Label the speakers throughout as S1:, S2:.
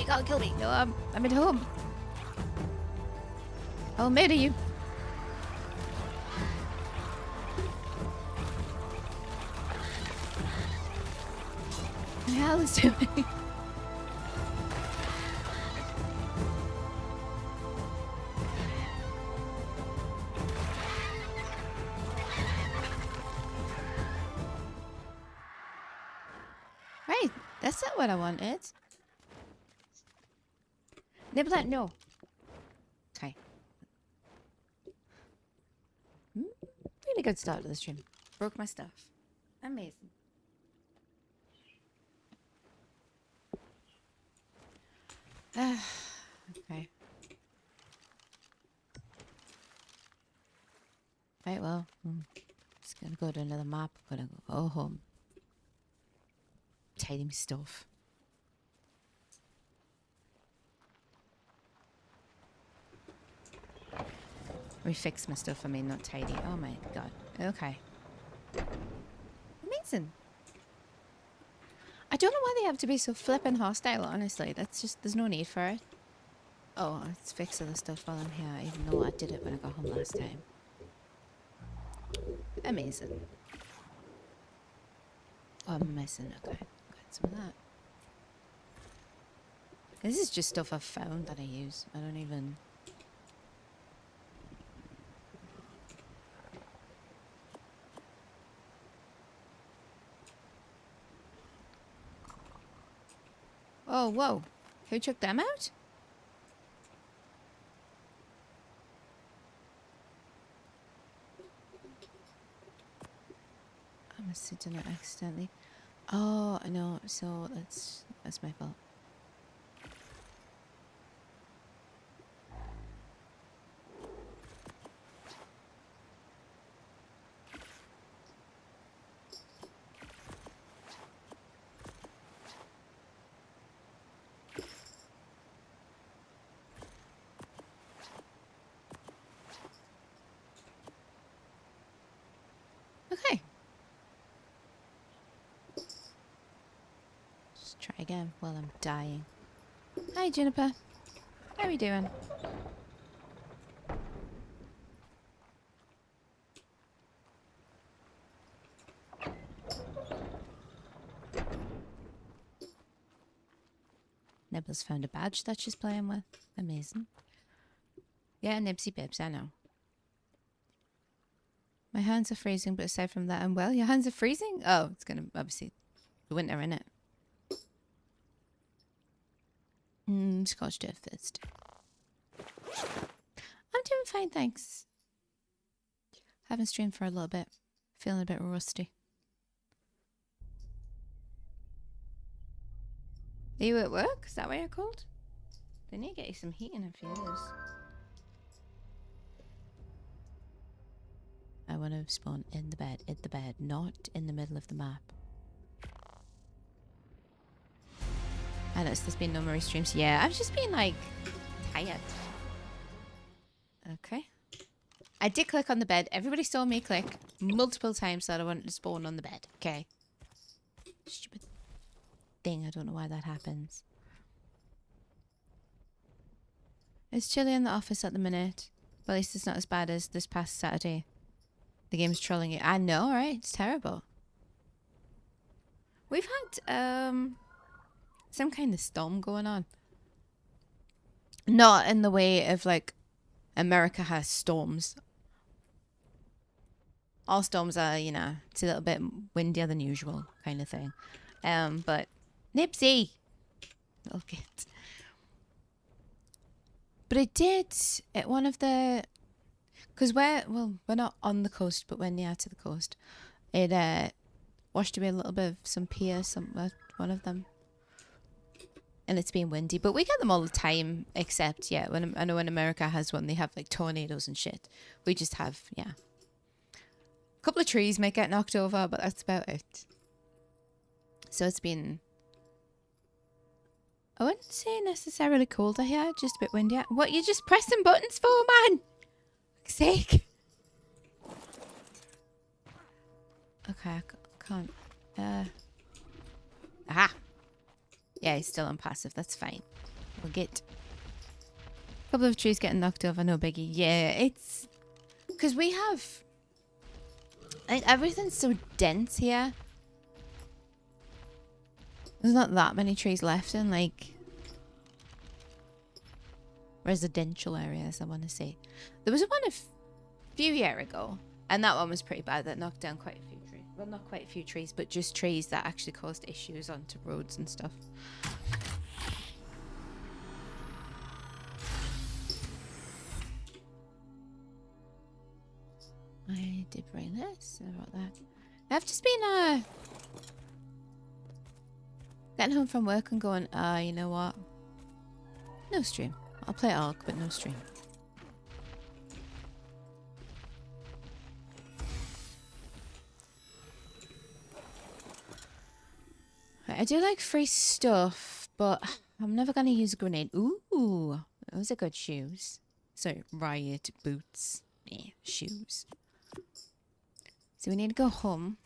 S1: You can't kill me. No, I'm at home. I'll murder you. What the hell is doing? Right, that's not what I wanted. Nibbler, no. Okay. Really good start to the stream. Broke my stuff. Amazing. Okay. Right, well, just gonna go to another map. Gonna go home. Tidy my stuff. Refix my stuff, I mean, not tidy. Oh my god. Okay. Amazing. I don't know why they have to be so flippin' hostile, honestly. That's just, there's no need for it. Oh, let's fix other stuff while I'm here, even though I did it when I got home last time. Amazing. Oh, I'm missing. Okay. Got some of that. This is just stuff I've found that I use. I don't even... Oh, whoa. Who took them out? I must have done it accidentally. Oh, I know. So that's my fault. Okay. Just try again while I'm dying. Hi, Juniper. How are you doing? Nibble's found a badge that she's playing with. Amazing. Yeah, Nibsy Bibs, I know. My hands are freezing, but aside from that, I'm well. Your hands are freezing? Oh, it's gonna, obviously, the winter, innit? Scotch Death first. I'm doing fine, thanks. Haven't streamed for a little bit. Feeling a bit rusty. Are you at work? Is that why you're cold? They need to get you some heat in a few years. I want to spawn in the bed, not in the middle of the map. I noticed there's been no more streams. Yeah, I've just been like tired. Okay. I did click on the bed. Everybody saw me click multiple times that I wanted to spawn on the bed. Okay. Stupid thing. I don't know why that happens. It's chilly in the office at the minute. But at least it's not as bad as this past Saturday. The game's trolling you. I know, right? It's terrible. We've had some kind of storm going on. Not in the way of like America has storms. All storms are, you know, it's a little bit windier than usual kind of thing. But Nipsey, little kid. But it did at one of the, because we're not on the coast, but we're near to the coast. It washed away a little bit of some pier, one of them. And it's been windy, but we get them all the time, except, yeah, when I know when America has one, they have like tornadoes and shit. We just have, yeah. A couple of trees might get knocked over, but that's about it. So it's been, I wouldn't say necessarily colder here, just a bit windier. What, you just pressing buttons for, man? For fuck's sake. Okay, I can't, aha. Yeah, he's still on passive. That's fine. We'll get a couple of trees getting knocked over, no biggie. Yeah, it's because we have like everything's so dense here. There's not that many trees left in like residential areas, I want to say. There was one a few years ago, and that one was pretty bad. That knocked down quite a few trees. Well, not quite a few trees, but just trees that actually caused issues onto roads and stuff. I did bring this. I wrote that. I've just been getting home from work and going, you know what? No stream. I'll play Ark, but no stream. Right, I do like free stuff, but I'm never going to use a grenade. Ooh, those are good shoes. So, riot boots. Yeah, shoes. So we need to go home.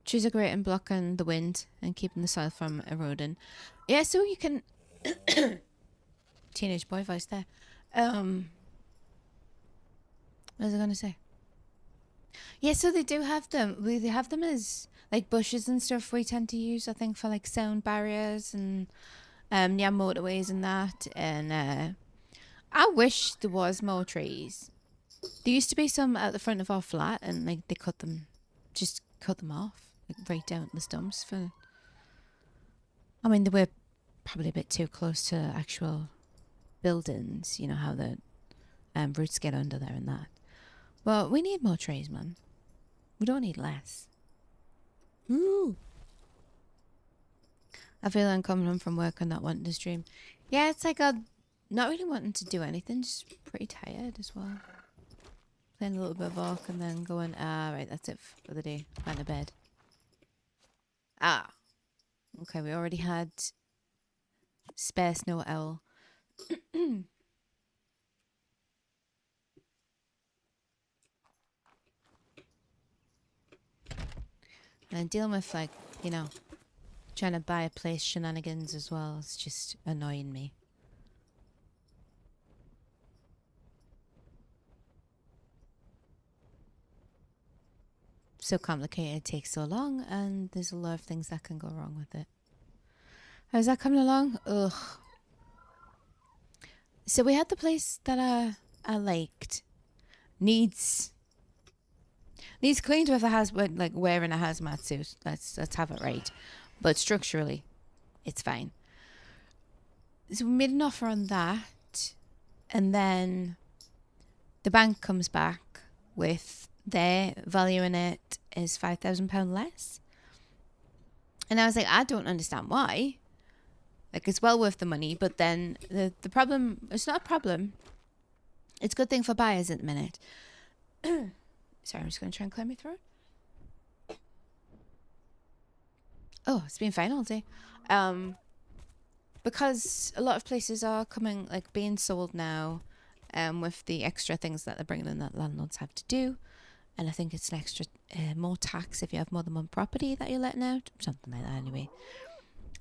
S1: Trees are great in blocking the wind and keeping the soil from eroding. Yeah, so you can... Teenage boy voice there. What was I going to say? Yeah, so they do have them. They have them as like bushes and stuff we tend to use, I think, for like sound barriers and near motorways and that. And I wish there was more trees. There used to be some at the front of our flat, and like they cut them off, like right down the stumps. I mean, they were probably a bit too close to actual buildings. You know how the roots get under there and that. But we need more trees, man. We don't need less. Ooh. I feel like I'm coming home from work and not wanting to stream. Yeah, it's like I'm not really wanting to do anything, just pretty tired as well. Playing a little bit of Ark and then going, right, that's it for the day. Going to bed. Okay, we already had spare snow owl. And dealing with, like, you know, trying to buy a place shenanigans as well. It's just annoying me. So complicated, it takes so long, and there's a lot of things that can go wrong with it. How's that coming along? Ugh. So we had the place that I liked. Needs cleaned with like wearing a hazmat suit. Let's have it right. But structurally, it's fine. So we made an offer on that, and then the bank comes back with their value in it is £5,000 less. And I was like, I don't understand why. Like, it's well worth the money, but then the problem, it's not a problem. It's a good thing for buyers at the minute. Sorry, I'm just going to try and clear my throat. Oh, it's been fine all day. Because a lot of places are being sold now, with the extra things that they're bringing in that landlords have to do. And I think it's an extra, more tax if you have more than one property that you're letting out. Something like that anyway.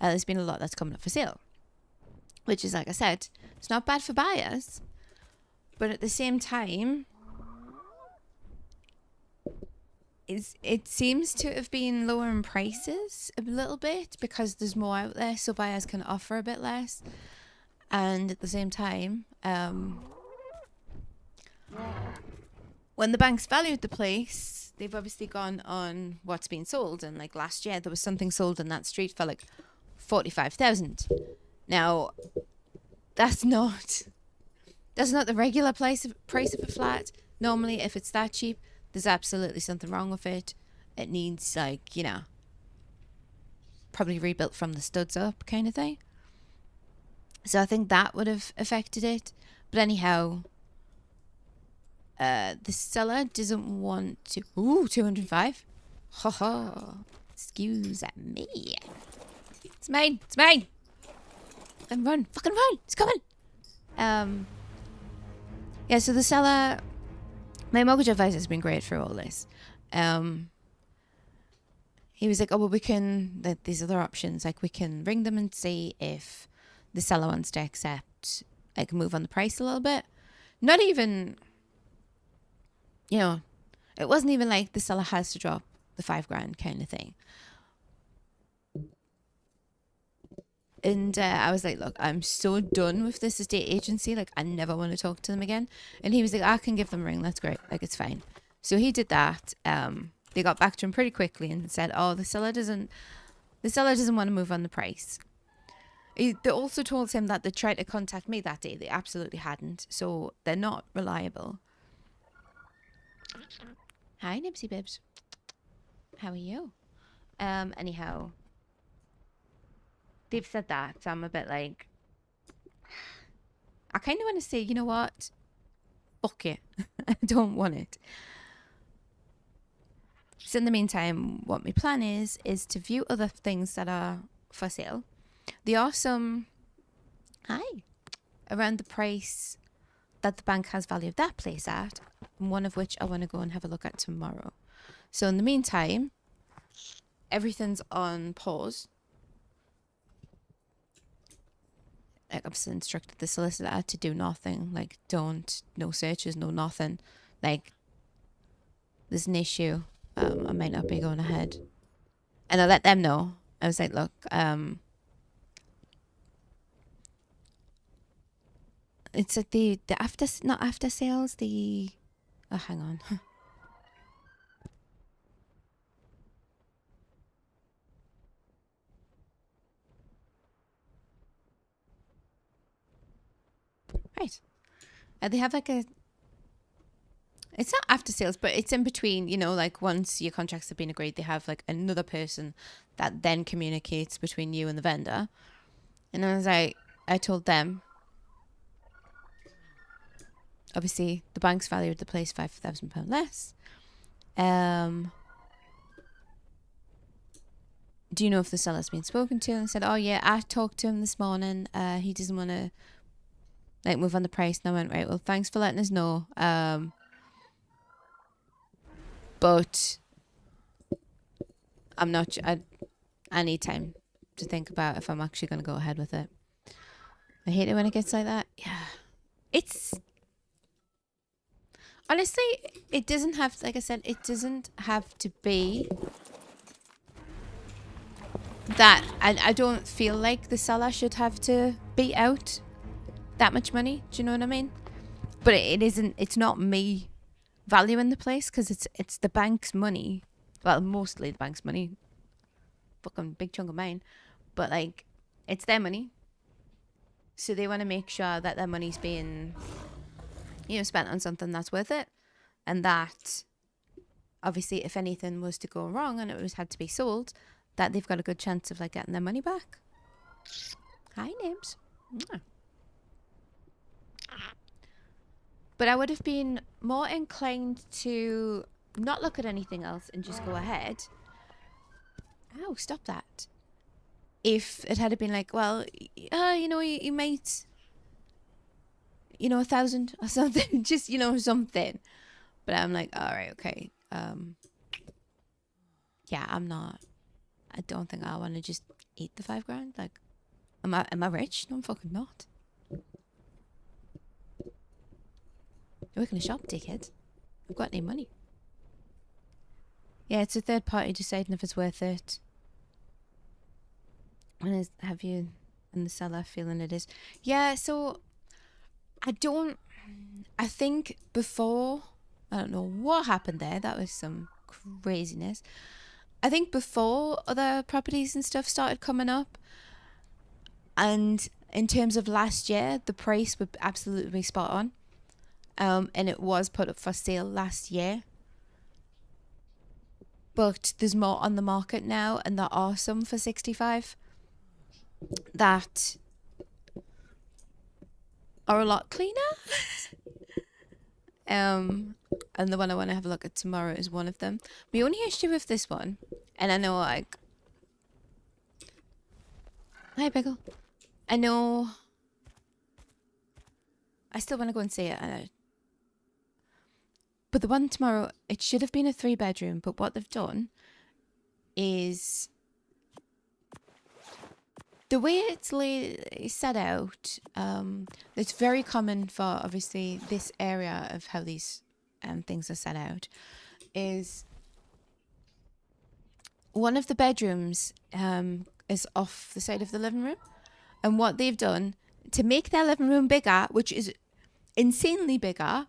S1: There's been a lot that's coming up for sale. Which is, like I said, it's not bad for buyers. But at the same time, it seems to have been lowering prices a little bit because there's more out there, so buyers can offer a bit less. And at the same time, when the banks valued the place, they've obviously gone on what's been sold. And like last year, there was something sold in that street for like 45,000. Now, that's not the regular price of a flat. Normally, if it's that cheap, there's absolutely something wrong with it. It needs, like, you know, probably rebuilt from the studs up kind of thing. So I think that would have affected it. But anyhow, the seller doesn't want to... Ooh, 205. Ha ha. Excuse me. It's mine. It's mine. Fucking run. Fucking run. It's coming. Yeah, so the seller... My mortgage advisor has been great through all this. he was like, oh, well, we can, these other options, like we can ring them and see if the seller wants to accept, like move on the price a little bit. Not even, you know, it wasn't even like the seller has to drop the $5,000 kind of thing. And I was like, look, I'm so done with this estate agency. Like, I never want to talk to them again. And he was like, I can give them a ring. That's great. Like, it's fine. So he did that. They got back to him pretty quickly and said, oh, the seller doesn't want to move on the price. They also told him that they tried to contact me that day. They absolutely hadn't. So they're not reliable. Hi, Nibsy Bibs. How are you? Anyhow, they've said that, so I'm a bit like, I kind of want to say, you know what? Fuck it. I don't want it. So in the meantime, what my plan is to view other things that are for sale. There are some, around the price that the bank has valued that place at, one of which I want to go and have a look at tomorrow. So in the meantime, everything's on pause. Like, I've instructed the solicitor to do nothing. Like, no searches, no nothing. Like, there's an issue. I might not be going ahead. And I let them know. I was like, look, it's like the after, not after sales, oh, hang on. Right. They have like it's not after sales, but it's in between, you know, like once your contracts have been agreed, they have like another person that then communicates between you and the vendor. And I was like, I told them, obviously the bank's valued the place £5,000 less. Do you know if the seller's been spoken to? And I said, oh yeah, I talked to him this morning. He doesn't want to like move on the price. And I went, right, well, thanks for letting us know. But I'm not, I need time to think about if I'm actually going to go ahead with it. I hate it when it gets like that. Yeah. It's, honestly, it doesn't have, like I said, it doesn't have to be that. I don't feel like the seller should have to beat out that much money. Do you know what I mean? But it isn't, it's not me valuing the place, because it's the bank's money. Well, mostly the bank's money. Fucking big chunk of mine. But like, it's their money. So they want to make sure that their money's being, you know, spent on something that's worth it. And that, obviously, if anything was to go wrong and it had to be sold, that they've got a good chance of like getting their money back. Hi, Nibs. But I would have been more inclined to not look at anything else and just go ahead. Oh, stop that. If it had been like, well, you know, you might, you know, 1,000 or something, just, you know, something. But I'm like, all right, okay. Yeah, I don't think I want to just eat the $5,000. Like, am I rich? No, I'm fucking not. I work in a shop, dickhead. I've got any money. Yeah, it's a third party deciding if it's worth it. And have you and the seller feeling it is? Yeah, so I think before, I don't know what happened there. That was some craziness. I think before other properties and stuff started coming up, and in terms of last year, the price would absolutely be spot on. And it was put up for sale last year. But there's more on the market now, and there are some for 65 that are a lot cleaner. And the one I want to have a look at tomorrow is one of them. My only issue with this one, and I know, like, hi Pickle, I know I still want to go and see it, but the one tomorrow, it should have been a 3-bedroom, but what they've done is the way it's set out. It's very common for obviously this area of how these things are set out. Is one of the bedrooms is off the side of the living room, and what they've done to make their living room bigger, which is insanely bigger,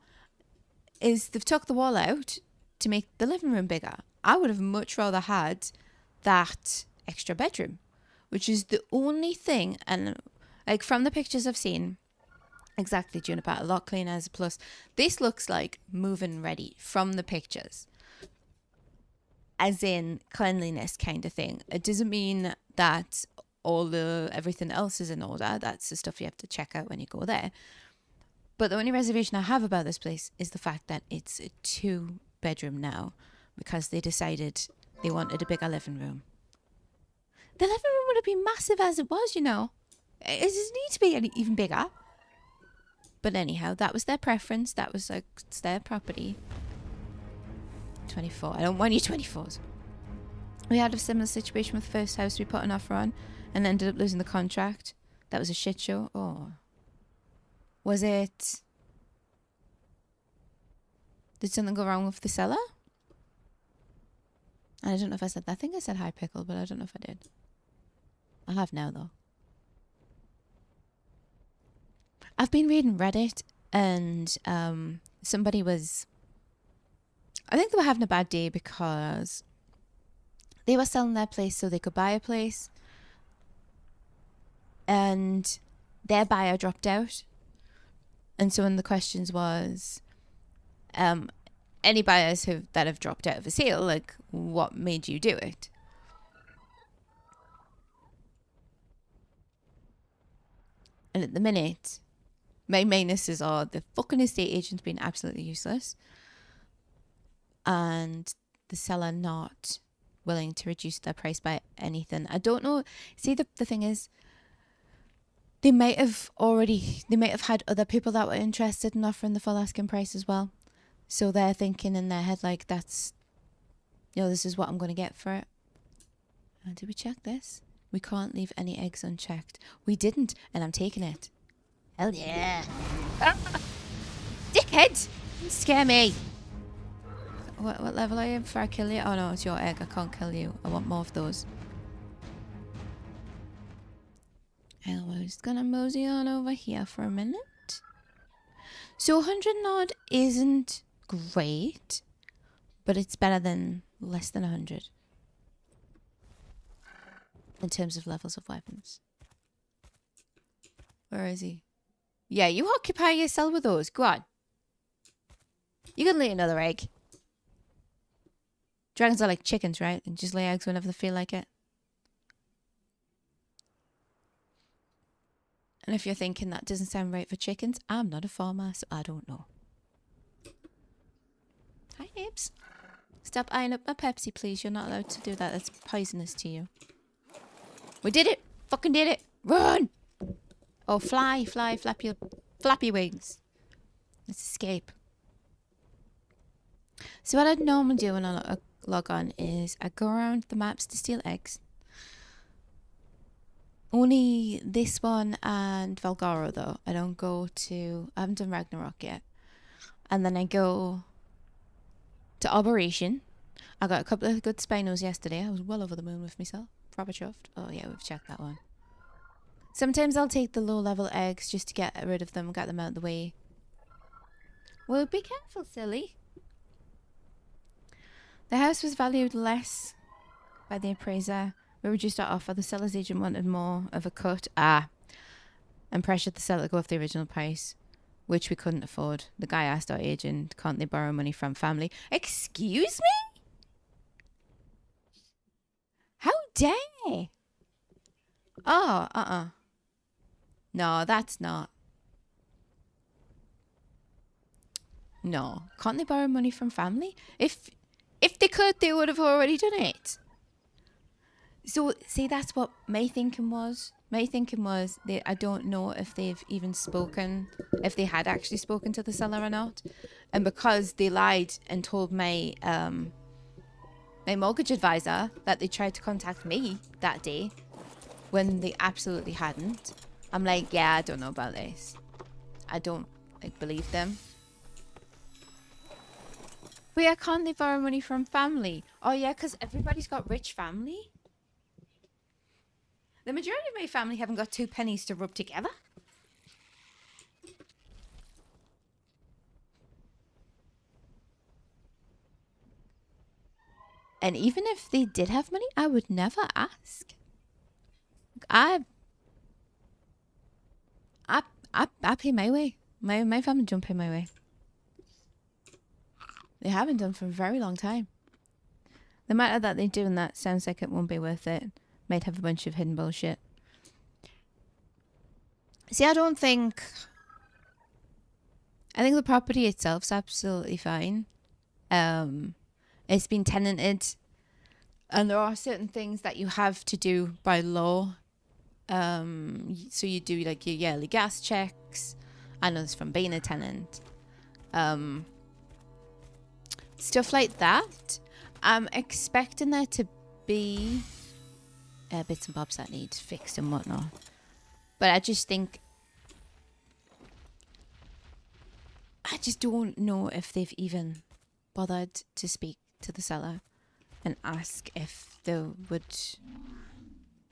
S1: is they've took the wall out to make the living room bigger. I would have much rather had that extra bedroom, which is the only thing. And like from the pictures I've seen, exactly, Juniper, a lot cleaner as a plus. This looks like move-in ready from the pictures, as in cleanliness kind of thing. It doesn't mean that everything else is in order. That's the stuff you have to check out when you go there. But the only reservation I have about this place is the fact that it's a 2-bedroom now, because they decided they wanted a bigger living room. The living room would have been massive as it was, you know. It doesn't need to be any even bigger. But anyhow, that was their preference. That was like, it's their property. 24. I don't want any 24s. We had a similar situation with the first house we put an offer on and ended up losing the contract. That was a shit show. Oh. Was it... Did something go wrong with the seller? I don't know if I said that. I think I said hi pickle, but I don't know if I did. I have now though. I've been reading Reddit, and somebody was... I think they were having a bad day because they were selling their place so they could buy a place, and their buyer dropped out. And so one of the questions was, any buyers that have dropped out of a sale, like, what made you do it? And at the minute, my minuses are the fucking estate agent's been absolutely useless, and the seller not willing to reduce their price by anything. I don't know. See, the thing is, they might have had other people that were interested in offering the full asking price as well. So they're thinking in their head, like, that's, you know, this is what I'm going to get for it. And did we check this? We can't leave any eggs unchecked. We didn't, and I'm taking it. Hell yeah. Dickhead! Don't scare me. What level are you before I kill you? Oh no, it's your egg. I can't kill you. I want more of those. And we're just gonna mosey on over here for a minute. So 100 odd isn't great, but it's better than less than 100 in terms of levels of weapons. Where is he? Yeah, you occupy yourself with those. Go on. You can lay another egg. Dragons are like chickens, right? They just lay eggs whenever they feel like it. And if you're thinking that doesn't sound right for chickens, I'm not a farmer, so I don't know. Hi, Nibs. Stop eyeing up my Pepsi, please. You're not allowed to do that. That's poisonous to you. We did it! Fucking did it! Run! Oh, fly, flap your flappy wings. Let's escape. So what I'd normally do when I log on is I go around the maps to steal eggs. Only this one and Valgaro though. I don't go to... I haven't done Ragnarok yet. And then I go to Operation. I got a couple of good Spinos yesterday. I was well over the moon with myself. Proper chuffed. Oh yeah, we've checked that one. Sometimes I'll take the low level eggs just to get rid of them and get them out of the way. Well, be careful, silly. The house was valued less by the appraiser. We reduced our offer. The seller's agent wanted more of a cut. And pressured the seller to go off the original price, which we couldn't afford. The guy asked our agent, can't they borrow money from family? Excuse me? How dare? Oh, No, that's not. No. Can't they borrow money from family? If they could, they would have already done it. So, see, that's what my thinking was. My thinking was that I don't know if they've even spoken, if they had actually spoken to the seller or not. And because they lied and told my my mortgage advisor that they tried to contact me that day when they absolutely hadn't. I'm like, yeah, I don't know about this. I don't like believe them. But yeah, can't they borrow money from family? Oh yeah, because everybody's got rich family. The majority of my family haven't got 2 pennies to rub together. And even if they did have money, I would never ask. I pay my way. My family don't pay my way. They haven't done for a very long time. The matter that they do, and that sounds like it won't be worth it. Might have a bunch of hidden bullshit. See, I think the property itself's absolutely fine. It's been tenanted, and there are certain things that you have to do by law. So you do like your yearly gas checks. I know this from being a tenant. Stuff like that. I'm expecting there to be bits and bobs that need fixed and whatnot. But I just don't know if they've even bothered to speak to the seller and ask if they would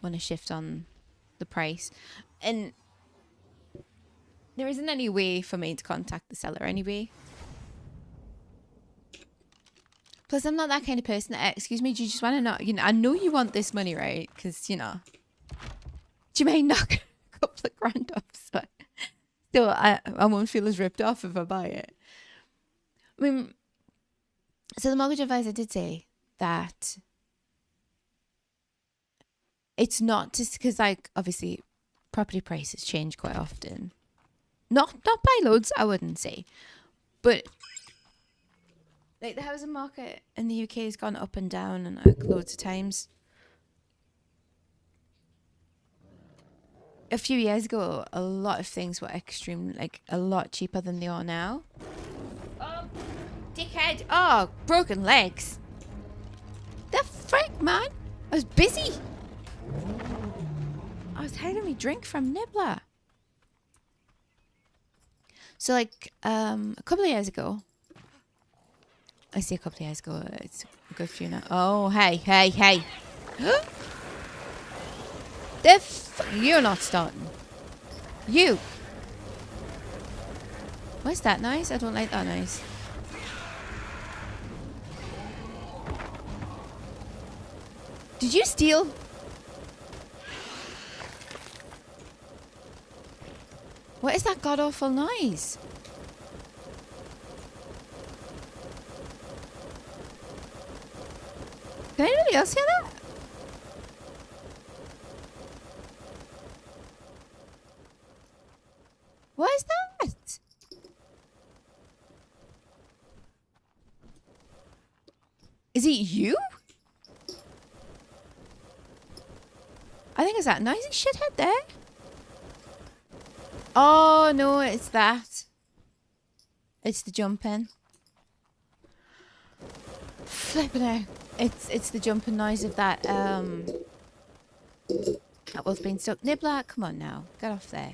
S1: want to shift on the price. And there isn't any way for me to contact the seller anyway. Plus, I'm not that kind of person that, excuse me, do you just want to know, I know you want this money, right? Because, you may knock a couple of grand off, but still, I won't feel as ripped off if I buy it. I mean, so the mortgage advisor did say that it's not just because, like, obviously, property prices change quite often. Not by loads, I wouldn't say. But like the housing market in the UK has gone up and down and like loads of times. A few years ago, a lot of things were a lot cheaper than they are now. Oh, dickhead. Oh, broken legs. The frick, man? I was busy. I was hiding me drink from Nibbler. So like a couple of years ago, I say a couple of years ago, it's a good few now. Oh, hey. You're not starting. You. What's that noise? I don't like that noise. Did you steal? What is that god-awful noise? Can anybody else hear that? What is that? Is it you? I think it's that noisy shithead there. Oh, no, it's that. It's the jumping. Flipping out. It's the jumping noise of that wolf being stuck. Nibbler, come on now. Get off there.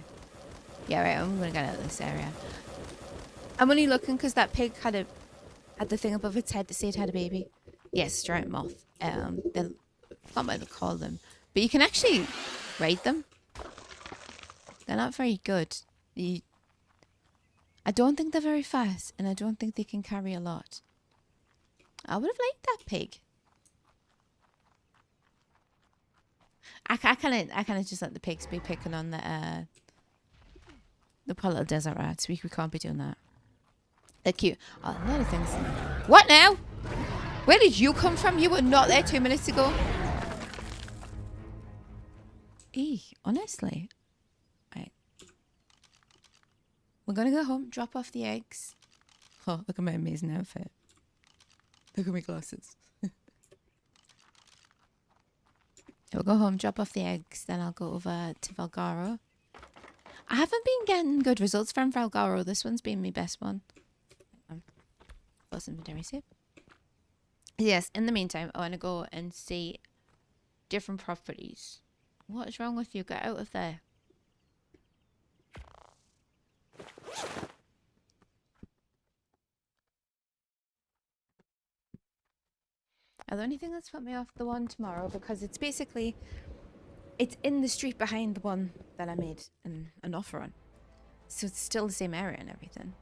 S1: Yeah, right, I'm going to get out of this area. I'm only looking because that pig had the thing above its head to say it had a baby. Yes, giant moth. I can't what to call them. But you can actually raid them. They're not very good. I don't think they're very fast, and I don't think they can carry a lot. I would have liked that pig. I kind of just let the pigs be picking on the poor little desert rats. We can't be doing that. They're cute. Oh, a lot of things. What now? Where did you come from? You were not there 2 minutes ago. Honestly. Right. We're going to go home, drop off the eggs. Oh, look at my amazing outfit. Look at my glasses. We'll go home, drop off the eggs, then I'll go over to Valgaro. I haven't been getting good results from Valgaro. This one's been my best one. Close inventory save. Yes, in the meantime, I want to go and see different properties. What is wrong with you? Get out of there. The only thing that's put me off the one tomorrow, because it's basically, it's in the street behind the one that I made an offer on. So it's still the same area and everything.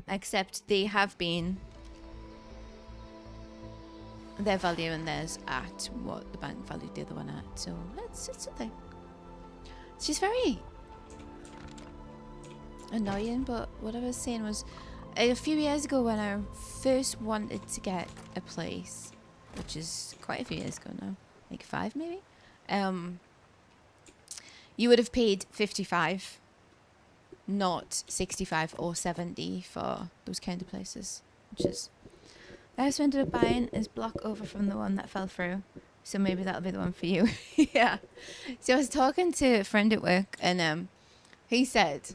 S1: Except they have been, they're valuing theirs at what the bank valued the other one at. So it's a thing. It's just very annoying, but what I was saying was, a few years ago when I first wanted to get a place, which is quite a few years ago now, like 5 maybe, you would have paid 55, not 65 or 70 for those kind of places, which is, I just ended up buying is block over from the one that fell through, so maybe that'll be the one for you. Yeah. So I was talking to a friend at work, and he said,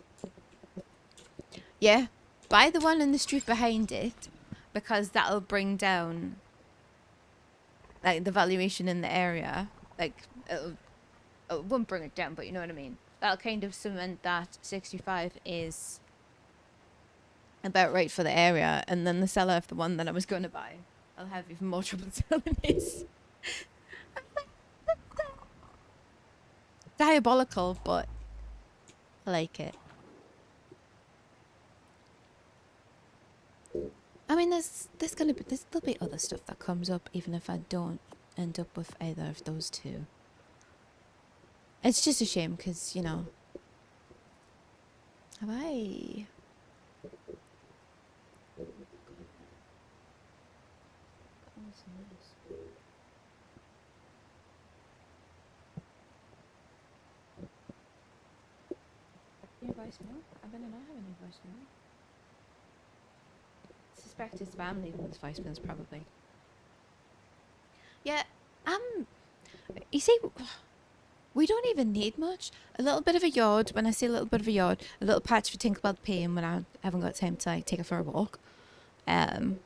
S1: yeah, buy the one in the street behind it, because that'll bring down like the valuation in the area. Like it won't bring it down, but you know what I mean. That'll kind of cement that 65 is about right for the area, and then the seller of the one that I was going to buy, I'll have even more trouble selling this. Diabolical, but I like it. I mean, there'll be other stuff that comes up, even if I don't end up with either of those two. It's just a shame, because, you know, have I... Your voicemail? I better not have any voicemail. Suspect it's spam leaving with voicemails, probably. Yeah, you see, we don't even need much. A little bit of a yard. When I say a little bit of a yard, a little patch for Tinkerbell to pee in when I haven't got time to like, take her for a walk. Don't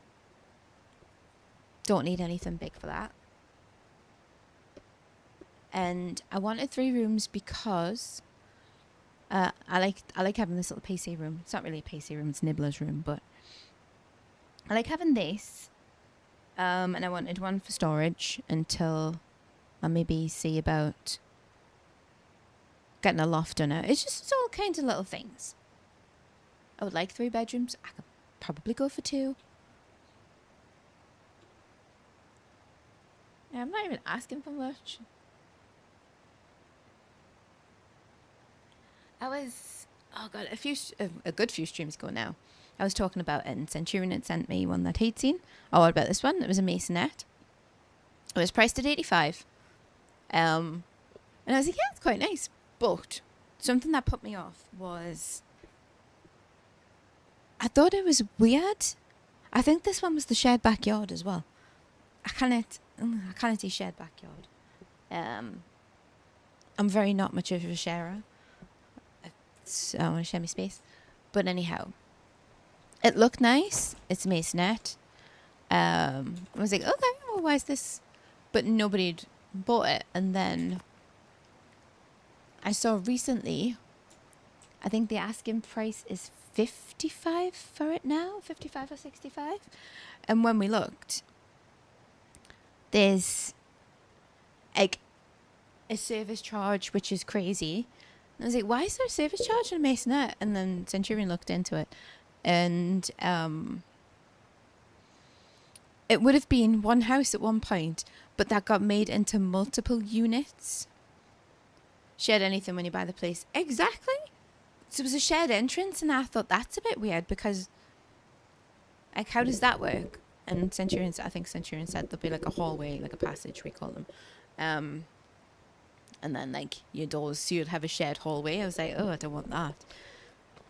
S1: need anything big for that. And I wanted 3 rooms because I like having this little PC room. It's not really a PC room; it's Nibbler's room, but I like having this. And I wanted one for storage until I maybe see about getting a loft on it. It's all kinds of little things. I would like 3 bedrooms. I could probably go for 2. Yeah, I'm not even asking for much. I was, oh god, a good few streams ago now, I was talking about it, and Centurion had sent me one that he'd seen. Oh, what about this one? It was a masonette. It was priced at 85. And I was like, yeah, it's quite nice. But something that put me off was, I thought it was weird. I think this one was the shared backyard as well. I can't see shared backyard. I'm very not much of a sharer. So I want to share my space. But anyhow, it looked nice. It's a masonette. I was like, okay, well, why is this? But nobody'd bought it. And then I saw recently, I think the asking price is 55 for it now, 55 or 65. And when we looked, there's like a service charge, which is crazy. And I was like, why is there a service charge on a masonette? And then Centurion looked into it, and it would have been one house at one point, but that got made into multiple units. Shared anything when you buy the place. Exactly. So it was a shared entrance, and I thought that's a bit weird, because like, how does that work? And I think Centurion said there'll be like a hallway, like a passage, we call them. And then like your doors, so you'd have a shared hallway. I was like, oh, I don't want that.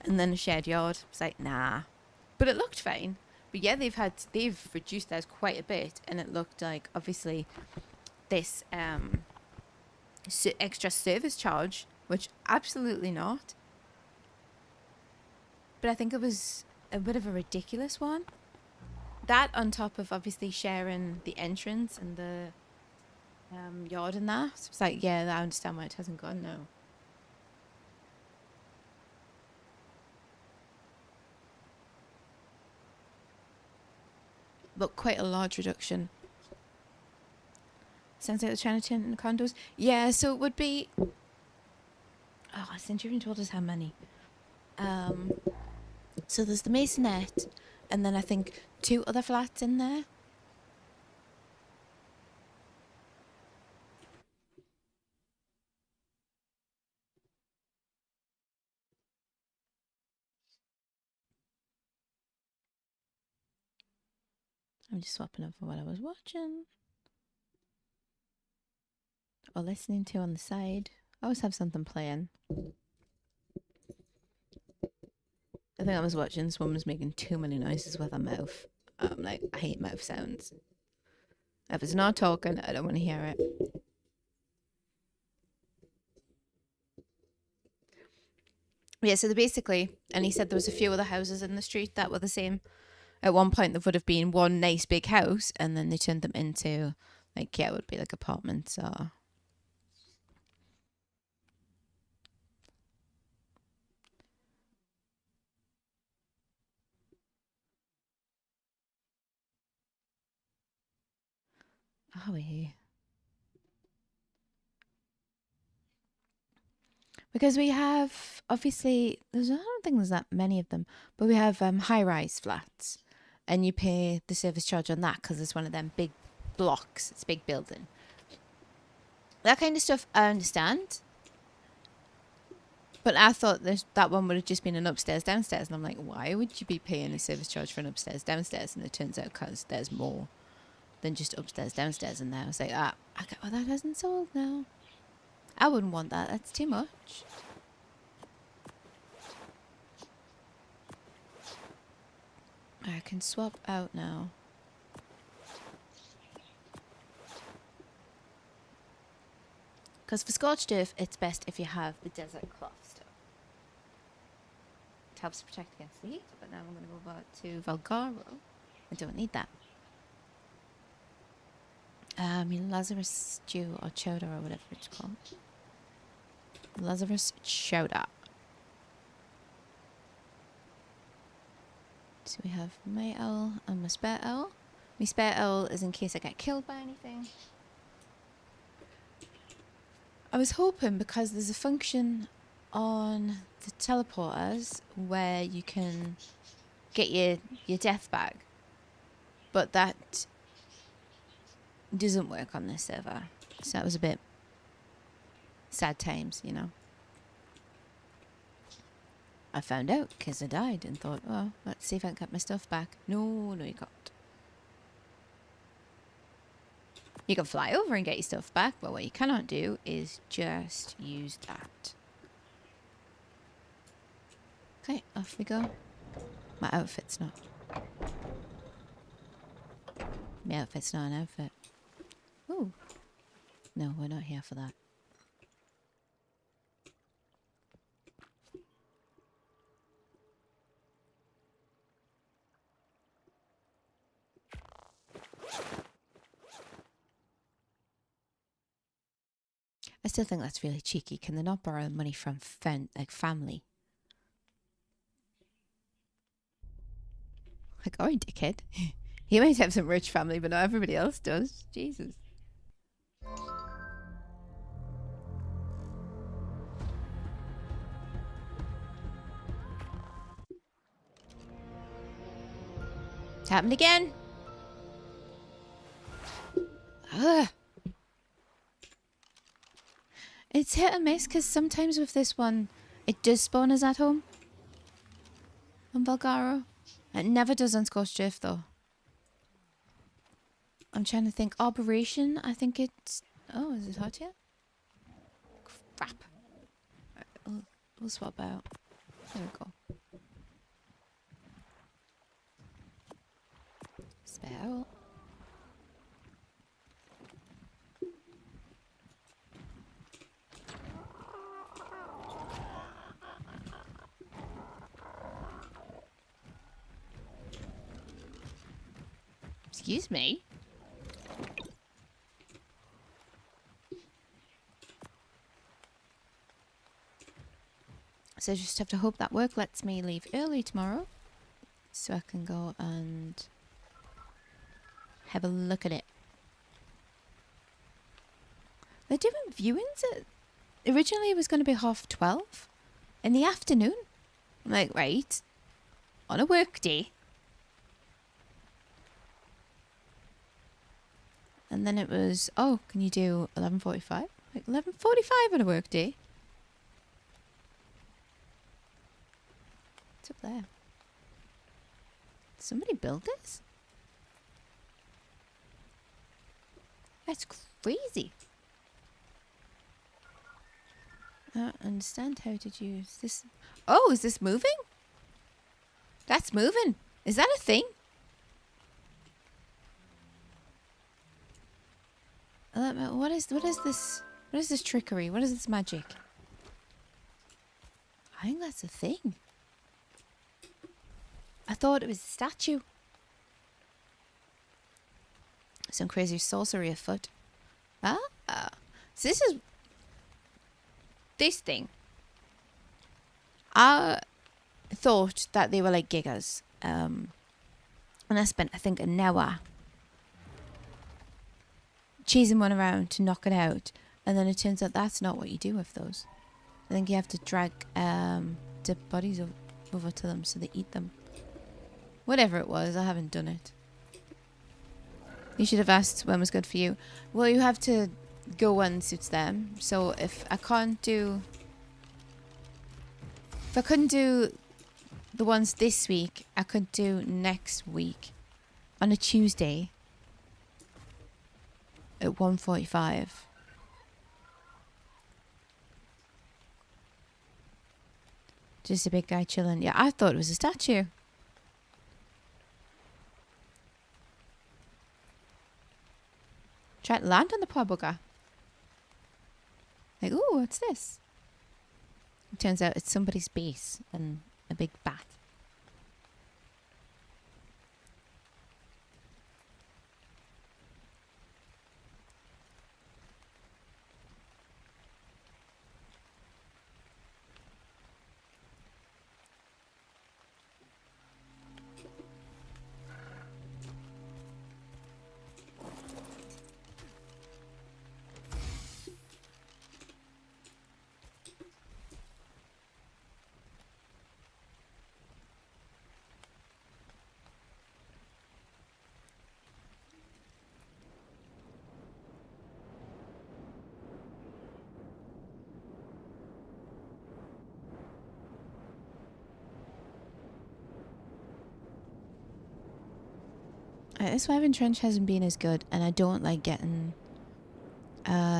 S1: And then a shared yard. I was like, nah. But it looked fine. But yeah, they've reduced theirs quite a bit, and it looked like obviously this extra service charge, which absolutely not. but I think it was a bit of a ridiculous one. That on top of obviously sharing the entrance and the yard and that. So it's like, yeah, I understand why it hasn't gone now. But quite a large reduction. Sounds like they're trying to turn it into condos. Yeah, so it would be... Oh, Centurion told us how many. So there's the masonette, and then I think 2 other flats in there. I'm just swapping over what I was watching or listening to on the side. I always have something playing. I think I was watching this woman was making too many noises with her mouth. I'm like, I hate mouth sounds. If it's not talking, I don't want to hear it. Yeah, so basically, and he said there was a few other houses in the street that were the same. At one point, there would have been one nice big house, and then they turned them into, like, yeah, it would be like apartments or... Oh, yeah. Because we have, obviously, I don't think there's that many of them, but we have high-rise flats, and you pay the service charge on that because it's one of them big blocks. It's a big building. That kind of stuff I understand. But I thought that one would have just been an upstairs, downstairs. And I'm like, why would you be paying a service charge for an upstairs, downstairs? And it turns out because there's more than just upstairs, downstairs in there. I was like, okay, well, that hasn't sold now. I wouldn't want that. That's too much. I can swap out now. Because for scorched earth, it's best if you have the desert cloth stuff. It helps protect against the heat. But now I'm going to go back to Valgaro. I don't need that. Lazarus stew or chowder or whatever it's called. Lazarus chowder. So we have my owl and my spare owl. My spare owl is in case I get killed by anything. I was hoping, because there's a function on the teleporters where you can get your death bag, but that doesn't work on this server. So that was a bit sad times, you know. I found out because I died and thought, well, let's see if I can get my stuff back. No, you can't. You can fly over and get your stuff back, but what you cannot do is just use that. Okay, off we go. My outfit's not. My outfit's not an outfit. Ooh. No, we're not here for that. I still think that's really cheeky. Can they not borrow money from family? Like, alright, dickhead. He might have some rich family, but not everybody else does. Jesus. It's happened again. Ugh. It's hit and miss because sometimes with this one, it does spawn us at home. On Valgaro. It never does on Scorched Earth though. I'm trying to think. Operation, I think it's... Oh, is it hot yet? Crap. Right, we'll swap out. There we go. Spell. Excuse me. So I just have to hope that work lets me leave early tomorrow, so I can go and have a look at it. They're doing viewings at... Originally it was going to be 12:30 in the afternoon. I'm like, right, on a work day. And then it was, oh, can you do 11:45? Like 11:45 on a work day. What's up there? Did somebody build this? That's crazy. I don't understand. How did you use this? Oh, is this moving? That's moving. Is that a thing? What is this? What is this trickery? What is this magic? I think that's a thing. I thought it was a statue. Some crazy sorcery afoot. Ah, so this is this thing. I thought that they were like gigas, and I spent, I think, an hour chasing one around to knock it out, and then it turns out that's not what you do with those. I think you have to drag dead bodies over to them so they eat them. Whatever it was, I haven't done it. You should have asked when was good for you. Well, you have to go when suits them. So if I couldn't do the ones this week, I could do next week on a Tuesday at 1:45. Just a big guy chilling. Yeah, I thought it was a statue. Try to land on the poor bugger. Like, ooh, what's this? It turns out it's somebody's base and a big bat. This Wyvern Trench hasn't been as good, and I don't like getting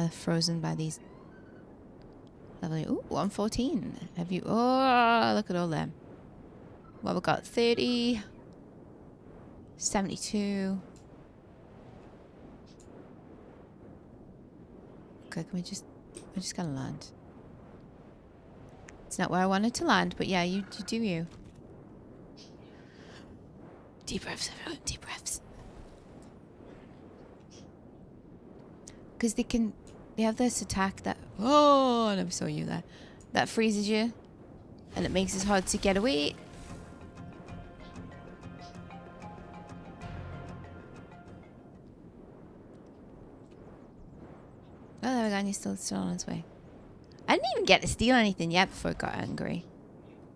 S1: frozen by these. Lovely. Ooh, 114. Have you? Oh, look at all them. Well, we've got 30, 72. Okay, can we just gotta land. It's not where I wanted to land, but yeah, you do you. Deep breaths, everyone. Deep breaths. Because they have this attack that, oh, I never saw you there, that freezes you and it makes it hard to get away. Oh, there we go, and he's still on his way. I didn't even get to steal anything yet before it got angry.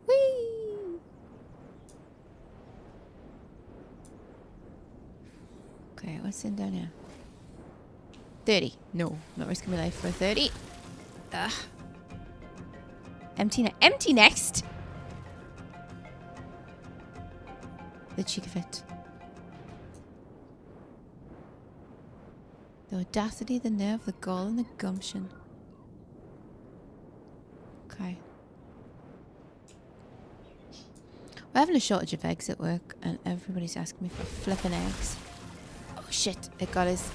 S1: Whee! Okay, what's in down here? 30. No, not risking my life for a 30. Ugh. Empty next. The cheek of it. The audacity, the nerve, the gall, and the gumption. Okay. We're having a shortage of eggs at work, and everybody's asking me for flipping eggs. Oh shit! It got his.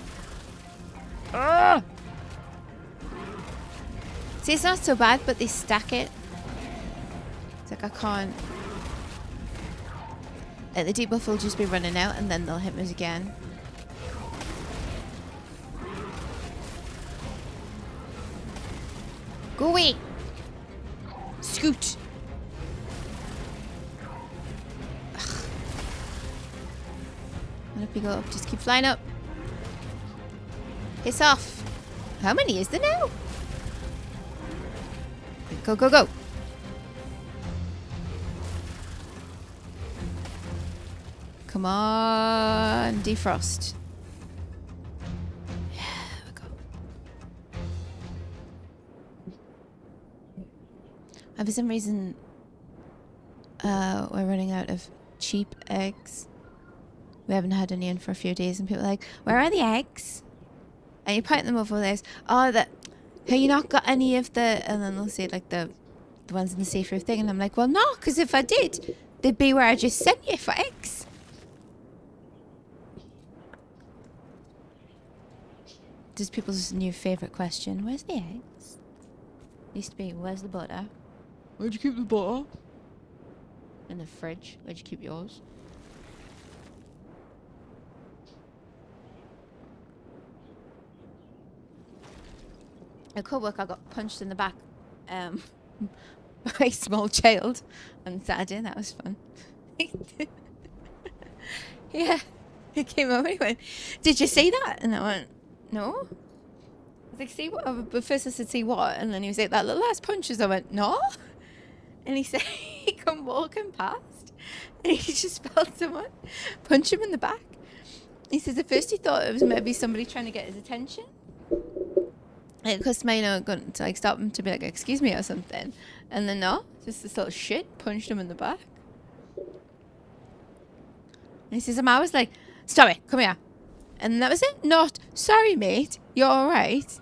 S1: Ugh! See, it's not so bad, but they stack it. It's like I can't. The debuff will just be running out, and then they'll hit me again. Go away. Scoot. Ugh. And up you go up. Just keep flying up. Piss off. How many is there now? Go, go, go. Come on. Defrost. Yeah, there we go. For some reason, we're running out of cheap eggs. We haven't had any in for a few days, and people are like, where are the eggs? And you point them over there. Oh, that. Have you not got any of the? And then they'll say like the ones in the safer thing, and I'm like, well, no, because if I did, they'd be where I just sent you for eggs. This is people's new favorite question. Where's the eggs? Used to be, where's the butter? Where'd you keep the butter? In the fridge. Where'd you keep yours? A co-worker got punched in the back by a small child on Saturday. That was fun. Yeah. He came over and he went, did you see that? And I went, no. I was like, see what? But first I said, see what? And then he was like, that little ass punches. I went, no. And he said, he come walking past and he just felt someone punch him in the back. He says at first he thought it was maybe somebody trying to get his attention. It cost me, going to like stop him to be like, excuse me or something. And then no, just this little shit punched him in the back. And he says, I was like, stop it, come here. And that was it. Not, sorry mate, you're alright.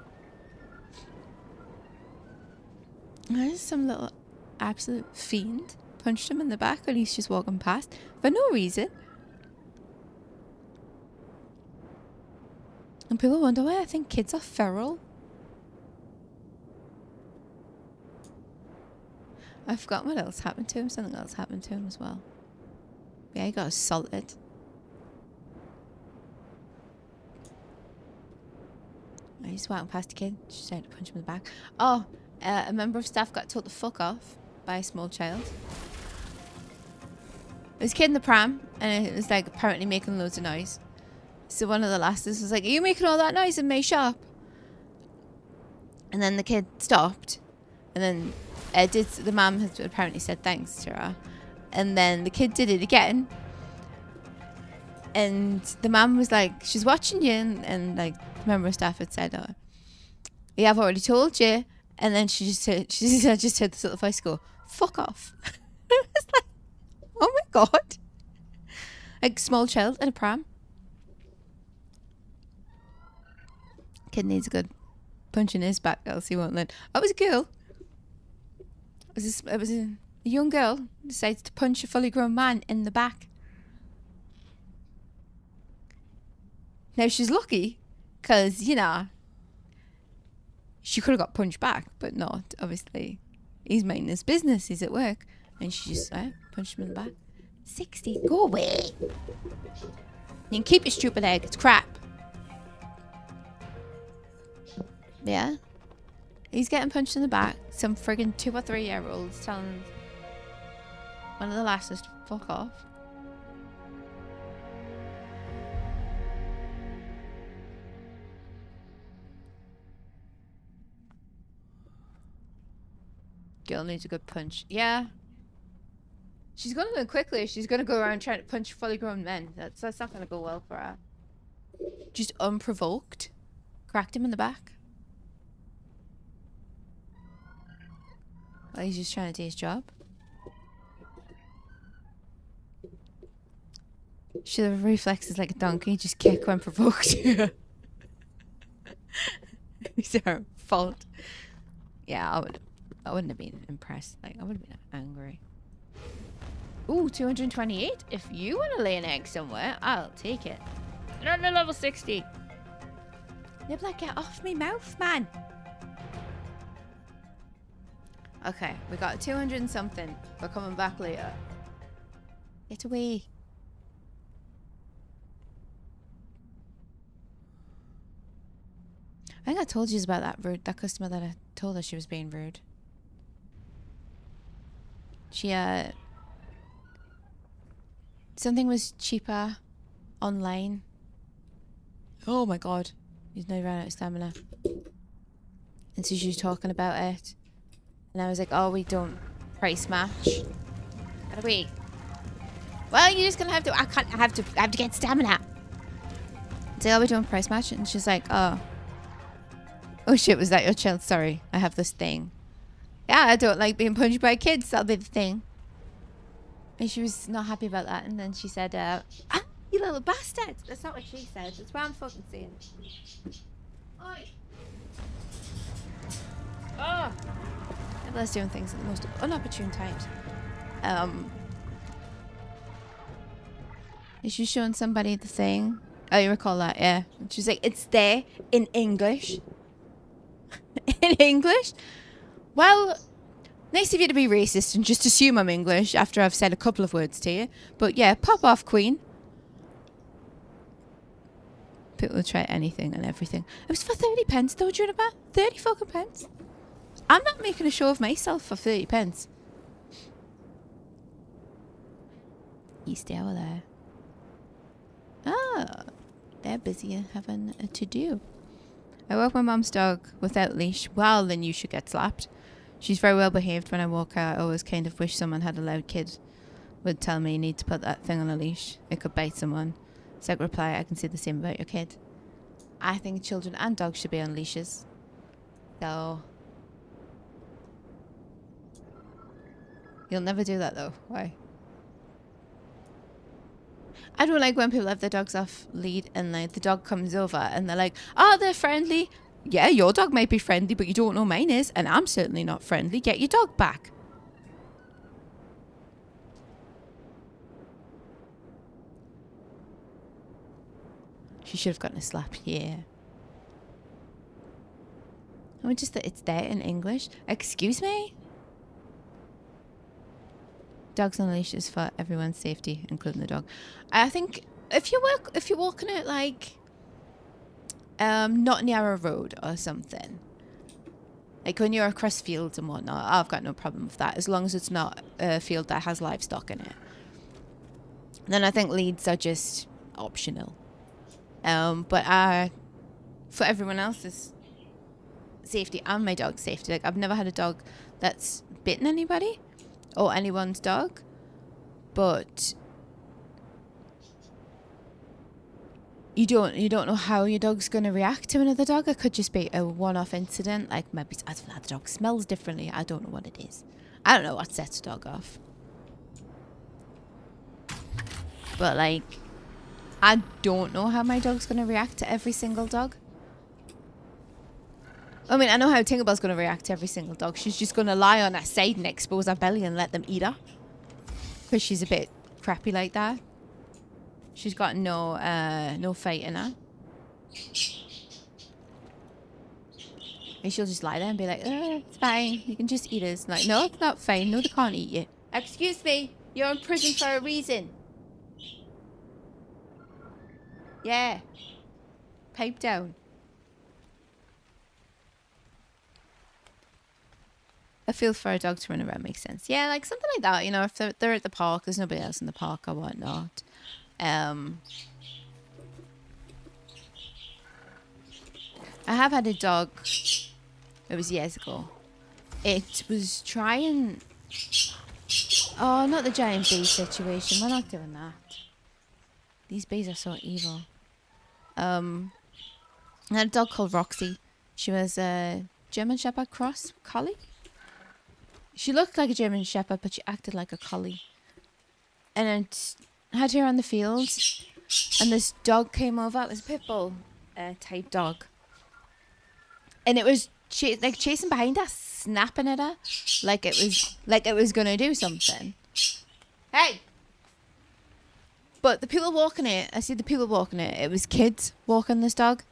S1: There's some little absolute fiend punched him in the back when he's just walking past for no reason. And people wonder why I think kids are feral. I forgot what else happened to him. Something else happened to him as well. Yeah, he got assaulted. I just walked past a kid. She tried to punch him in the back. Oh, a member of staff got told to fuck off by a small child. There was a kid in the pram, and it was like apparently making loads of noise. So one of the lasses was like, are you making all that noise in my shop? And then the kid stopped. And then the mum has apparently said thanks to her. And then the kid did it again. And the mum was like, she's watching you. And like, the member of staff had said, oh, yeah, I've already told you. And then she just heard this little voice go, fuck off. I was like, oh my God. Like, small child in a pram. Kid needs a good punch in his back, else he won't learn. I was a girl. It was a young girl decided to punch a fully grown man in the back. Now she's lucky because, you know, she could have got punched back, but not, obviously. He's minding his business, he's at work. And she just punched him in the back. 60, go away. You can keep your stupid egg, it's crap. Yeah. He's getting punched in the back. Some friggin' 2 or 3 year olds telling one of the lasses to fuck off. Girl needs a good punch. Yeah. She's gonna learn quickly. She's gonna go around trying to punch fully grown men. That's not gonna go well for her. Just unprovoked. Cracked him in the back. Well, he's just trying to do his job. Should have reflexes like a donkey, just kick when provoked. It's her fault. Yeah, I wouldn't have been impressed. Like, I would have been angry. Ooh, 228. If you want to lay an egg somewhere, I'll take it. Not to level 60. Nibbler, get off me mouth, man. Okay, we got 200 and something. We're coming back later. Get away. I think I told you about that customer that I told her she was being rude. She something was cheaper online. Oh my god, he's now run out of stamina. And so she was talking about it, and I was like, "Oh, we don't price match." How do we? Well, you're just gonna have to. I have to get stamina. So, "Oh, we don't price match," and she's like, "Oh, shit, was that your child? Sorry, I have this thing. Yeah, I don't like being punched by kids. That'll be the thing." And she was not happy about that, and then she said, "You little bastard." That's not what she said. That's what I'm fucking saying. Oi. Oh. Everyone's doing things at the most unopportune times. Is she showing somebody the thing? Oh, you recall that, yeah. And she's like, "It's there in English." In English? Well, nice of you to be racist and just assume I'm English after I've said a couple of words to you. But yeah, pop off, Queen. People will try anything and everything. It was for 30 pence though, do you know about 30 fucking pence? I'm not making a show of myself for 30 pence. You stay over there. Ah, they're busy having a to-do. I walk my mum's dog without leash. Well, then you should get slapped. She's very well behaved when I walk her. I always kind of wish someone had a loud kid would tell me you need to put that thing on a leash. It could bite someone. So I could reply, I can say the same about your kid. I think children and dogs should be on leashes. So... You'll never do that though. Why? I don't like when people have their dogs off lead and like the dog comes over and they're like, "Oh, they're friendly." Yeah, your dog might be friendly, but you don't know mine is, and I'm certainly not friendly. Get your dog back. She should have gotten a slap. Yeah. I just that it's there in English. Excuse me? Dogs on leashes for everyone's safety, including the dog. I think if you're walking it like not near a road or something, like when you're across fields and whatnot, I've got no problem with that as long as it's not a field that has livestock in it. Then I think leads are just optional. But for everyone else's safety and my dog's safety, like I've never had a dog that's bitten anybody. Or anyone's dog, but you don't know how your dog's going to react to another dog. It could just be a one-off incident, like maybe I don't know, the dog smells differently. I don't know what it is. I don't know what sets a dog off. But like, I don't know how my dog's going to react to every single dog. I mean, I know how Tinkerbell's going to react to every single dog. She's just going to lie on her side and expose her belly and let them eat her. Because she's a bit crappy like that. She's got no fight in her. And she'll just lie there and be like, it's fine. You can just eat us. Like, no, it's not fine. No, they can't eat you. Excuse me. You're in prison for a reason. Yeah. Pipe down. A feel for a dog to run around makes sense. Yeah, like something like that. You know, if they're at the park, there's nobody else in the park or whatnot. I have had a dog. It was years ago. It was trying... Oh, not the giant bee situation. We're not doing that. These bees are so evil. I had a dog called Roxy. She was a German Shepherd cross collie. She looked like a German Shepherd, but she acted like a collie. And I had her on the field, and this dog came over. It was a pit bull type dog. And it was chasing behind her, snapping at her, like it was gonna do something. Hey! But the people walking it, I see the people walking it. It was kids walking this dog.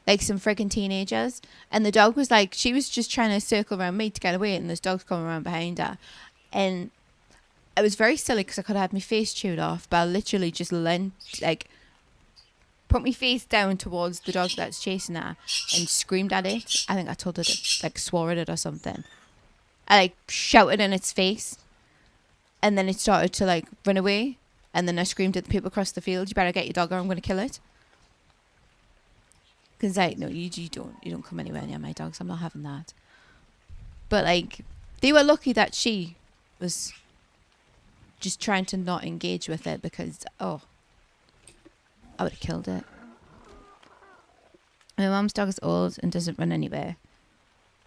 S1: Like some freaking teenagers. And the dog was like, she was just trying to circle around me to get away, and this dog's coming around behind her. And it was very silly because I could have had my face chewed off, but I literally just put my face down towards the dog that's chasing her and screamed at it. I think I told her to, like, swore at it or something. I, like, shouted in its face. And then it started to, like, run away. And then I screamed at the people across the field, you better get your dog or I'm going to kill it. Because, like, no, you don't come anywhere near my dogs. I'm not having that. But, like, they were lucky that she was just trying to not engage with it because, oh, I would have killed it. My mum's dog is old and doesn't run anywhere.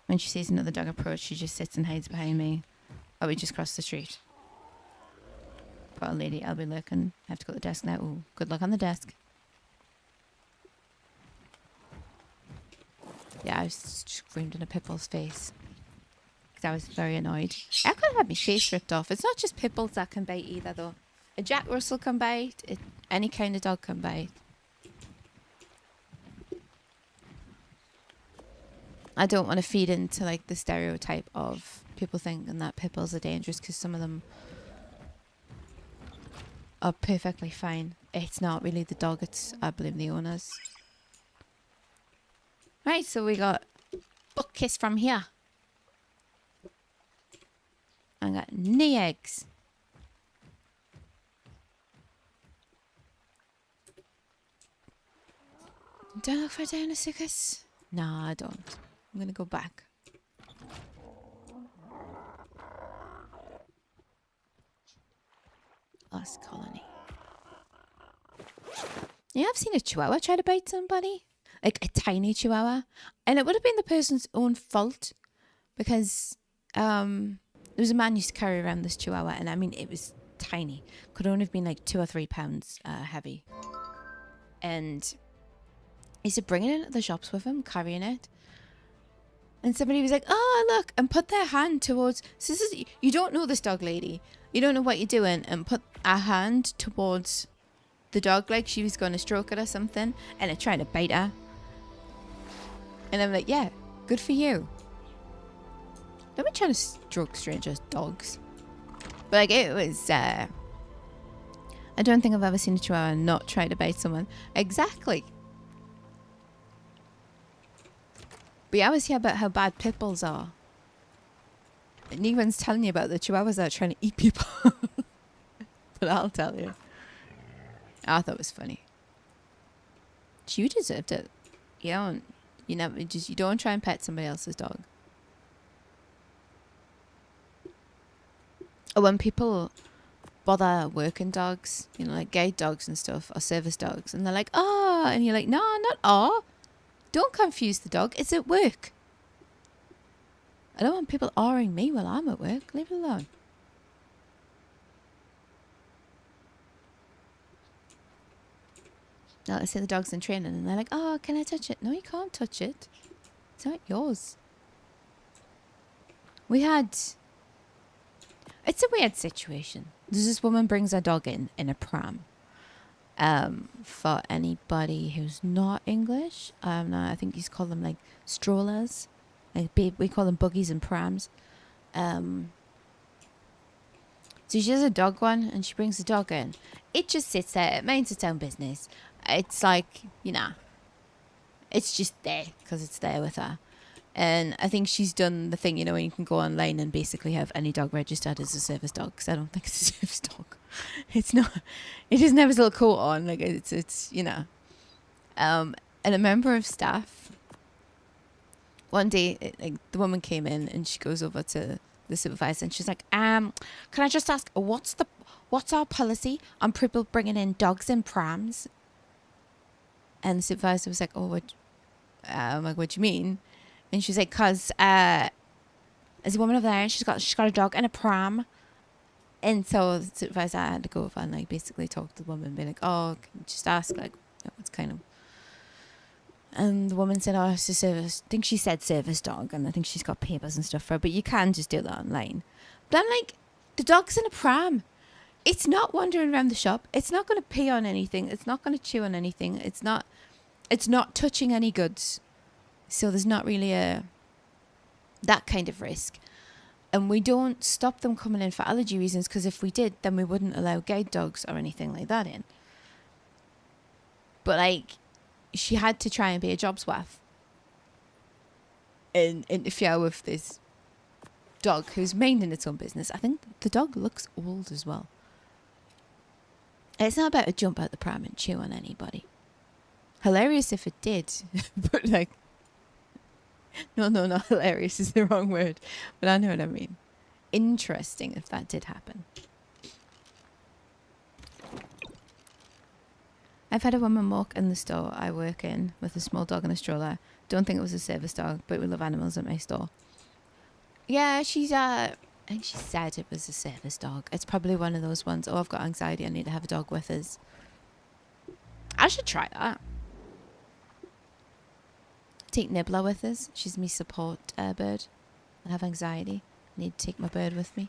S1: When she sees another dog approach, she just sits and hides behind me. Or we just cross the street. Poor lady, I'll be looking. I have to go to the desk now. Ooh, good luck on the desk. Yeah, I was screamed in a pit bull's face. Because I was very annoyed. I could have had my face ripped off. It's not just pit bulls that can bite either, though. A Jack Russell can bite. Any kind of dog can bite. I don't want to feed into, like, the stereotype of people thinking that pit bulls are dangerous because some of them are perfectly fine. It's not really the dog. It's, I blame the owners. Right, so we got buck kiss from here. I got knee eggs. Do I look for Dinosuchus? No, I don't. I'm gonna go back. Lost colony. Yeah, I've seen a chihuahua try to bite somebody. Like a tiny chihuahua. And it would have been the person's own fault. Because there was a man used to carry around this chihuahua. And I mean, it was tiny. Could only have been like 2 or 3 pounds heavy. And he used to bring it into the shops with him, carrying it. And somebody was like, oh, look, and put their hand towards... So this is, you don't know this dog lady. You don't know what you're doing. And put a hand towards the dog like she was going to stroke it or something. And it tried to bite her. And I'm like, yeah, good for you. Don't be trying to stroke strangers' dogs. But like, it was... I don't think I've ever seen a chihuahua not try to bite someone. Exactly. But I always hear about how bad pit bulls are. And no one's telling you about the chihuahuas that are trying to eat people. But I'll tell you. I thought it was funny. You deserved it. You don't try and pet somebody else's dog. Or when people bother working dogs, you know, like guide dogs and stuff, or service dogs, and they're like, oh, and you're like, no, not oh. Don't confuse the dog. It's at work. I don't want people awing me while I'm at work. Leave it alone. Now, let's say the dog's in training and they're like, oh, can I touch it? No, you can't touch it. It's not yours. It's a weird situation. There's this woman brings her dog in a pram. For anybody who's not English, I think you call them like strollers, like we call them buggies and prams. So she has a dog one, and she brings the dog in. It just sits there, it minds its own business. It's like, you know, it's just there because it's there with her. And I think she's done the thing, you know, when you can go online and basically have any dog registered as a service dog. Because I don't think it's a service dog. It's not. It doesn't have his little coat on. Like, it's you know. And a member of staff, one day, the woman came in and she goes over to the supervisor and she's like, can I just ask, what's our policy on people bringing in dogs in prams? And the supervisor was like, oh, what do you mean? And she's like, cause there's a woman over there and she's got a dog and a pram. And so the supervisor had to go over and like basically talk to the woman and be like, oh, can you just ask like what's kind of. And the woman said, oh, it's a service. I think she said service dog, and I think she's got papers and stuff for her, but you can just do that online. But I'm like, the dog's in a pram. It's not wandering around the shop. It's not going to pee on anything. It's not going to chew on anything. It's not touching any goods. So there's not really that kind of risk. And we don't stop them coming in for allergy reasons, because if we did, then we wouldn't allow guide dogs or anything like that in. But like, she had to try and be a job's worth and interfere with this dog who's minding its own business. I think the dog looks old as well. It's not about to jump out the pram and chew on anybody. Hilarious if it did, but like, no, not hilarious is the wrong word, but I know what I mean. Interesting if that did happen. I've had a woman walk in the store I work in with a small dog and a stroller. Don't think it was a service dog, but we love animals at my store. Yeah, I think she said it was a service dog. It's probably one of those ones, oh, I've got anxiety, I need to have a dog with us. I should try that. Take Nibbler with us. She's my support bird. I have anxiety. I need to take my bird with me.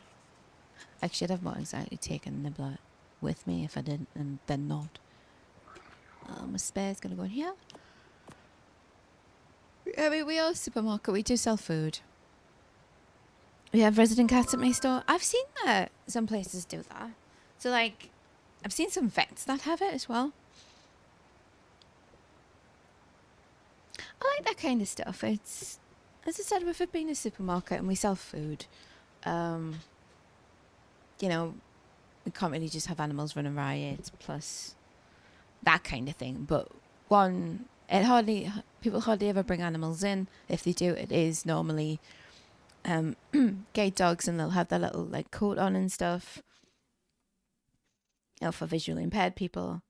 S1: Actually, I'd have more anxiety taking Nibbler with me if I didn't, and then not. My spare's going to go in here. I mean, we are a supermarket. We do sell food. We have resident cats at my store. I've seen that some places do that. So, like, I've seen some vets that have it as well. I like that kind of stuff. It's, as I said, with it being a supermarket and we sell food, you know, we can't really just have animals running riot plus that kind of thing. But one, people hardly ever bring animals in. If they do, it is normally gay dogs, and they'll have their little like coat on and stuff. You know, for visually impaired people.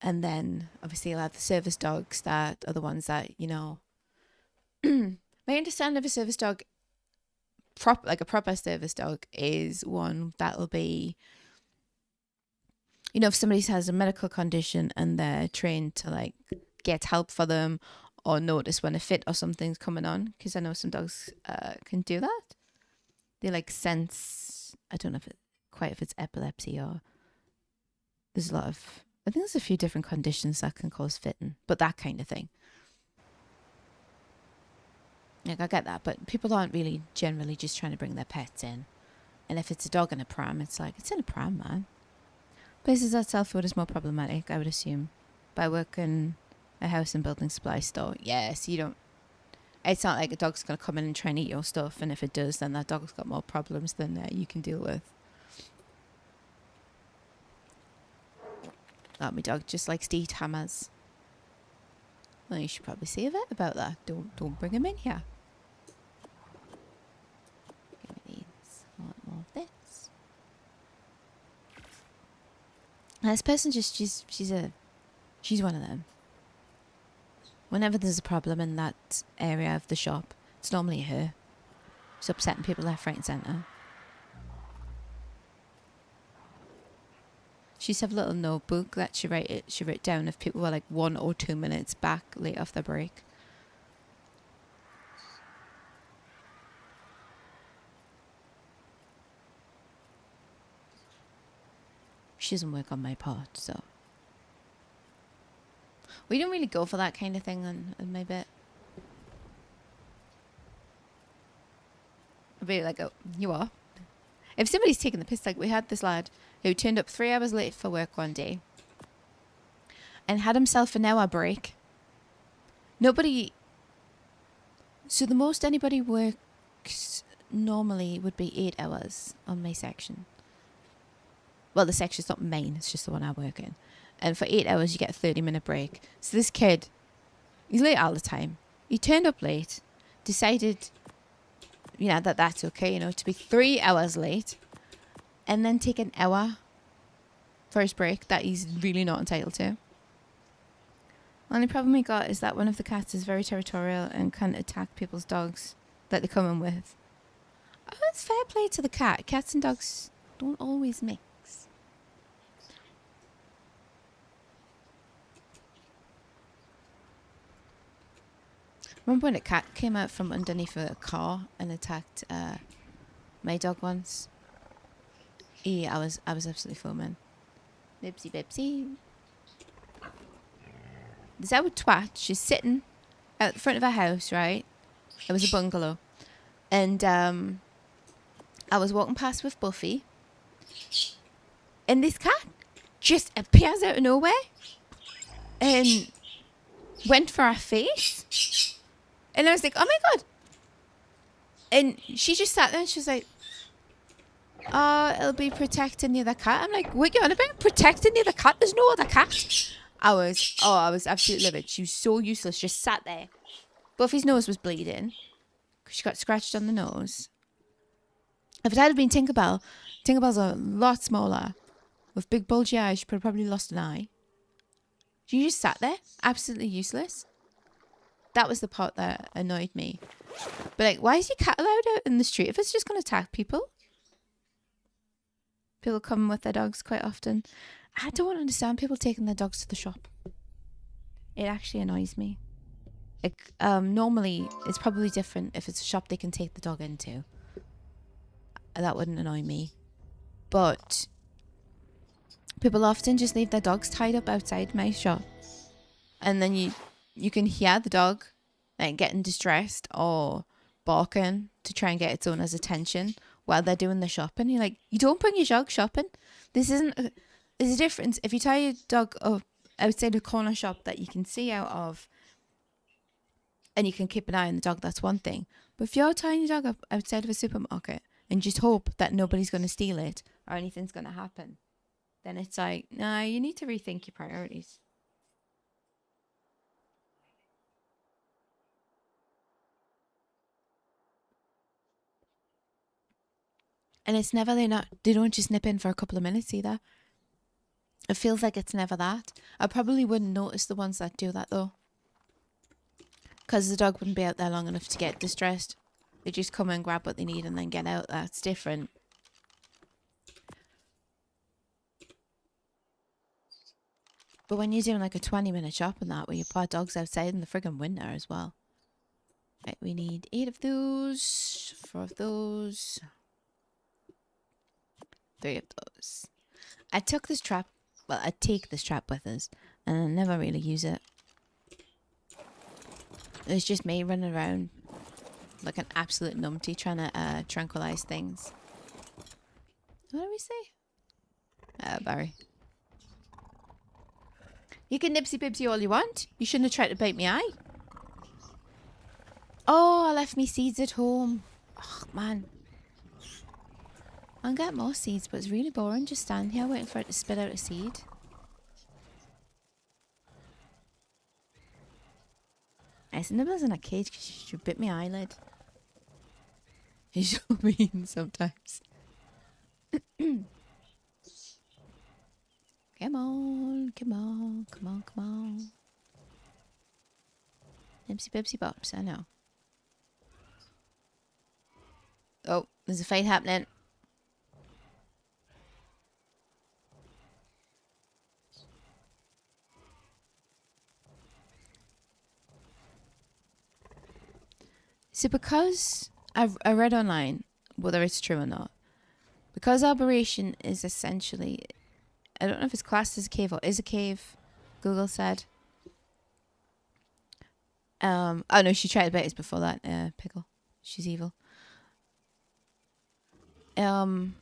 S1: And then obviously you'll have the service dogs that are the ones that, you know, my understanding of a service dog, like a proper service dog, is one that'll be, you know, if somebody has a medical condition and they're trained to like get help for them or notice when a fit or something's coming on, because I know some dogs can do that. They like sense, I don't know if it's epilepsy or there's a lot of, I think there's a few different conditions that can cause fitting, but that kind of thing. Like, I get that, but people aren't really generally just trying to bring their pets in. And if it's a dog in a pram, it's like, it's in a pram, man. Places that sell food is more problematic, I would assume. But I work in a house and building supply store. Yes, you don't, it's not like a dog's going to come in and try and eat your stuff. And if it does, then that dog's got more problems than you can deal with. Oh, my dog just likes to eat hammers. Well, you should probably say a vet about that. Don't bring him in here. Give me these. I want more of this. And this person just she's one of them. Whenever there's a problem in that area of the shop, it's normally her. She's upsetting people left, right, and centre. She used to have a little notebook that she wrote down if people were like 1 or 2 minutes back late off their break. She doesn't work on my part, so. We don't really go for that kind of thing on my bit. I'll be like, oh, you are? If somebody's taking the piss, like we had this lad who turned up 3 hours late for work one day and had himself an hour break. So the most anybody works normally would be 8 hours on my section. Well, the section's not main, it's just the one I work in. And for 8 hours, you get a 30-minute break. So this kid, he's late all the time. He turned up late, decided, you know, that's okay, you know, to be 3 hours late and then take an hour for his break that he's really not entitled to. Only problem we got is that one of the cats is very territorial and can attack people's dogs that they come in with. Oh, it's fair play to the cat. Cats and dogs don't always mix. Remember when a cat came out from underneath a car and attacked my dog once? Yeah, I was absolutely foaming. Bibsy bibsy. This our twat, she's sitting out the front of her house, right? It was a bungalow. And I was walking past with Buffy. And this cat just appears out of nowhere and went for her face. And I was like, oh my God. And she just sat there and she was like, oh, it'll be protecting the other cat. I'm like, what are you on about? Protecting the other cat? There's no other cat. I was absolutely livid. She was so useless. Just sat there. Buffy's nose was bleeding because she got scratched on the nose. If it had been Tinkerbell, Tinkerbell's a lot smaller. With big bulgy eyes, she probably lost an eye. She just sat there, absolutely useless. That was the part that annoyed me. But like, why is your cat allowed out in the street if it's just going to attack people? People come with their dogs quite often. I don't understand people taking their dogs to the shop. It actually annoys me. Like, normally, it's probably different if it's a shop they can take the dog into. That wouldn't annoy me. But people often just leave their dogs tied up outside my shop. And then you can hear the dog like getting distressed or barking to try and get its owner's attention while they're doing the shopping. You're like, you don't bring your dog shopping. There's a difference. If you tie your dog up outside a corner shop that you can see out of and you can keep an eye on the dog, that's one thing. But if you're tying your dog up outside of a supermarket and just hope that nobody's going to steal it or anything's going to happen, then it's like, nah, you need to rethink your priorities. And it's never, they don't just nip in for a couple of minutes either. It feels like it's never that. I probably wouldn't notice the ones that do that though. Because the dog wouldn't be out there long enough to get distressed. They just come and grab what they need and then get out. That's different. But when you're doing like a 20-minute shop and that, where you put dogs outside in the friggin' winter as well. Right, we need 8 of those, 4 of those, 3 of those. I took this trap, well, I take this trap with us, and I never really use it. It's just me running around like an absolute numpty trying to tranquilize things. What do we say? Barry. You can nipsy bibsy all you want. You shouldn't have tried to bite me eye. Oh, I left me seeds at home. Oh, man. I'll get more seeds, but it's really boring just standing here waiting for it to spit out a seed. I said Nibble's in a cage because she bit my eyelid. He's so mean sometimes. Come on, come on, come on, come on. Nipsy bibsy bops, I know. Oh, there's a fight happening. So because I read online, whether it's true or not, because Aberration is essentially, I don't know if it's classed as a cave or is a cave, Google said. Oh no, she tried to bite us before that, Pickle. She's evil. You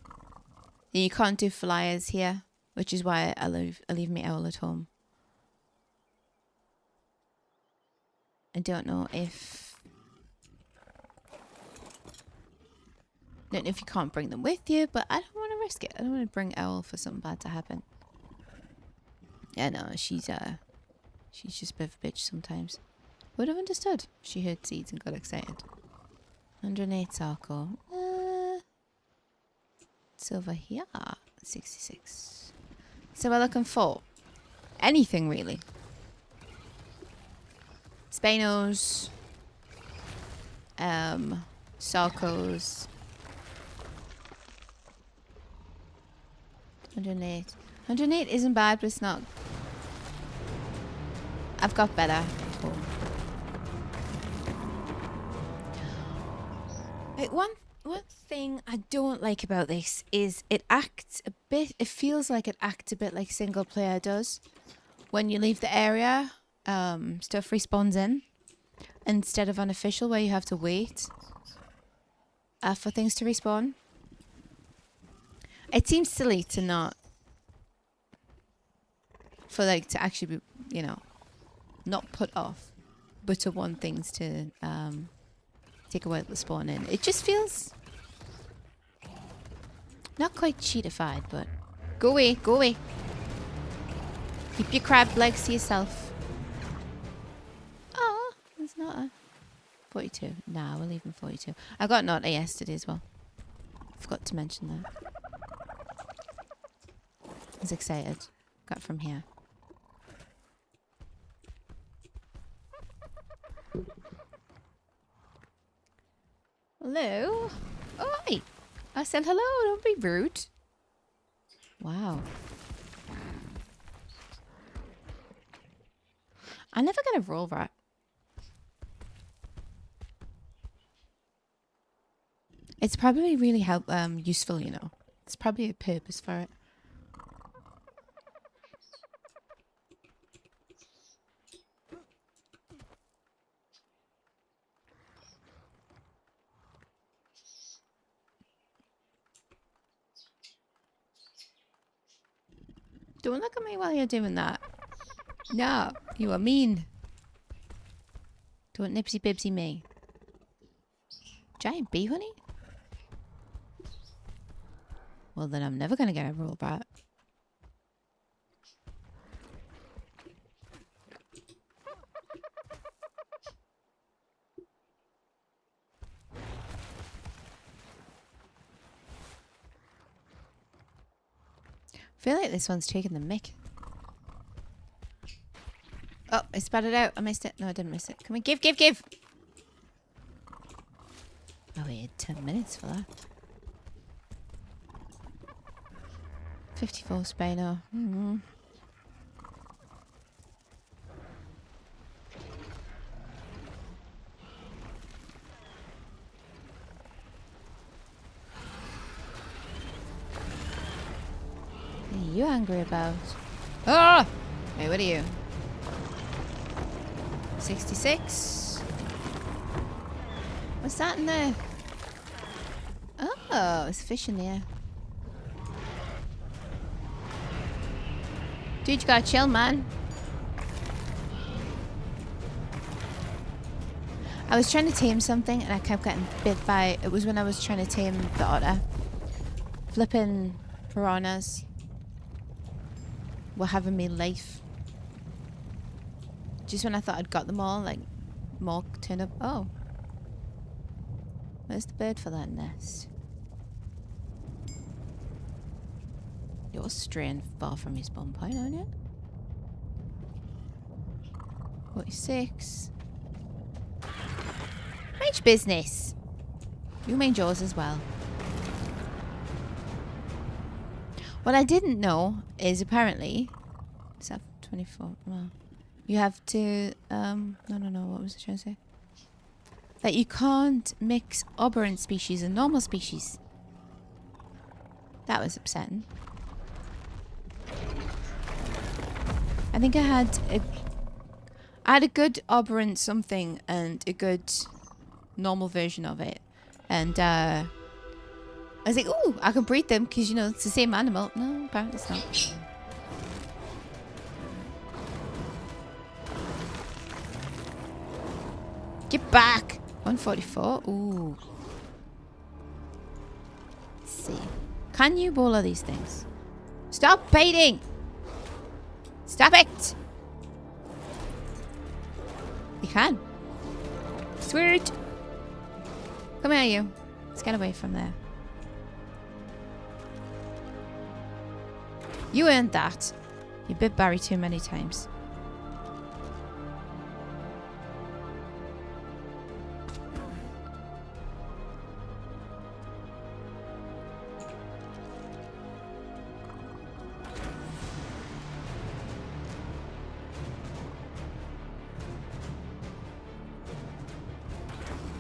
S1: can't do flyers here, which is why I leave my owl at home. I don't know if you can't bring them with you, but I don't want to risk it. I don't want to bring Owl for something bad to happen. Yeah, no, she's just a bit of a bitch sometimes. Would have understood. She heard seeds and got excited. 108 Sarko. It's over here. 66. So we're looking for anything really. Spinos. Sarkos. 108. 108 isn't bad, but it's not. I've got better. Oh. Like one thing I don't like about this is it feels like it acts a bit like single player does. When you leave the area, stuff respawns in instead of unofficial where you have to wait for things to respawn. It seems silly to not for like to actually be, you know, not put off, but to want things to take away the spawn in. It just feels not quite cheatified, but go away, go away. Keep your crab legs to yourself. Oh, there's not a 42. Nah, we're leaving 42. I got not a yesterday as well. Forgot to mention that. I was excited. Got from here. Hello? Oh, hi. I said hello. Don't be rude. Wow. I never get a roll rat. It's probably really useful, you know. There's probably a purpose for it. Don't look at me while you're doing that. No, you are mean. Don't nipsy bibsy me. Giant bee honey? Well, then I'm never going to get a roll bat. I feel like this one's taking the mick. Oh, I spat it out. I missed it. No, I didn't miss it. Come on, give. I waited 10 minutes for that. 54 Spano. What are you angry about? Ah! Hey, what are you? 66. What's that in there? Oh, it's fish in there. Dude, you gotta chill, man. I was trying to tame something and I kept getting bit by... It was when I was trying to tame the otter. Flipping piranhas were having me life. Just when I thought I'd got them all, like, more turned up. Oh. Where's the bird for that nest? You're straying far from your spawn point, aren't you? 46. Mind your business. You mind yours as well. What I didn't know is apparently... Is that 24? Well, you have to... No, what was I trying to say? That you can't mix aberrant species and normal species. That was upsetting. I think I had a good aberrant something and a good normal version of it. And I was like, ooh, I can breed them because, you know, it's the same animal. No, apparently it's not. Get back! 144. Ooh. Let's see. Can you bowl all these things? Stop baiting! Stop it! You can. Sweet! Come here, you. Let's get away from there. You earned that. You bit Barry too many times.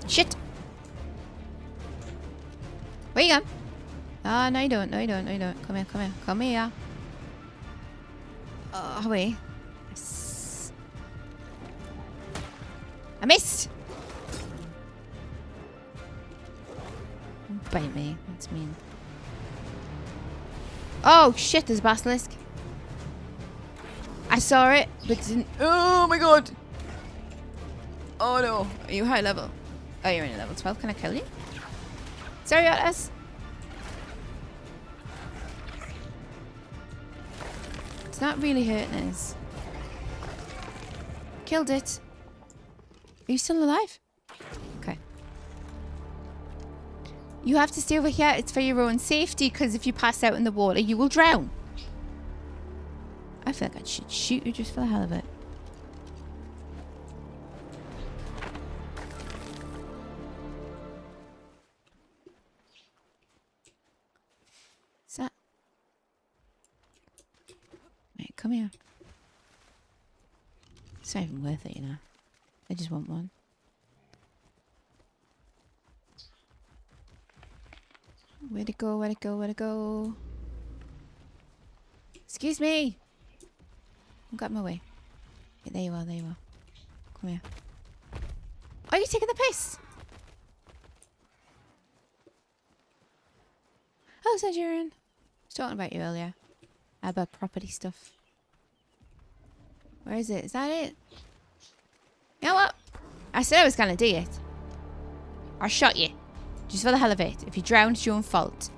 S1: Shit! Where you going? Ah, no you don't, no you don't, no you don't. Come here, come here, come here. Oh, wait. I missed! Don't bite me, that's mean. Oh shit, there's a basilisk. saw it, but didn't. Oh my god! Oh no. Are you high level? Oh, you're in level 12. Can I kill you? Sorry about us. It's not really hurting us. Killed it. Are you still alive? Okay. You have to stay over here. It's for your own safety, because if you pass out in the water, you will drown. I feel like I should shoot you just for the hell of it. What's that? Wait, come here. It's not even worth it, you know. I just want one. Where'd it go? Where'd it go? Where'd it go? Excuse me! I got in my way. Yeah, there you are, there you are. Come here. Oh, you're taking the piss! Oh, Sajarian. I was talking about you earlier. About property stuff. Where is it? Is that it? You know what? I said I was gonna do it. I shot you. Just for the hell of it. If you drowned, it's your own fault.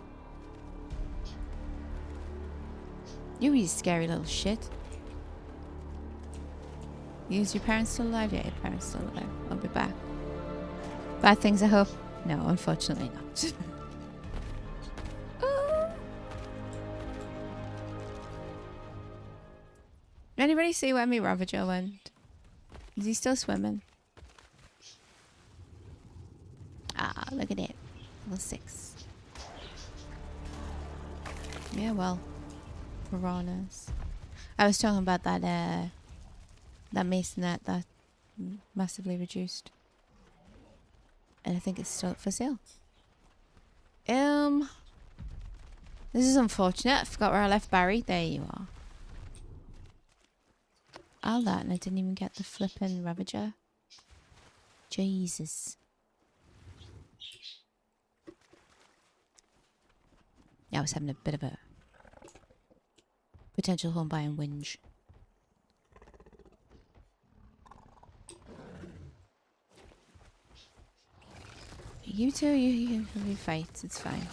S1: You scary little shit. Is your parents still alive? Yeah, your parents still alive. I'll be back. Bad things, I hope? No, unfortunately not. Anybody see where my Ravager went? Is he still swimming? Ah, look at it. Level 6. Yeah, well. Piranhas. I was talking about that, that mason that massively reduced. And I think it's still up for sale. This is unfortunate. I forgot where I left Barry. There you are. All that, and I didn't even get the flippin' Ravager. Jesus. Yeah, I was having a bit of a potential home buying whinge. You two, you fight. It's fine.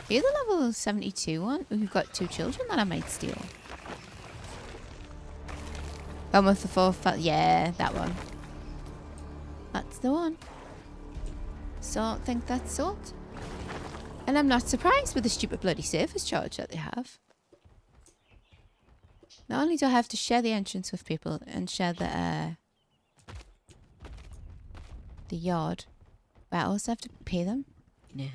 S1: Are you the level 72 one? Oh, you've got 2 children that I might steal. One with the 4 yeah, that one. That's the one. So I don't think that's salt. And I'm not surprised with the stupid bloody service charge that they have. Not only do I have to share the entrance with people and share the yard, but I also have to pay them. No.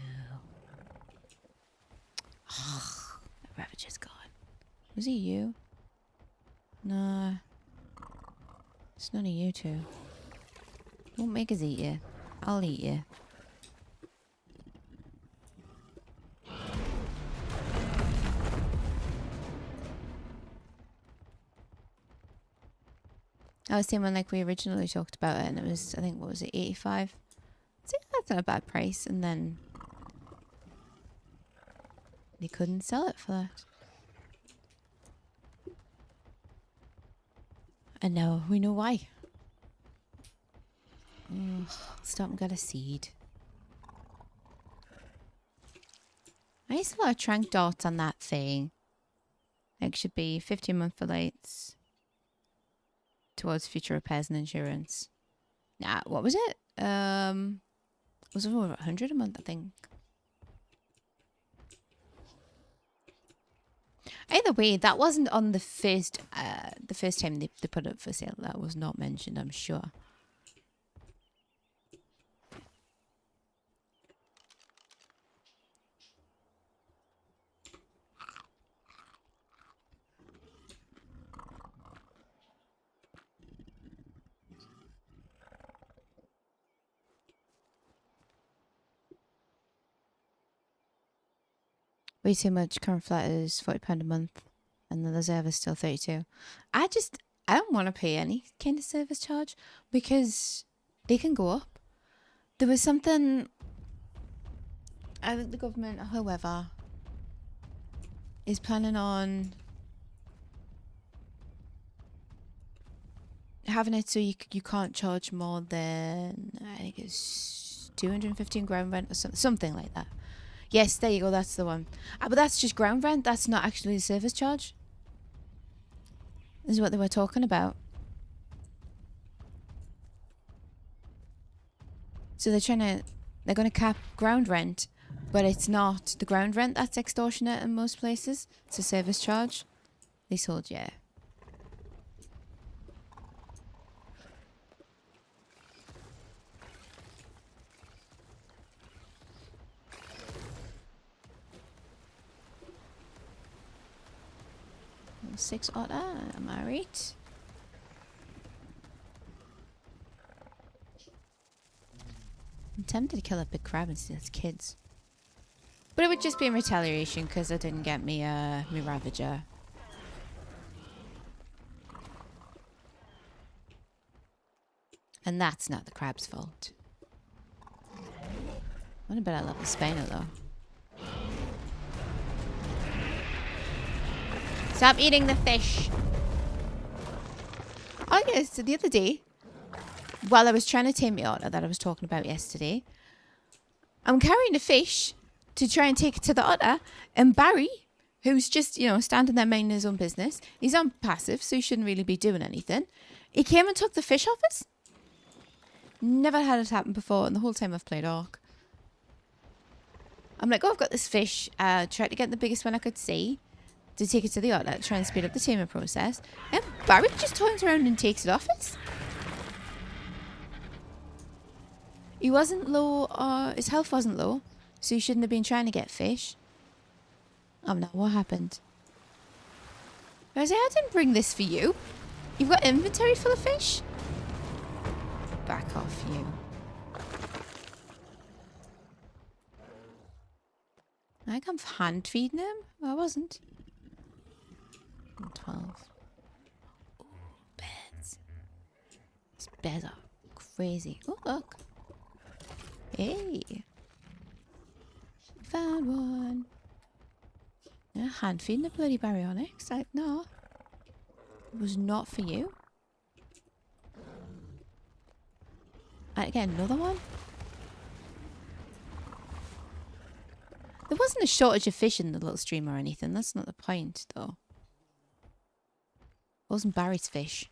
S1: Oh, that Ravager's gone. Was it you? No. It's none of you two. Won't make us eat you. I'll eat you. I was saying when like we originally talked about it and it was, I think, what was it, 85? So that's not a bad price, and then they couldn't sell it for that. And now we know why. Stop and get a seed. I used a lot of trank dots on that thing. It should be 50 a month for lights. Towards future repairs and insurance. Nah, what was it? It was over 100 a month, I think. Either way, that wasn't on the first time they put it up for sale. That was not mentioned, I'm sure. Way too much. Current flat is £40 a month, and the reserve is still 32. I don't want to pay any kind of service charge because they can go up. There was something. I think the government, or whoever, is planning on having it so you can't charge more than, I think it's 215 ground rent or something like that. Yes, there you go. That's the one. But that's just ground rent. That's not actually the service charge. This is what they were talking about. So they're going to cap ground rent, but it's not the ground rent that's extortionate in most places. It's a service charge. Leasehold, yeah. Six otter, am I right? I'm tempted to kill a big crab and steal its kids. But it would just be in retaliation because I didn't get me me Ravager. And that's not the crab's fault. What about I love the Spino though? Stop eating the fish. Oh yes, so the other day, while I was trying to tame the otter that I was talking about yesterday, I'm carrying a fish to try and take it to the otter, and Barry, who's just, you know, standing there minding his own business, he's on passive, so he shouldn't really be doing anything. He came and took the fish off us. Never had it happen before, and the whole time I've played Orc. I'm like, oh, I've got this fish. Tried to get the biggest one I could see to take it to the otter, try and speed up the taming process. And Barry just turns around and takes it off us. He wasn't low, his health wasn't low, so he shouldn't have been trying to get fish. Oh no, what happened? I was like, I didn't bring this for you. You've got inventory full of fish? Back off, you. I think I'm hand feeding him. I wasn't. 12. Ooh, bears. These bears are crazy. Oh, look. Hey. Found one. Yeah, hand feeding a bloody baryonyx. Like, no. It was not for you. I get another one. There wasn't a shortage of fish in the little stream or anything. That's not the point, though. It wasn't Barry's fish.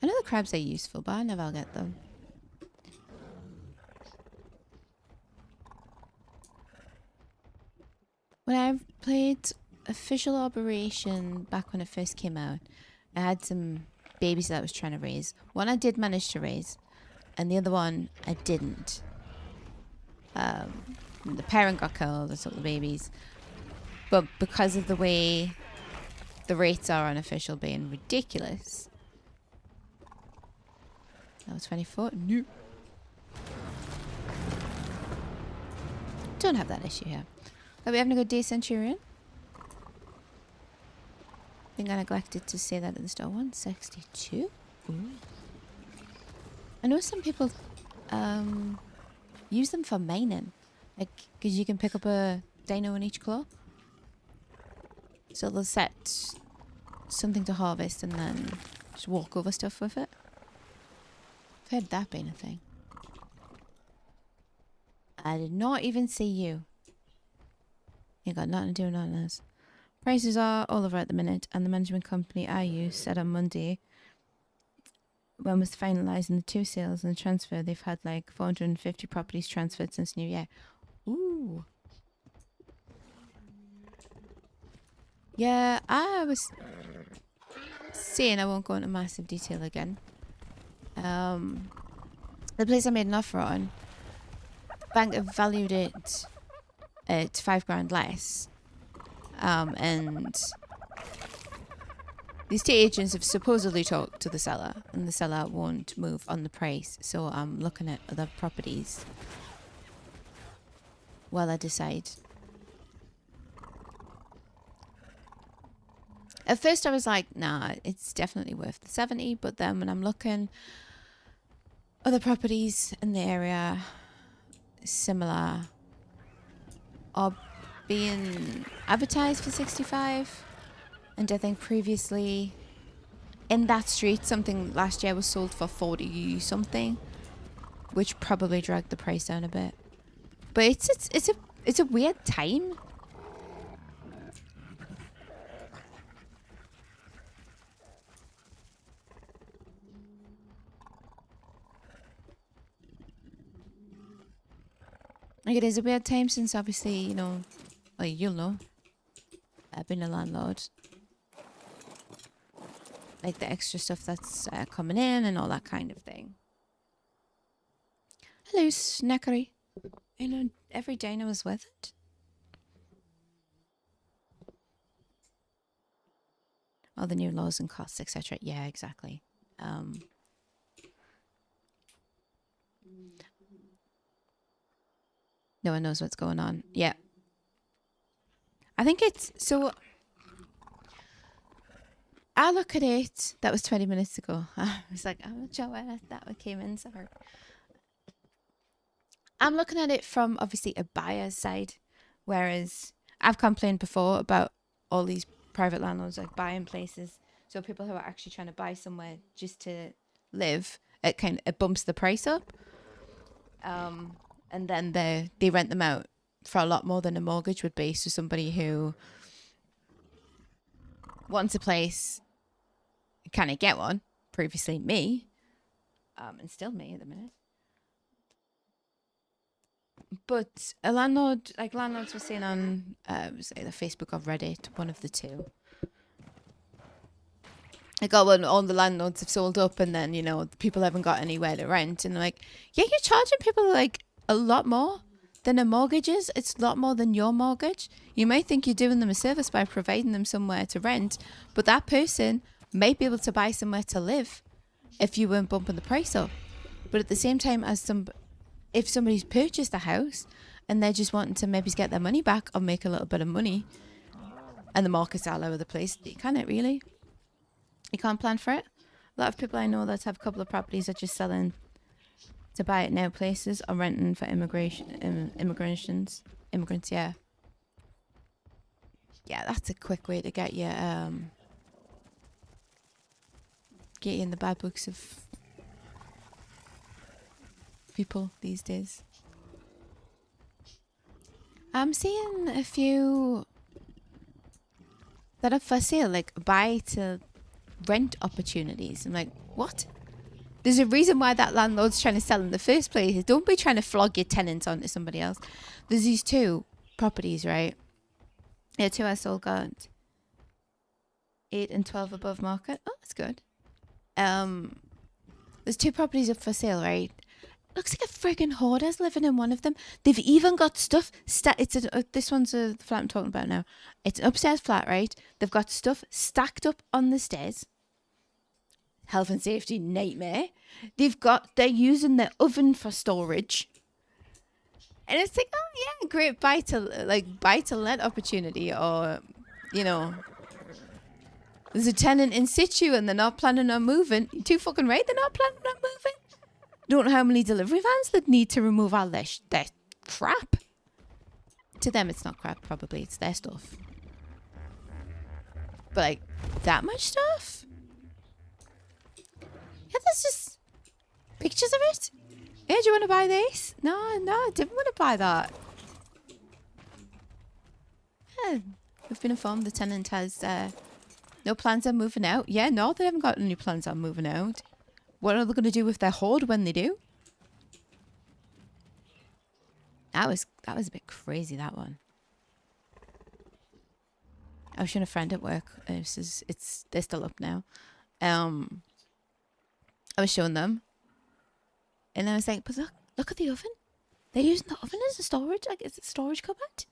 S1: I know the crabs are useful, but I never get them. When I played Official Operation back when it first came out, I had some babies that I was trying to raise. One I did manage to raise, and the other one I didn't. The parent got killed, I took the babies. But because of the way the rates are on Official being ridiculous. That was 24. No. Don't have that issue here. Are we having a good day, Centurion? I think I neglected to say that at the start. 162? Ooh. I know some people use them for mining. Like, because you can pick up a dino in each claw. So they'll set something to harvest and then just walk over stuff with it. I've heard that being a thing. I did not even see you. You got nothing to do with none of this. Prices are all over at the minute, and the management company I use said on Monday, when was finalising the 2 sales and the transfer, they've had like 450 properties transferred since New Year. Ooh. Yeah, I was saying, I won't go into massive detail again. The place I made an offer on, bank have valued it at $5,000 less. And the estate agents have supposedly talked to the seller, and the seller won't move on the price. So I'm looking at other properties while I decide. At first I was like, nah, it's definitely worth the 70, but then when I'm looking, other properties in the area similar are being advertised for 65, and I think previously in that street something last year was sold for 40 something, which probably dragged the price down a bit. But it's a weird time. Like, it is a weird time since obviously, you know, like, you'll know, I've been a landlord. Like the extra stuff that's coming in and all that kind of thing. Hello, Snackery. I know every dino is worth it. All the new laws and costs, etc. Yeah, exactly. No one knows what's going on. Yeah. I think it's... So, I look at it... That was 20 minutes ago. I was like, I'm not sure where that came in. Sorry. I'm looking at it from, obviously, a buyer's side. Whereas, I've complained before about all these private landlords, like, buying places. So, people who are actually trying to buy somewhere just to live, it bumps the price up. And then they rent them out for a lot more than a mortgage would be. So somebody who wants a place, can I get one? Previously me, and still me at the minute. But a landlord, like landlords were saying on say the Facebook or Reddit, one of the two. Like, oh, well, all the landlords have sold up, and then, you know, people haven't got anywhere to rent. And they're like, yeah, you're charging people like a lot more than a mortgage is. It's a lot more than your mortgage. You may think you're doing them a service by providing them somewhere to rent, but that person may be able to buy somewhere to live if you weren't bumping the price up. But at the same time, if somebody's purchased a house and they're just wanting to maybe get their money back or make a little bit of money, and the market's all over the place, you can't really. You can't plan for it. A lot of people I know that have a couple of properties are just selling to buy it now places or renting for immigrants. Yeah. Yeah, that's a quick way to get you in the bad books of people these days. I'm seeing a few that are for sale, like buy to rent opportunities. I'm like, what? There's a reason why that landlord's trying to sell in the first place. Don't be trying to flog your tenants onto somebody else. There's these two properties, right? Yeah, two I sold got 8 and 12 above market. Oh, that's good. There's two properties up for sale, right? Looks like a friggin' hoarder's living in one of them. They've even got stuff. This one's the flat I'm talking about now. It's an upstairs flat, right? They've got stuff stacked up on the stairs. Health and safety nightmare. They're using their oven for storage. And it's like, oh yeah, great buy to let opportunity, or, you know, there's a tenant in situ and they're not planning on moving. You're too fucking right, they're not planning on moving. Don't know how many delivery vans that need to remove all their crap. To them, it's not crap, probably. It's their stuff. But, like, that much stuff? Yeah, that's just pictures of it. Yeah, do you want to buy this? No, I didn't want to buy that. Yeah, we've been informed the tenant has no plans on moving out. Yeah, no, they haven't got any plans on moving out. What are they going to do with their hoard when they do? That was a bit crazy, that one. I was showing a friend at work. They're still up now. I was showing them, and I was like, "But look at the oven. They're using the oven as a storage, like it's a storage cupboard.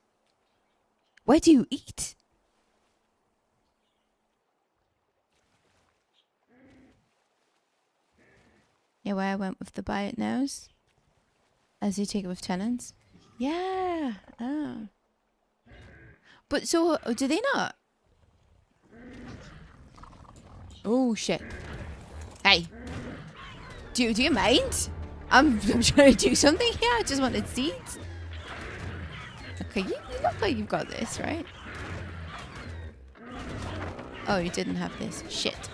S1: Where do you eat?" Yeah, where I went with the buy it nows, as you take it with tenants. Yeah. Oh. But so, do they not? Oh shit! Hey, do you mind? I'm trying to do something here. I just wanted seeds. Okay, you look like you've got this, right? Oh, you didn't have this. Shit.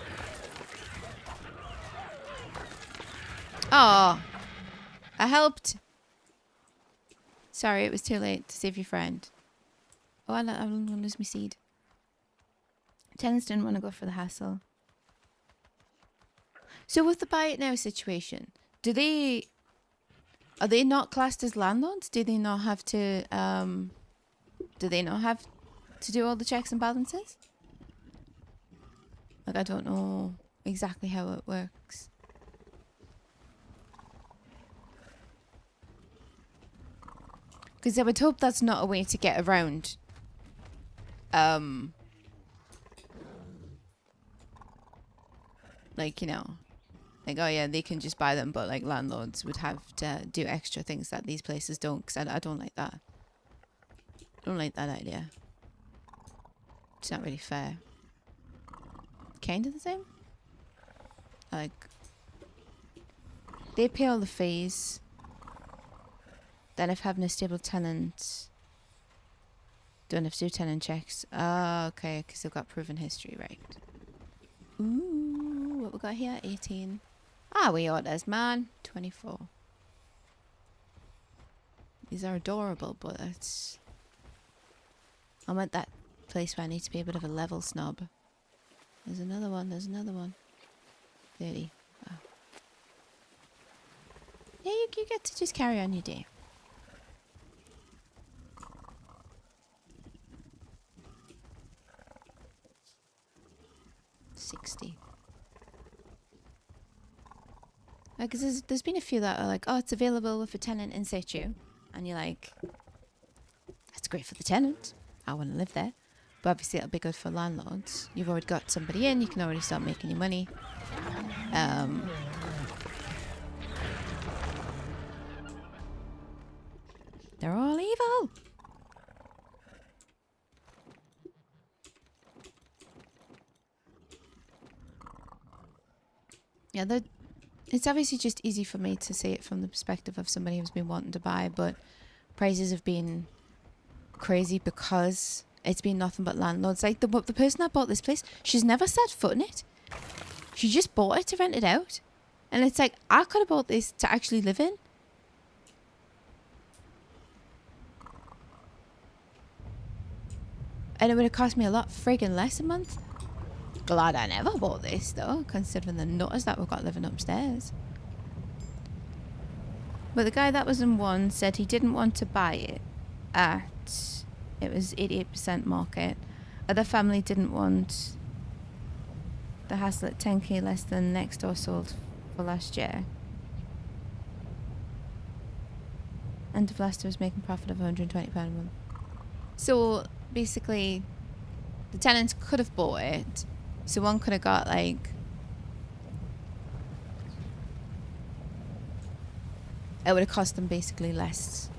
S1: Oh, I helped. Sorry, it was too late to save your friend. Oh, I'm going to lose my seed. Tenants didn't want to go for the hassle. So with the buy it now situation, are they not classed as landlords? Do they not have to do all the checks and balances? Like, I don't know exactly how it works. Because I would hope that's not a way to get around like, you know, like, oh yeah, they can just buy them, but like landlords would have to do extra things that these places don't, because I don't like that. I don't like that idea. It's not really fair. Kind of the same? Like, they pay all the fees. Then if having a stable tenant, don't have to do tenant checks. Oh, okay, because they've got proven history, right. Ooh, what we got here? 18. Ah, we orders, man. 24. These are adorable, but it's... I'm at that place where I need to be a bit of a level snob. There's another one, there's another one. 30. Wow. Yeah, you get to just carry on your day. Because there's been a few that are like, oh, it's available with a tenant in situ. And you're like, that's great for the tenant. I want to live there. But obviously it'll be good for landlords. You've already got somebody in. You can already start making your money. They're all evil. Yeah, it's obviously just easy for me to say it from the perspective of somebody who's been wanting to buy, but prices have been crazy because it's been nothing but landlords. Like the person that bought this place, she's never set foot in it. She just bought it to rent it out. And it's like, I could have bought this to actually live in. And it would have cost me a lot friggin' less a month. Glad I never bought this though, considering the nutters that we've got living upstairs. But the guy that was in one said he didn't want to buy it at, it was 88% market. Other family didn't want the hassle at 10k less than next door sold for last year. End of last year was making profit of £120 a month. So basically the tenants could have bought it. So one could have got like, it would have cost them basically less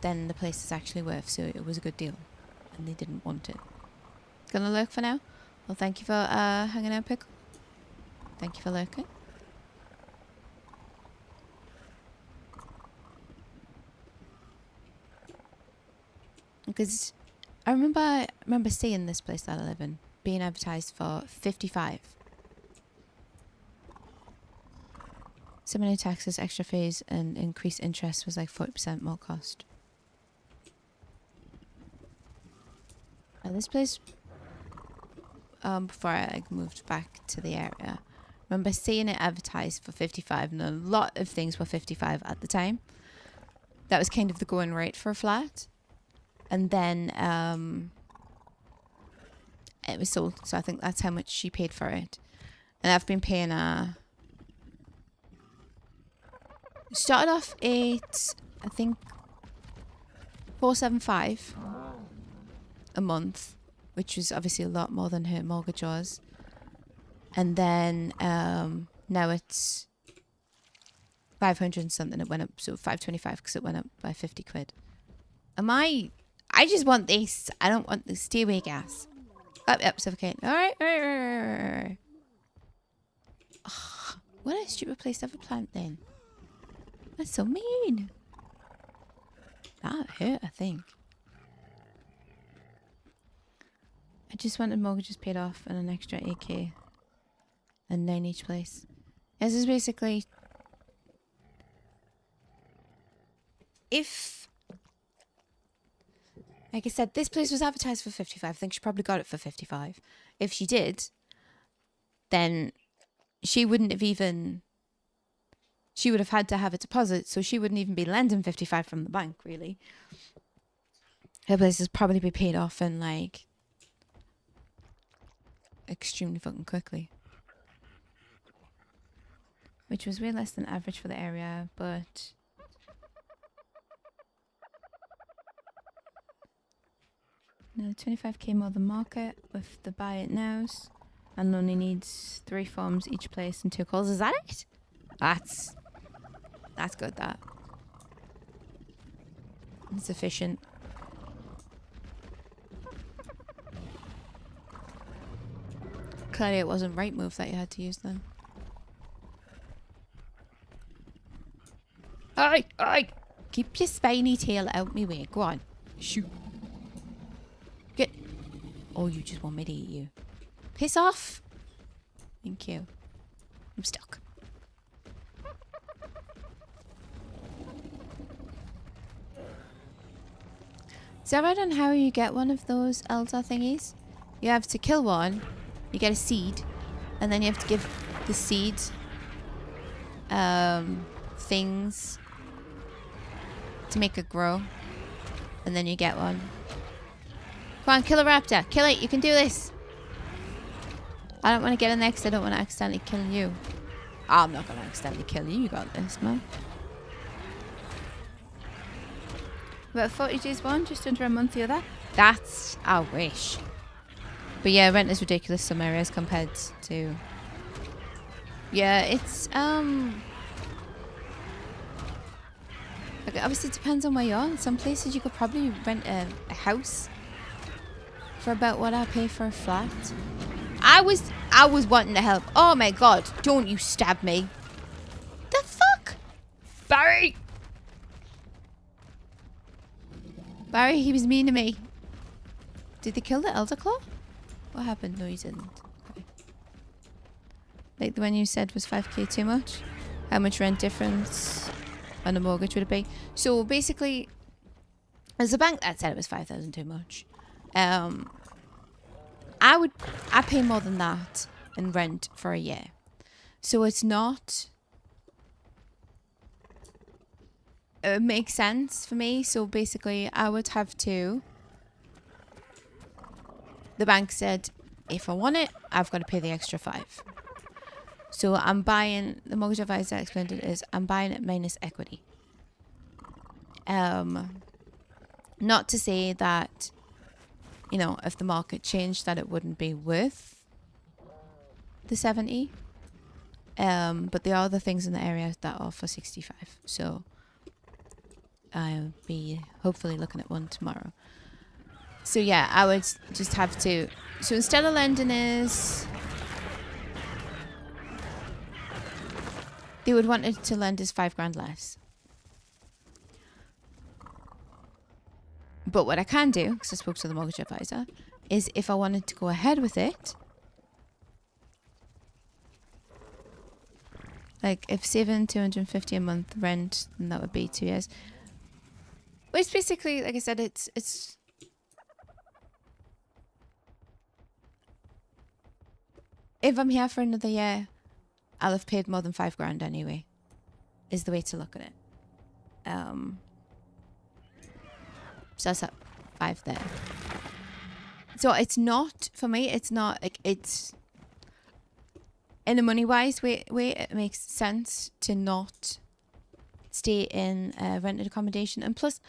S1: than the place is actually worth. So it was a good deal and they didn't want it. It's gonna lurk for now. Well, thank you for hanging out, Pickle. Thank you for lurking. Because I remember seeing this place that I live in being advertised for 55. So many taxes, extra fees, and increased interest was like 40% more cost. And this place, before I like moved back to the area, I remember seeing it advertised for 55, and a lot of things were 55 at the time. That was kind of the going rate for a flat. And then it was sold, so I think that's how much she paid for it. And I've been paying started off at, I think, $475 a month, which was obviously a lot more than her mortgage was. And then now it's 500 and something. It went up, so 525 because it went up by 50 quid. I just want this. I don't want the stay away gas. Up, suffocate. All right. What a stupid place to have a plant then. That's so mean. That hurt, I think. I just wanted mortgages paid off and an extra 8k. And 9 each place. This is basically... If... Like I said, this place was advertised for 55. I think she probably got it for 55. If she did, then she wouldn't have even... She would have had to have a deposit, so she wouldn't even be lending 55 from the bank, really. Her place would probably be paid off in, like... extremely fucking quickly. Which was way less than average for the area, but... Another 25k more than market with the buy it nows. And only needs 3 forms each place and 2 calls. Is that it? That's good, that. It's efficient. Clearly it wasn't right move that you had to use then. Oi! Keep your spiny tail out me way. Go on. Shoot. Get. Oh, you just want me to eat you. Piss off. Thank you. I'm stuck. Is that right on how you get one of those elder thingies? You have to kill one, you get a seed, and then you have to give the seed things to make it grow, and then you get one. Come on, kill a raptor. Kill it. You can do this. I don't want to get in there because I don't want to accidentally kill you. I'm not going to accidentally kill you. You got this, man. About 40 days one, just under a month the other. That's I wish. But yeah, rent is ridiculous some areas compared to... Yeah, it's like, obviously it depends on where you are. In some places you could probably rent a house for about what I pay for a flat. I was wanting to help. Oh my god, don't you stab me. The fuck? Barry! Barry, he was mean to me. Did they kill the Elder Claw? What happened? No, he didn't. Okay. Like the one you said was 5k too much? How much rent difference on a mortgage would it be? So basically, as a bank that said it was 5,000 too much. I pay more than that in rent for a year. So it's not... It makes sense for me. So basically, I would have to... The bank said, if I want it, I've got to pay the extra 5. So I'm buying... The mortgage advisor explained it as, I'm buying it minus equity. Not to say that, you know, if the market changed, that it wouldn't be worth the 70. But there are other things in the area that are for 65. So... I'll be hopefully looking at one tomorrow. So yeah, I would just have to... So instead of lending us... They would want it to lend us 5 grand less. But what I can do, because I spoke to the mortgage advisor, is if I wanted to go ahead with it... Like, if saving 250 a month rent, then that would be 2 years... Well, it's basically, like I said, it's... If I'm here for another year, I'll have paid more than 5 grand anyway, is the way to look at it. So that's at 5 there. So it's not, for me, it's not, like, it's... In a money-wise way, it makes sense to not... stay in rented accommodation. And plus,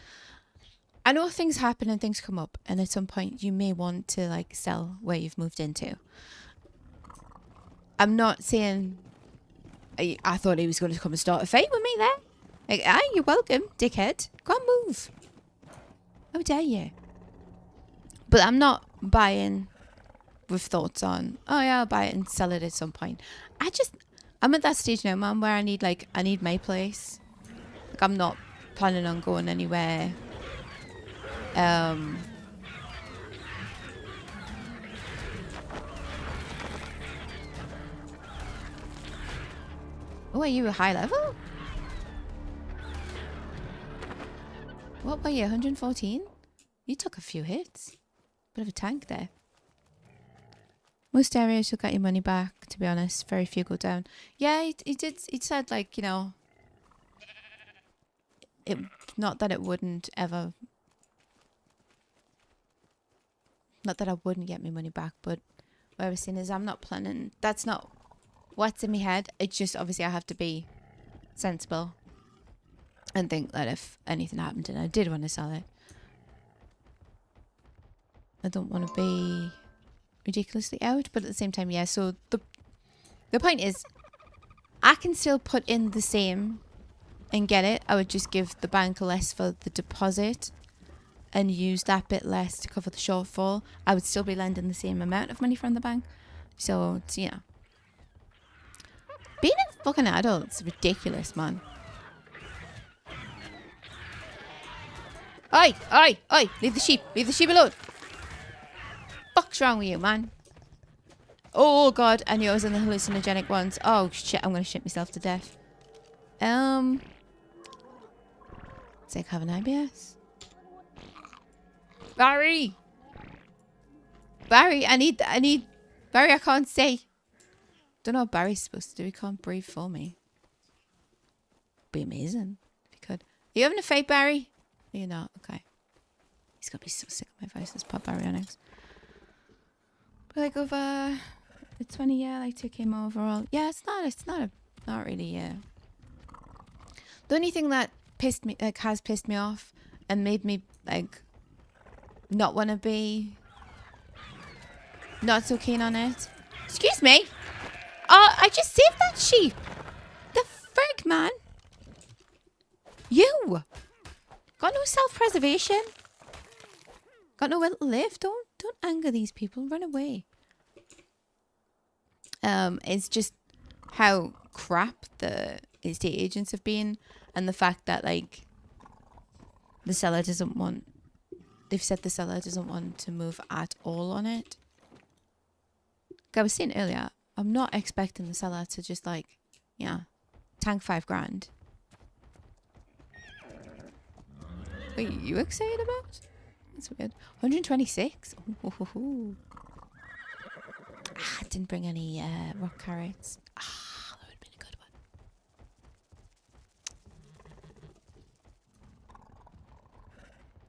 S1: I know things happen and things come up, and at some point you may want to like sell where you've moved into. I'm not saying I thought he was going to come and start a fight with me there. Like, you're welcome, dickhead. Go on, move. How dare you? But I'm not buying with thoughts on, oh yeah, I'll buy it and sell it at some point. I'm at that stage now, man, where I need my place. Like, I'm not planning on going anywhere. Oh, are you a high level? What were you, 114? You took a few hits. Bit of a tank there. Most areas you'll get your money back, to be honest. Very few go down. Yeah, he did. He said, like, you know, it, not that it wouldn't ever, not that I wouldn't get my money back, but what I was saying is I'm not planning, that's not what's in my head. It's just, obviously, I have to be sensible and think that if anything happened and I did want to sell it, I don't want to be ridiculously out, but at the same time, yeah. So the point is, I can still put in the same and get it. I would just give the bank less for the deposit and use that bit less to cover the shortfall. I would still be lending the same amount of money from the bank. So it's, you know, being a fucking adult is ridiculous, man. Oi, oi, oi! Leave the sheep alone. Fuck's wrong with you, man? Oh god, I knew I was in the hallucinogenic ones. Oh shit, I'm gonna shit myself to death. It's like having IBS. Barry, I need Barry. I can't say. Don't know what Barry's supposed to do. He can't breathe for me. Be amazing if he could. Are you having a fight, Barry? No, you're not. Okay. He's gonna be so sick of my voice. Let's pop Barry on next. But like over the 20 year, like 2K more overall. Yeah, not really. Yeah. The only thing that has pissed me off and made me like not want to be not so keen on it. Excuse me. Oh, I just saved that sheep. The frig, man. You got no self-preservation. Got nowhere to live. Don't anger these people. Run away. It's just how crap the estate agents have been, and the fact that like the seller doesn't want. They've said the seller doesn't want to move at all on it. Like I was saying earlier, I'm not expecting the seller to just like, yeah, tank $5,000. What are you excited about? That's weird. 126. Ooh. I didn't bring any rock carrots. That would have been a good one.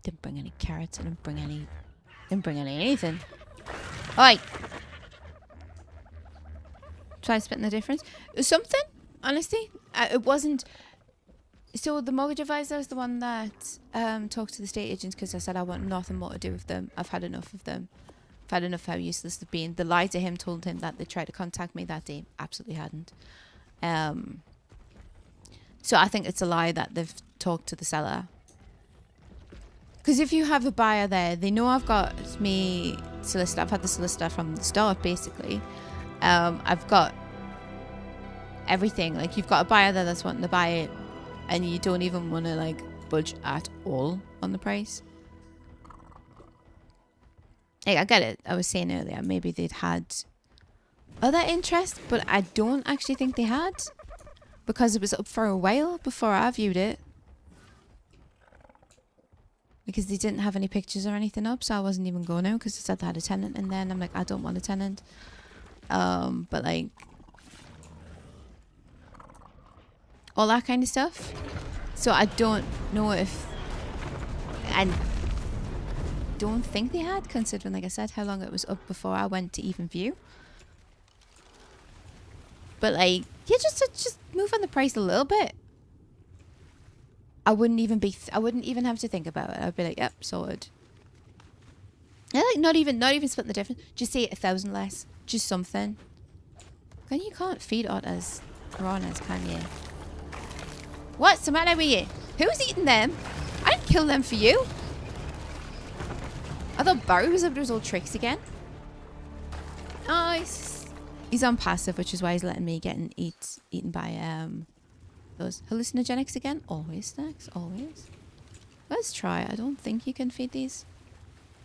S1: Didn't bring any carrots. I didn't bring any anything. Oi! Try splitting the difference. Something, honestly. It wasn't. So the mortgage advisor is the one that talks to the estate agents because I said I want nothing more to do with them. I've had enough of them. I've had enough how useless they've been. The lie to him told him that they tried to contact me that day. Absolutely hadn't. So I think it's a lie that they've talked to the seller. Because if you have a buyer there, they know I've got me solicitor. I've had the solicitor from the start, basically. I've got everything. Like, you've got a buyer there that's wanting to buy it, and you don't even want to, like, budge at all on the price. Hey, I get it. I was saying earlier, maybe they'd had other interest, but I don't actually think they had, because it was up for a while before I viewed it. Because they didn't have any pictures or anything up, so I wasn't even going out because they said they had a tenant in there, and I'm like, I don't want a tenant. But like all that kind of stuff. So I don't know if, I don't think they had, considering, like I said, how long it was up before I went to even view. But like, yeah, just move on the price a little bit. I wouldn't even have to think about it. I'd be like, yep, sorted. Yeah, like not even split the difference. Just say 1,000 less. Just something. And you can't feed otters piranhas, can you? What's the matter with you? Who's eating them? I didn't kill them for you. I thought Barry was up to his old tricks again. Oh, he's He's on passive, which is why he's letting me get eaten by those hallucinogenics again. Always snacks, always. Let's try. I don't think you can feed these.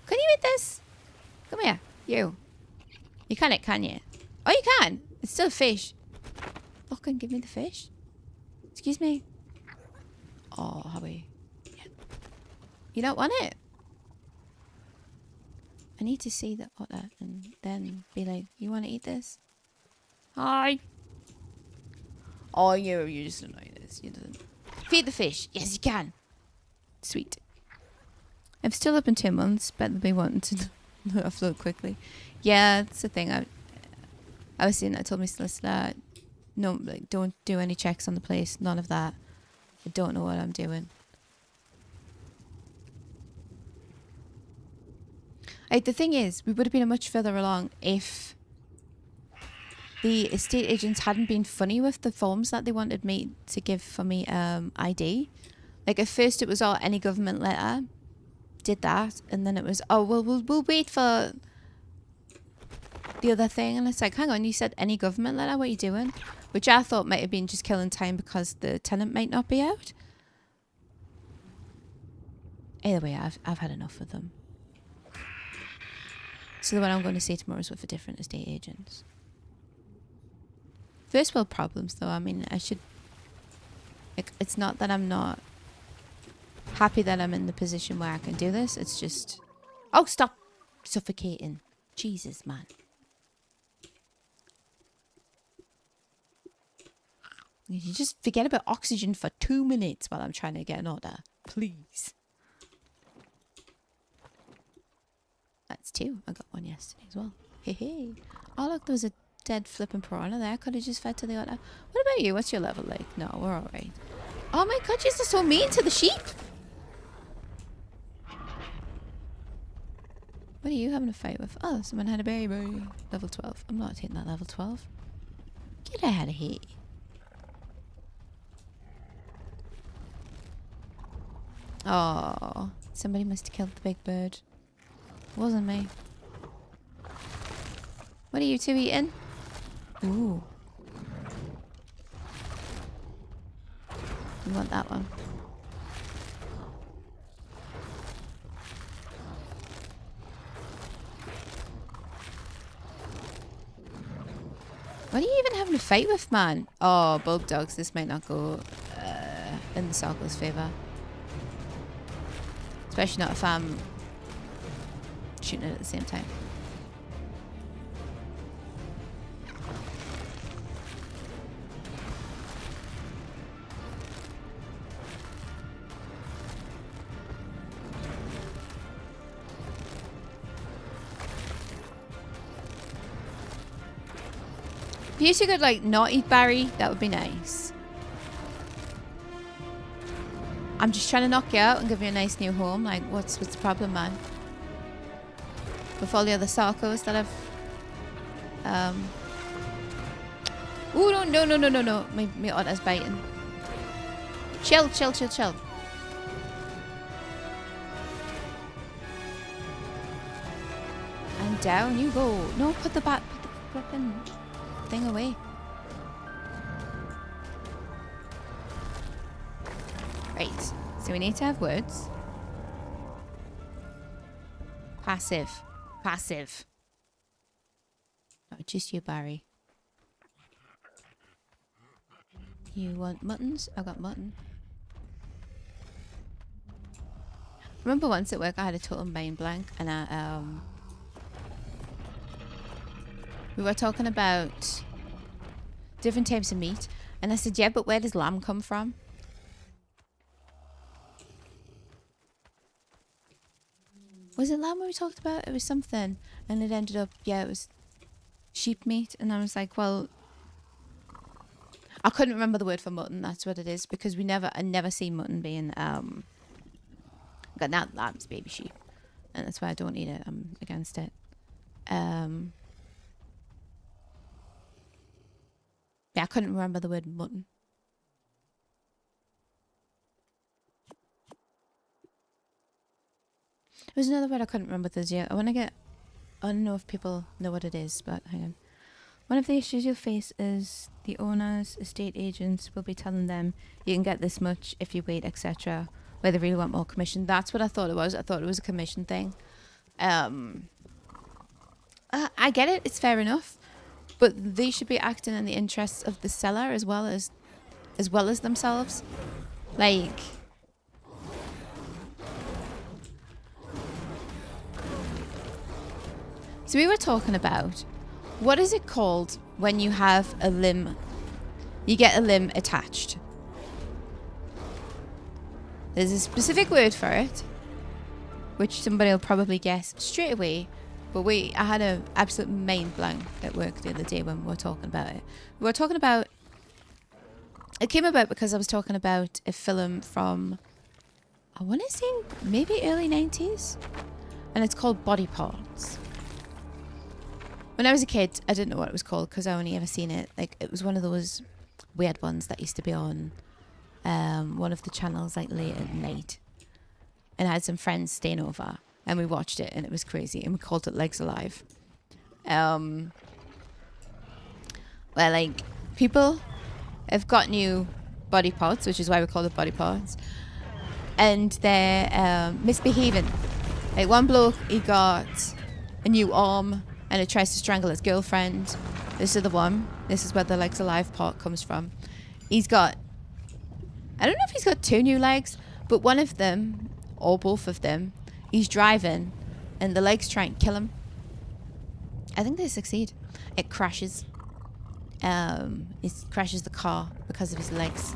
S1: Can you eat this? Come here, you. You can you? Oh, you can. It's still fish. Fucking give me the fish. Excuse me. Oh, Hubby. You don't want it? I need to see the otter and then be like, you want to eat this? Hi. Oh, you just annoying this. You didn't. Feed the fish. Yes, you can. Sweet. I'm still up in 2 months. Bet they'll be wanting to offload quickly. Yeah, that's the thing. I was saying, I told my solicitor, no, like, don't do any checks on the place. None of that. I don't know what I'm doing. Like, the thing is, we would have been much further along if the estate agents hadn't been funny with the forms that they wanted me to give for me ID. Like, at first it was, oh, any government letter. Did that. And then it was, oh, well, we'll wait for the other thing. And it's like, hang on, you said any government letter? What are you doing? Which I thought might have been just killing time because the tenant might not be out. Either way, I've had enough of them. So the one I'm going to see tomorrow is with a different estate agents. First world problems, though. I mean, I should... Like, it's not that I'm not happy that I'm in the position where I can do this. It's just... Oh, stop suffocating. Jesus, man. You just forget about oxygen for 2 minutes while I'm trying to get an order. Please. That's 2. I got 1 yesterday as well. Hey, hey. Oh, look, there was a dead flipping piranha there. I could have just fed to the order. What about you? What's your level like? No, we're alright. Oh my god, you're so mean to the sheep. What are you having a fight with? Oh, someone had a baby. Level 12. I'm not hitting that level 12. Get out of here. Oh, somebody must have killed the big bird. It wasn't me. What are you two eating? Ooh. You want that one? What are you even having a fight with, man? Oh, bulb dogs. This might not go in the circle's favour. Especially not if I'm shooting it at the same time. If you two could, like, not eat Barry, that would be nice. I'm just trying to knock you out and give you a nice new home. Like, what's the problem, man? With all the other Sarkos that I've... Ooh, no. My otter's biting. Chill. And down you go. No, put the flipping thing away. Right, so we need to have words. Passive. Not just you, Barry. You want muttons? I got mutton. Remember once at work I had a total mind blank and I we were talking about different types of meat and I said, yeah, but where does lamb come from? Was it lamb we talked about? It was something. And it ended up, yeah, it was sheep meat. And I was like, well, I couldn't remember the word for mutton. That's what it is. Because I never see mutton being, got that lamb's baby sheep. And that's why I don't eat it. I'm against it. Yeah, I couldn't remember the word mutton. There's another word I couldn't remember this yet. I don't know if people know what it is, but hang on. One of the issues you'll face is the owners, estate agents will be telling them you can get this much if you wait, etc. Where they really want more commission. That's what I thought it was. I thought it was a commission thing. I get it. It's fair enough. But they should be acting in the interests of the seller as well as themselves. Like, so we were talking about, what is it called when you have a limb? You get a limb attached. There's a specific word for it, which somebody will probably guess straight away. But I had an absolute mind blank at work the other day when we were talking about it. We were talking about, it came about because I was talking about a film from, I want to say maybe early 90s. And it's called Body Parts. When I was a kid, I didn't know what it was called because I only ever seen it. Like, it was one of those weird ones that used to be on one of the channels like late at night. And I had some friends staying over and we watched it and it was crazy and we called it Legs Alive. Where like people have got new body parts, which is why we call it body parts, and they're misbehaving. Like one bloke, he got a new arm and it tries to strangle his girlfriend. This is the one. This is where the Legs Alive part comes from. He's got, I don't know if he's got 2 new legs, but one of them, or both of them, he's driving and the legs try and kill him. I think they succeed. It crashes. It crashes the car because of his legs.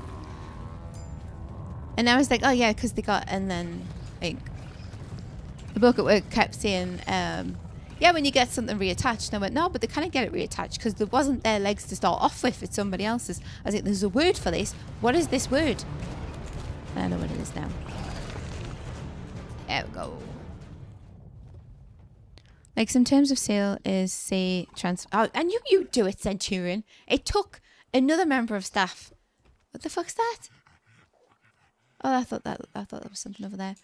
S1: And I was like, oh yeah, because they got, and then like the bloke at work kept saying, yeah, when you get something reattached. And I went, no, but they kind of get it reattached because there wasn't their legs to start off with. It's somebody else's. I was like, there's a word for this. What is this word? I know what it is now. There we go. Like some terms of sale is, say, oh, I knew you'd do it, Centurion. It took another member of staff. What the fuck's that? Oh, I thought that was something over there.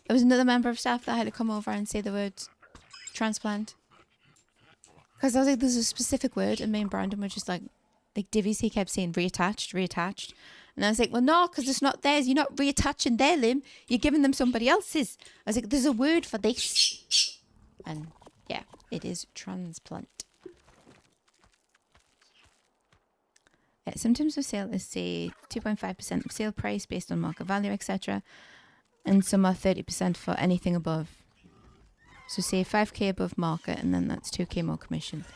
S1: There was another member of staff that had to come over and say the word transplant. Because I was like, there's a specific word, and me and Brandon were just like divvies. He kept saying reattached. And I was like, well, no, because it's not theirs. You're not reattaching their limb. You're giving them somebody else's. I was like, there's a word for this. And yeah, it is transplant. Sometimes of sale is, say, 2.5% of sale price based on market value, etc. And some are 30% for anything above. So say 5k above market, and then that's 2k more commission.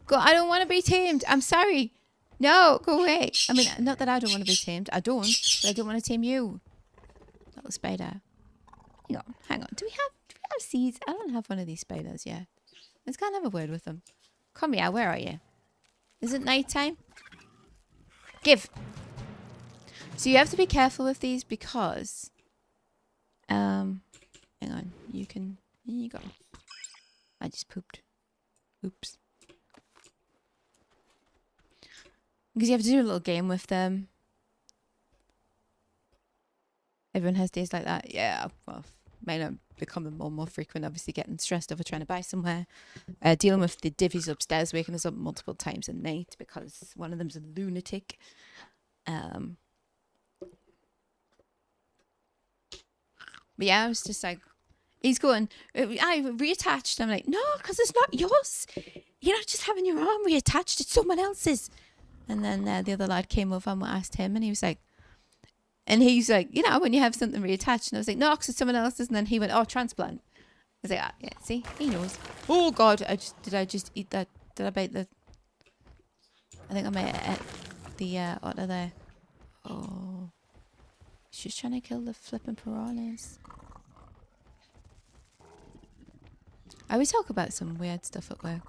S1: Go, I don't want to be tamed. I'm sorry. No, go away. I mean, not that I don't want to be tamed. I don't, but I don't want to tame you. Little spider. Hang on. Do we have seeds? I don't have one of these spiders yet. Let's go and have a word with them. Come here, where are you? Is it night time? Give. So you have to be careful with these because hang on, here you go. I just pooped. Oops. Because you have to do a little game with them. Everyone has days like that. Yeah, well, may not become more and more frequent, obviously getting stressed over trying to buy somewhere. Dealing with the divvies upstairs, waking us up multiple times a night because one of them's a lunatic. But yeah, I was just like, he's going, I reattached. I'm like, no, because it's not yours. You're not just having your arm reattached, it's someone else's. And then the other lad came over and we asked him, and he's like, when you have something reattached. And I was like, no, because it's someone else's. And then he went, oh, transplant. I was like, yeah, see, he knows. Oh God, did I just eat that? Did I bite the? I think I might have ate the otter there. Oh, she's trying to kill the flipping piranhas. I always talk about some weird stuff at work.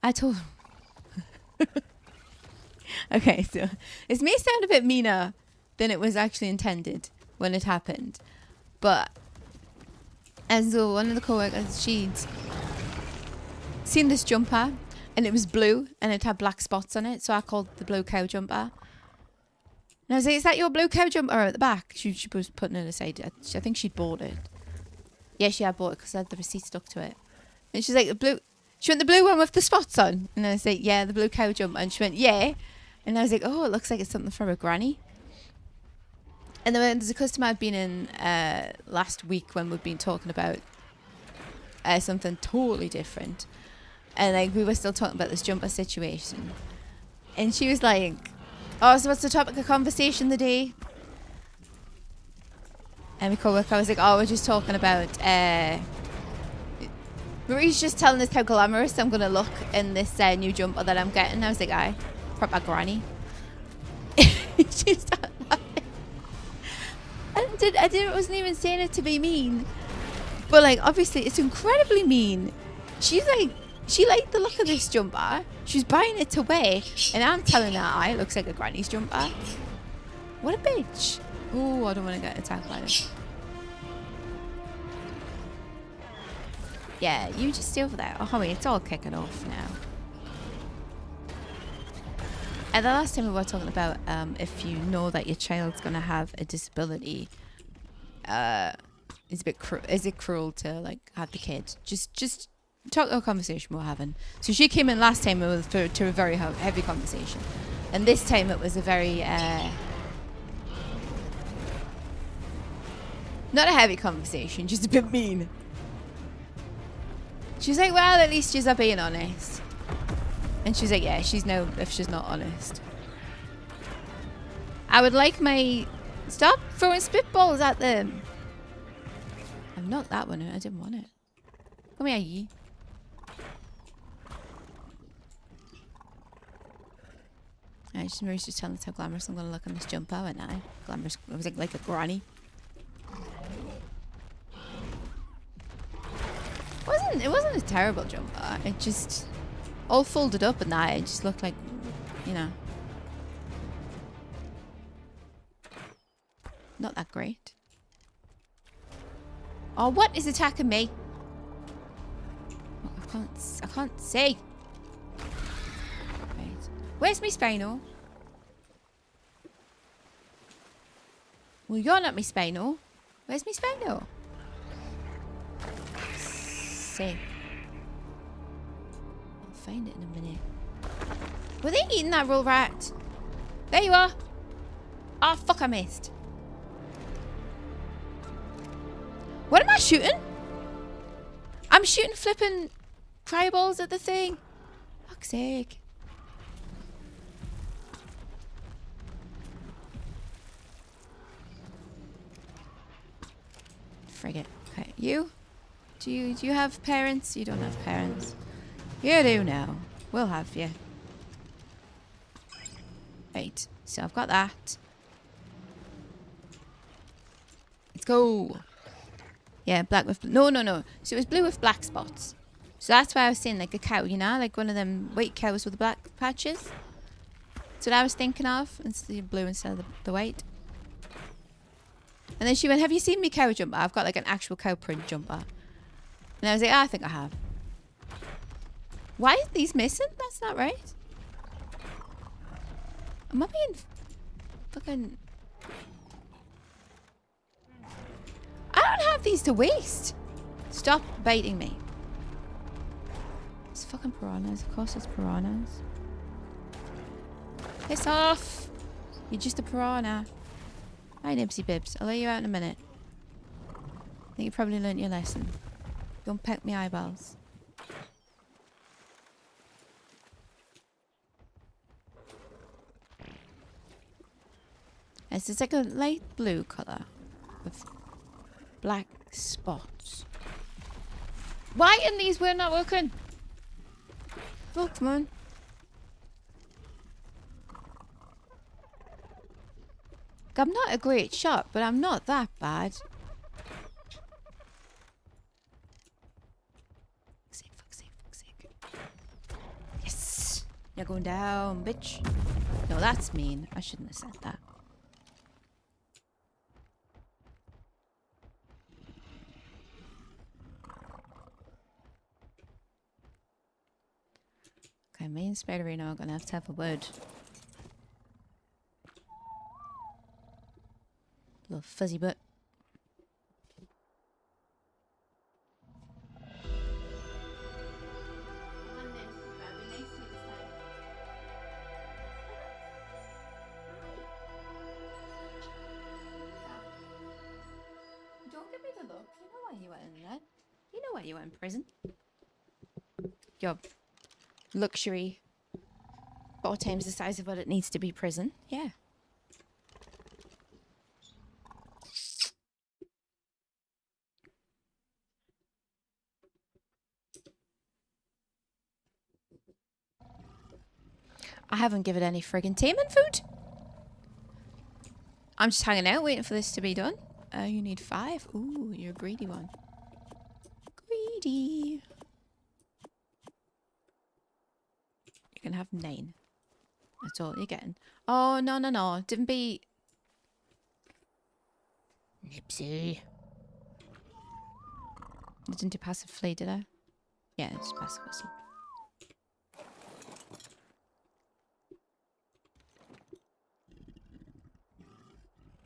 S1: I told. Okay, so this may sound a bit meaner than it was actually intended when it happened, but and so one of the co-workers, she'd seen this jumper and it was blue and it had black spots on it, so I called the blue cow jumper. And I was like, is that your blue cow jumper at the back? She was putting it aside. I think she'd bought it. Yeah, she had bought it because I had the receipt stuck to it. And she's like, She went, the blue one with the spots on. And I was like, yeah, the blue cow jumper. And she went, yeah. And I was like, oh, it looks like it's something from a granny. And then there's a customer I'd been in last week when we'd been talking about something totally different. And like we were still talking about this jumper situation. And she was like, oh, so what's the topic of conversation today? And my co-worker was like, oh, we're just talking about... Marie's just telling us how glamorous I'm going to look in this new jumper that I'm getting. I was like, aye, proper granny. She started laughing. I wasn't even saying it to be mean. But like, obviously, it's incredibly mean. She's like, she liked the look of this jumper. She's buying it to wear. And I'm telling her, it looks like a granny's jumper. What a bitch. Oh, I don't want to get attacked by this. Yeah, you just stay over there. Oh, honey, it's all kicking off now. And the last time we were talking about if you know that your child's going to have a disability, is it cruel to like have the kid? Just talk a conversation we're having. So she came in last time to a very heavy conversation. And this time it was a very... not a heavy conversation, just a bit mean. She's like, well, at least she's being honest. And she's like, yeah, she's no if she's not honest. I would like my... Stop throwing spitballs at them. I've knocked that one out. I didn't want it. Come here, ye. Mary's just telling us how glamorous I'm going to look on this jumper, and I glamorous. I was like a granny. It wasn't a terrible jumper. It just all folded up and that. It just looked like, you know, not that great. Oh, what is attacking me? Oh, I can't see. Right. Where's me spinal? Well, you're not me spinal. Where's me spinal? Sick. I'll find it in a minute. Were they eating that roll rat? There you are. Oh, fuck, I missed. What am I shooting? I'm shooting flipping fireballs at the thing. Fuck's sake. Frigate. Okay, you? Do you have parents? You don't have parents. You do now. We'll have you. Right, so I've got that. Let's go. Yeah, black with... No. So it was blue with black spots. So that's why I was saying like a cow, you know? Like one of them white cows with the black patches. That's what I was thinking of. Instead of blue instead of the white. And then she went, have you seen me cow jumper? I've got like an actual cow print jumper. And I was like, I think I have. Why are these missing? That's not right. Am I being fucking... I don't have these to waste. Stop biting me. It's fucking piranhas. Of course it's piranhas. Piss off. You're just a piranha. Hi, Nibsy Bibs. I'll let you out in a minute. I think you probably learnt your lesson. Don't peck me eyeballs. It's like a light blue colour with black spots. Why in these were not working? Oh, come on. I'm not a great shot, but I'm not that bad. Fuck's sake. Yes! You're going down, bitch. No, that's mean. I shouldn't have said that. Okay, me and Spiderino are gonna have a word. Little fuzzy butt. while you were in prison. Your luxury 4 times the size of what it needs to be prison. Yeah. I haven't given any friggin' taming food. I'm just hanging out waiting for this to be done. You need 5. Ooh, you're a greedy one. Greedy. You can have 9. That's all you're getting. Oh, no, no, no. Didn't be... Nipsey. I didn't do passive flee, did I? Yeah, it's passive whistle.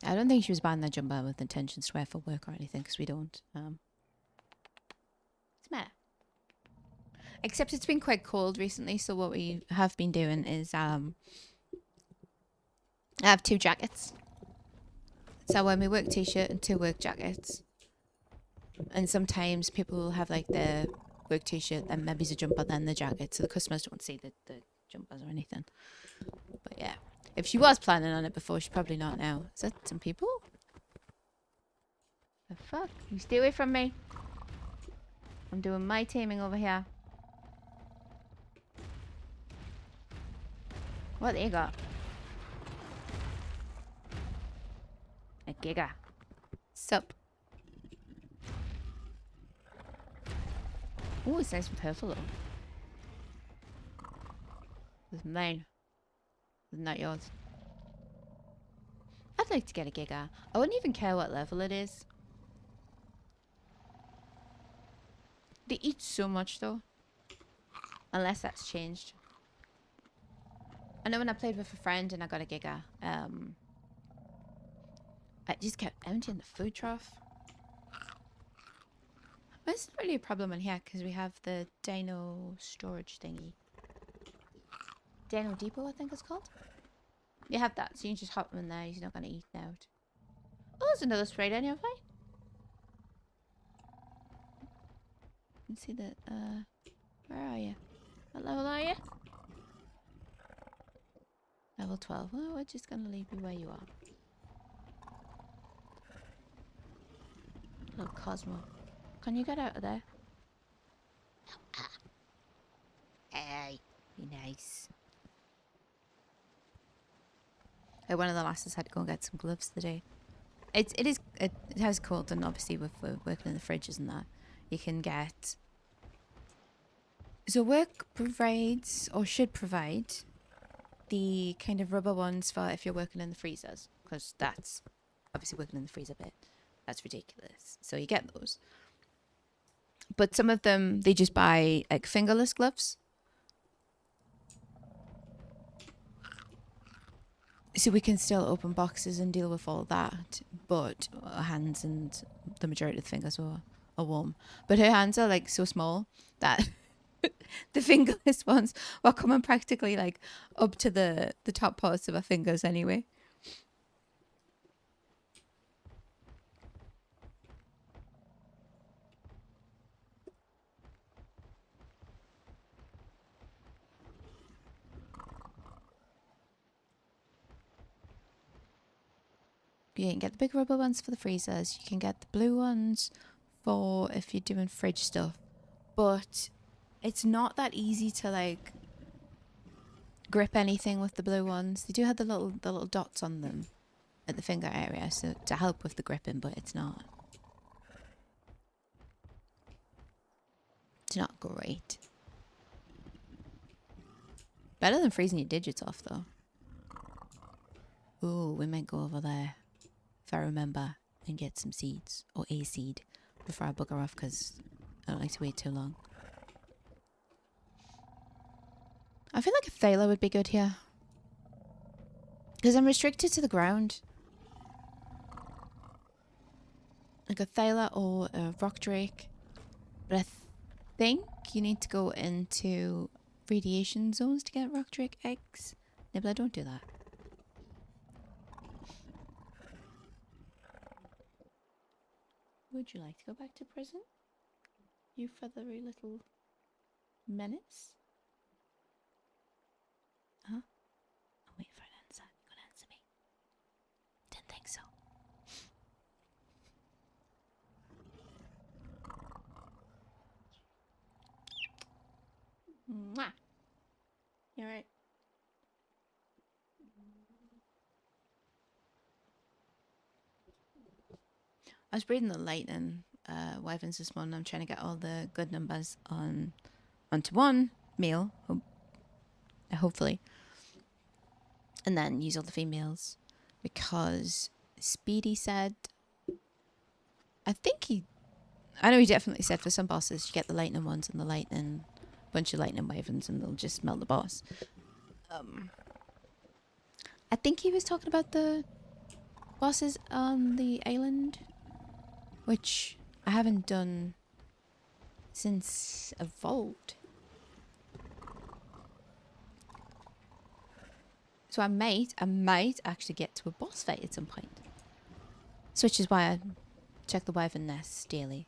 S1: I don't think she was buying that jumper with intentions to wear for work or anything, because we don't. What's the matter? Except it's been quite cold recently, so what we have been doing is I have 2 jackets. So when we work t-shirt and 2 work jackets. And sometimes people will have like the work t-shirt and maybe a jumper then the jacket, so the customers don't see the jumpers or anything. But yeah, if she was planning on it before, she's probably not now. Is that some people? The fuck? You stay away from me. I'm doing my taming over here. What they got? A giga. Sup? Oh, it's nice and purple though. This is mine. It's not yours. I'd like to get a giga. I wouldn't even care what level it is. They eat so much though. Unless that's changed. I know when I played with a friend and I got a giga, I just kept emptying the food trough. But it's not really a problem in here because we have the dino storage thingy. Dino depot, I think it's called. You have that, so you can just hop him in there. He's not going to eat out. Oh, there's another spray down here, fine. You can see that, where are you? What level are you? Level 12. Well, we're just going to leave you where you are. Little Cosmo. Can you get out of there? Hey, be nice. One of the lasses had to go and get some gloves today. It has cold, and obviously with working in the fridges and that, you can get. So work provides or should provide the kind of rubber ones for if you're working in the freezers, because that's obviously working in the freezer bit. That's ridiculous. So you get those. But some of them, they just buy like fingerless gloves. So we can still open boxes and deal with all that. But our hands and the majority of the fingers are warm. But her hands are like so small that the fingerless ones were coming practically like up to the top parts of her fingers anyway. You can get the big rubber ones for the freezers. You can get the blue ones for if you're doing fridge stuff. But it's not that easy to like grip anything with the blue ones. They do have the little dots on them at the finger area, so to help with the gripping, but it's not great. Better than freezing your digits off though. Ooh, we might go over there if I remember and get some seeds or a seed before I bugger off, because I don't like to wait too long. I feel like a Thaler would be good here, because I'm restricted to the ground. Like a Thaler or a Rock Drake. But I think you need to go into radiation zones to get Rock Drake eggs. No, but I don't do that. Would you like to go back to prison? You feathery little menace. Huh? I'm waiting for an answer. You gonna answer me? Didn't think so. Mwah. You alright? I was breeding the lightning wyverns this morning. I'm trying to get all the good numbers onto one male, hopefully, and then use all the females, because Speedy said, I know he definitely said for some bosses you get the lightning ones and the lightning bunch of lightning wyverns and they'll just melt the boss. I think he was talking about the bosses on the island, which I haven't done since Evolved. So I might actually get to a boss fight at some point. So which is why I check the wyvern nests daily.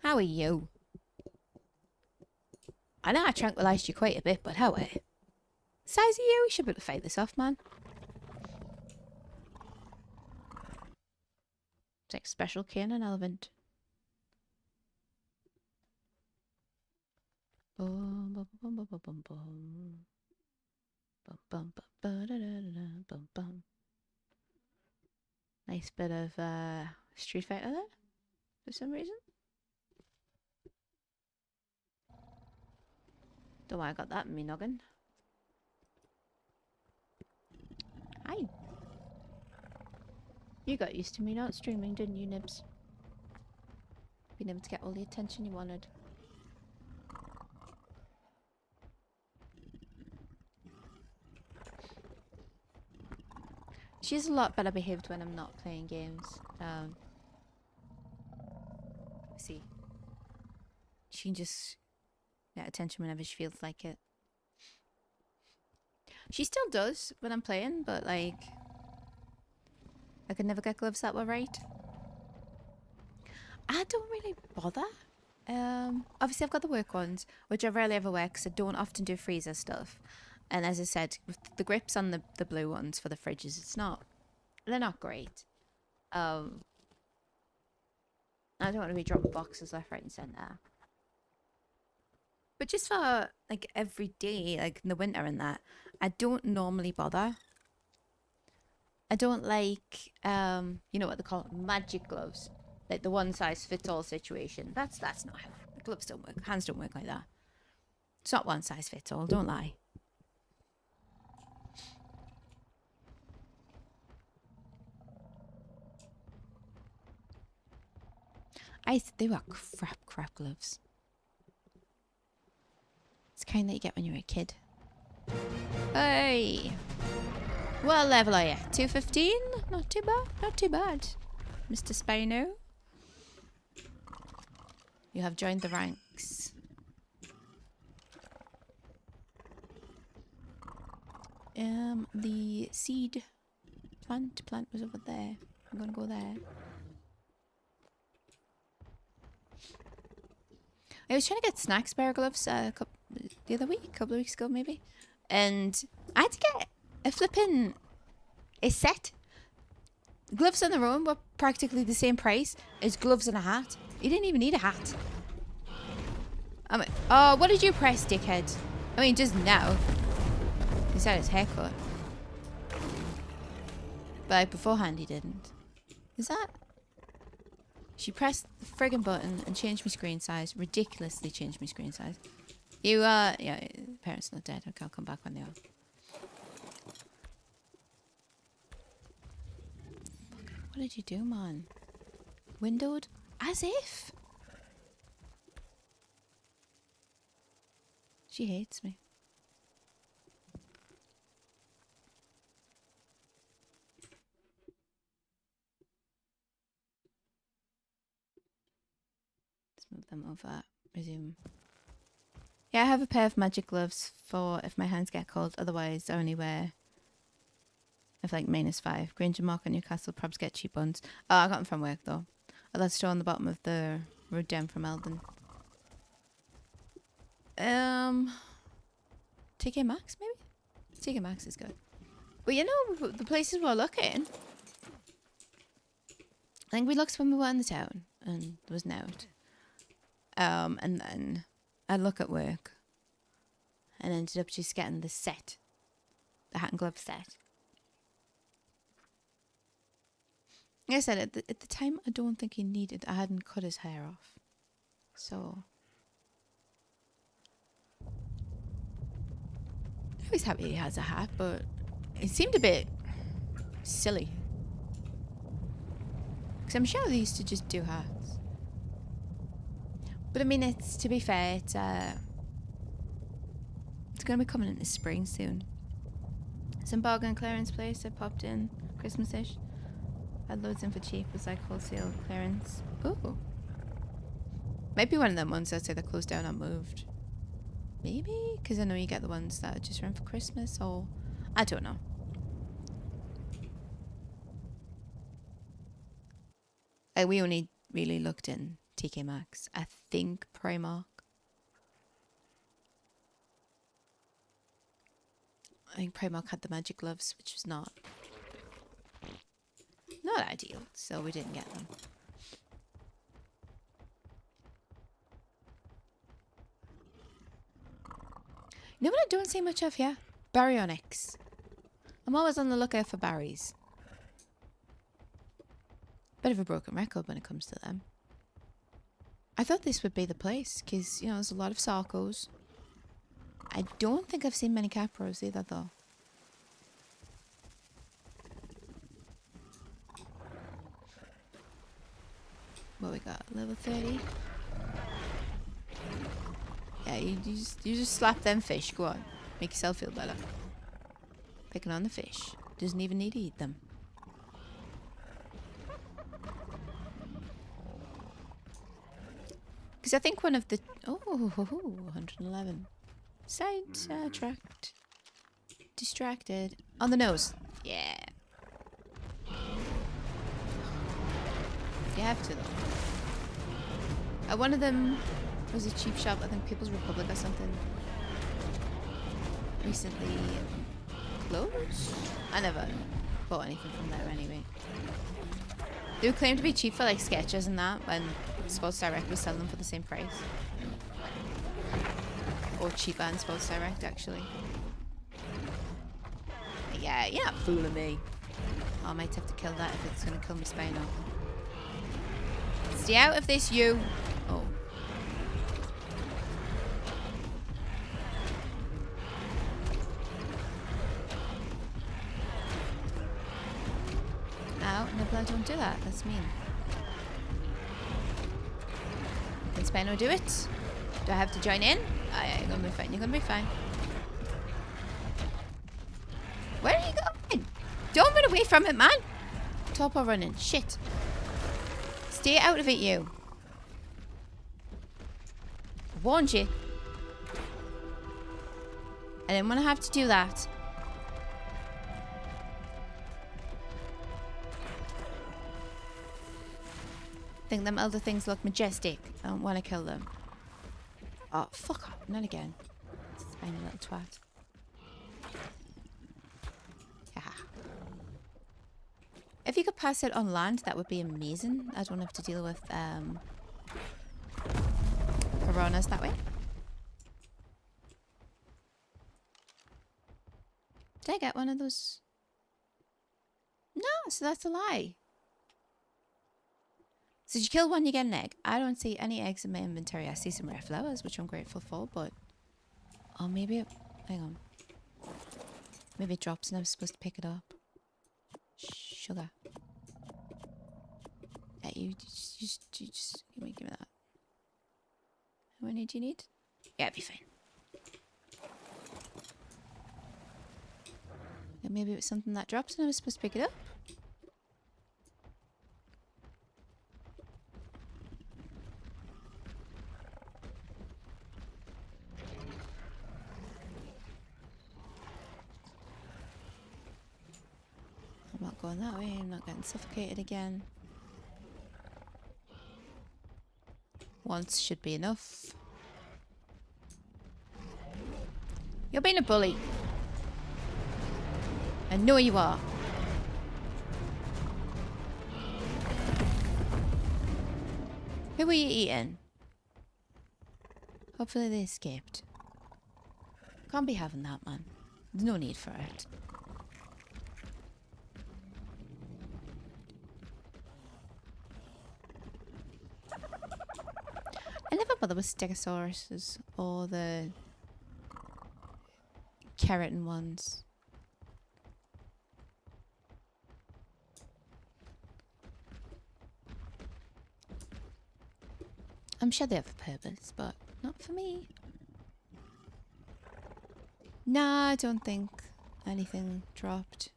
S1: How are you? I know I tranquilized you quite a bit, but how are you? Size of you? We should be able to fight this off, man. It's like special cannon elephant. Bum, bum, bum, bum, bum, bum, bum. Bum, bum, bum, ba, da, da, da, da, bum, bum. Nice bit of Street Fighter there, for some reason. Don't know why I got that in me noggin. Hi. You got used to me not streaming, didn't you, Nibs? Being able to get all the attention you wanted. She's a lot better behaved when I'm not playing games. See. She can just get attention whenever she feels like it. She still does when I'm playing, but like, I could never get gloves that were right. I don't really bother. Obviously I've got the work ones, which I rarely ever wear because I don't often do freezer stuff. And as I said, with the grips on the blue ones for the fridges, they're not great. I don't want to be dropping boxes left, right and centre. But just for like every day, like in the winter and that, I don't normally bother. I don't like, you know what they call it, magic gloves. Like the one size fits all situation. That's not how gloves don't work. Hands don't work like that. It's not one size fits all, don't lie. They were crap gloves. It's the kind that you get when you're a kid. Hey! What level are you? 215? Not too bad, not too bad. Mr. Spino. You have joined the ranks. The seed plant was over there. I'm gonna go there. I was trying to get snack spare gloves the other week, a couple of weeks ago maybe, and I had to get a flipping set. Gloves on their own were practically the same price as gloves and a hat. You didn't even need a hat. I mean, oh, what did you press, dickhead? I mean, just now. He said his haircut. But like beforehand he didn't. Is that? She pressed the friggin' button and changed my screen size. Ridiculously changed my screen size. You yeah, parents not dead. Okay, I'll come back when they are. What did you do, man? Windowed? As if? She hates me. Let's move them over. Resume. Yeah, I have a pair of magic gloves for if my hands get cold. Otherwise, I only wear if like -5. Granger Mark and Newcastle probs get cheap ones. Oh, I got them from work though. Oh, that's still on the bottom of the Road down from Eldon. TK Maxx, maybe? TK Maxx is good. But you know, the places we're looking, I think we looked when we were in the town, and there was out. And then I'd look at work, and ended up just getting the set. The hat and glove set. Like I said, at the time, I don't think he needed. I hadn't cut his hair off. So. I was happy he has a hat, but it seemed a bit silly. Because I'm sure they used to just do hats. But I mean, it's, to be fair, it's going to be coming into spring soon. Some bargain clearance place I popped in, Christmas-ish. Had loads in for cheap, was like wholesale clearance. Ooh. Maybe one of them ones that say they're closed down or moved. Maybe? Because I know you get the ones that are just run for Christmas, or... I don't know. We only really looked in TK Maxx. I think Primark. I think Primark had the magic gloves, which was not ideal, so we didn't get them. You know what I don't see much of here? Baryonyx. I'm always on the lookout for berries. Bit of a broken record when it comes to them. I thought this would be the place, because, you know, there's a lot of Sarkos. I don't think I've seen many Capros either, though. What we got? Level 30? Yeah, you just slap them fish. Go on. Make yourself feel better. Picking on the fish. Doesn't even need to eat them. Because I think one of the... Oh, 111. Sidetracked. Distracted. On the nose. Yeah. You have to, though. One of them was a cheap shop, I think People's Republic or something. Recently closed? I never bought anything from there anyway. They would claim to be cheap for like Skechers and that, when Sports Direct was selling them for the same price. Or cheaper than Sports Direct, actually. But yeah, you're not fooling me. Oh, I might have to kill that if it's going to kill me Spino. Stay out of this, you. Oh. Ow, Nibbler, don't do that. That's mean. Can Spino do it? Do I have to join in? Oh, yeah, you're gonna be fine. You're gonna be fine. Where are you going? Don't run away from it, man. Topo running. Shit. Stay out of it, you. I warned you. I didn't want to have to do that. I think them other things look majestic. I don't want to kill them. Oh, fuck off. Not again. Spiny little twat. Yeah. If you could pass it on land, that would be amazing. I don't have to deal with piranhas that way. Did I get one of those? No, so that's a lie. So did you kill one, you get an egg. I don't see any eggs in my inventory. I see some rare flowers, which I'm grateful for, but... Oh, maybe it... Hang on. Maybe it drops and I was supposed to pick it up. Sugar. Yeah, you just give me that. How many do you need? Yeah, it'll be fine. Yeah, maybe it was something that drops and I was supposed to pick it up. I'm not going that way, I'm not getting suffocated again. Once should be enough. You're being a bully. I know you are. Who were you eating? Hopefully they escaped. Can't be having that, man. There's no need for it. I never bother with Stegosauruses or the keratin ones. I'm sure they have a purpose, but not for me. Nah, I don't think anything dropped.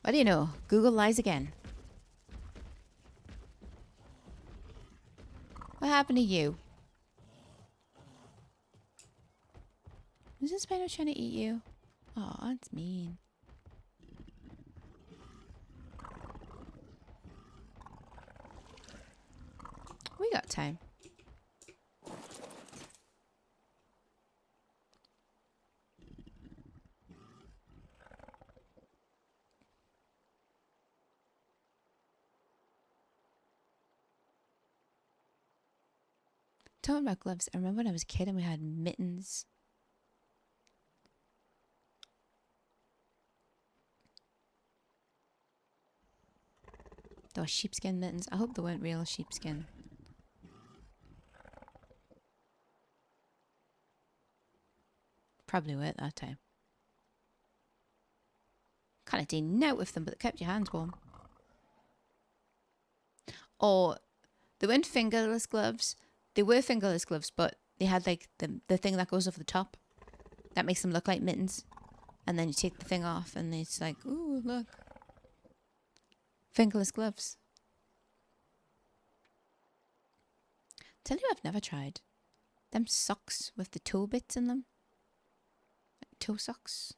S1: What do you know? Google lies again. What happened to you? Is this spider trying to eat you? Oh, that's mean. We got time. Talking about gloves, I remember when I was a kid and we had mittens. Those sheepskin mittens. I hope they weren't real sheepskin. Probably were at that time. Kind of didn't out with them, but they kept your hands warm. Or they weren't fingerless gloves. They were fingerless gloves, but they had like the thing that goes over the top. That makes them look like mittens. And then you take the thing off and it's like, ooh, look. Fingerless gloves. Tell you I've never tried. Them socks with the toe bits in them. Toe socks.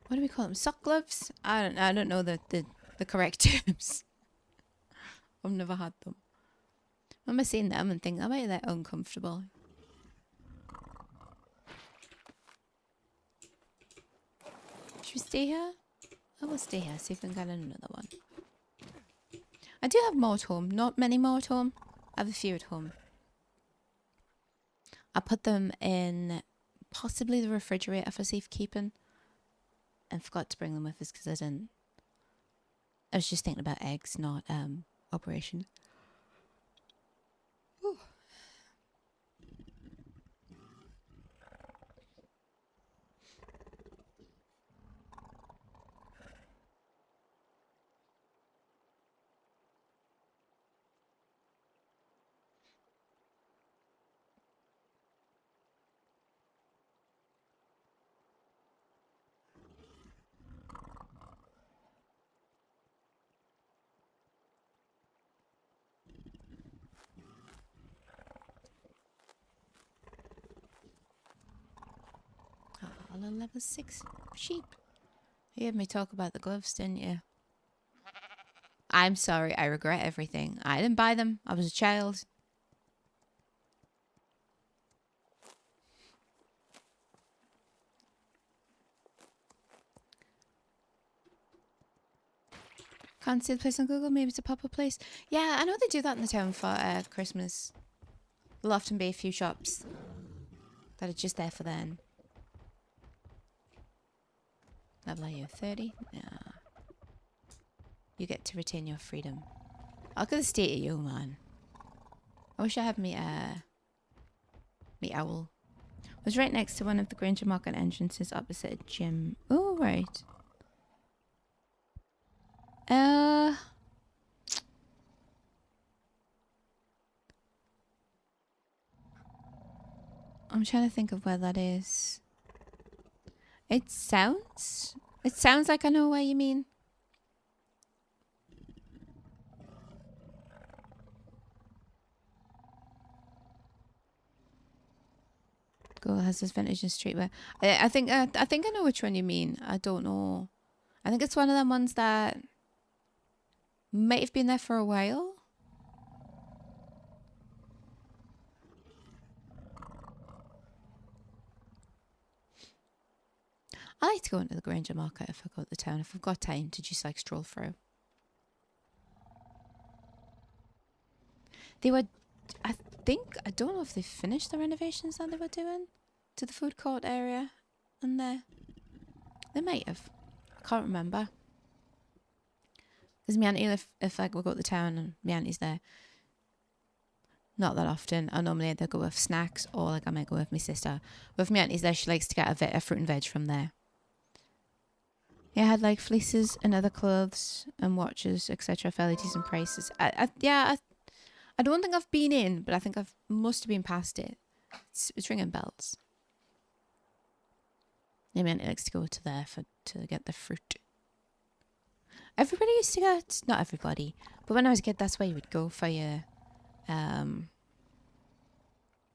S1: What do we call them? Sock gloves? I don't know the correct terms. I've never had them. I remember seeing them and thinking, I bet they're uncomfortable. Should we stay here? I will stay here, see if we can get another one. I do have more at home. Not many more at home. I have a few at home. I put them in possibly the refrigerator for safekeeping. And forgot to bring them with us because I didn't. I was just thinking about eggs, not operation. Ooh. All on level 6 sheep. You heard me talk about the gloves, didn't you? I'm sorry, I regret everything. I didn't buy them. I was a child. Can't see the place on Google. Maybe it's a pop-up place. Yeah, I know they do that in the town for Christmas. There'll often be a few shops that are just there for then. Level are you? 30? Yeah. You get to retain your freedom. I'll get the state of you, man. I wish I had me owl. It was right next to one of the Granger Market entrances opposite a gym. Oh, right. I'm trying to think of where that is. It sounds like I know where you mean. Google has this vintage and streetwear. I think I know which one you mean. I don't know. I think it's one of them ones that might have been there for a while. I like to go into the Granger Market if I go to the town, if I've got time to just like stroll through. They were, I don't know if they finished the renovations that they were doing to the food court area in there. They might have. I can't remember. Because my auntie, if I go to the town and my auntie's there, not that often. I normally either go with snacks or like I might go with my sister. But if my auntie's there, she likes to get a fruit and veg from there. Yeah, I had like fleeces and other clothes and watches, etc. Fairly decent prices. I don't think I've been in, but I think must have been past it. It's ringing bells. Yeah, my auntie likes to go to there to get the fruit. Everybody used to get, not everybody, but when I was a kid, that's where you would go for your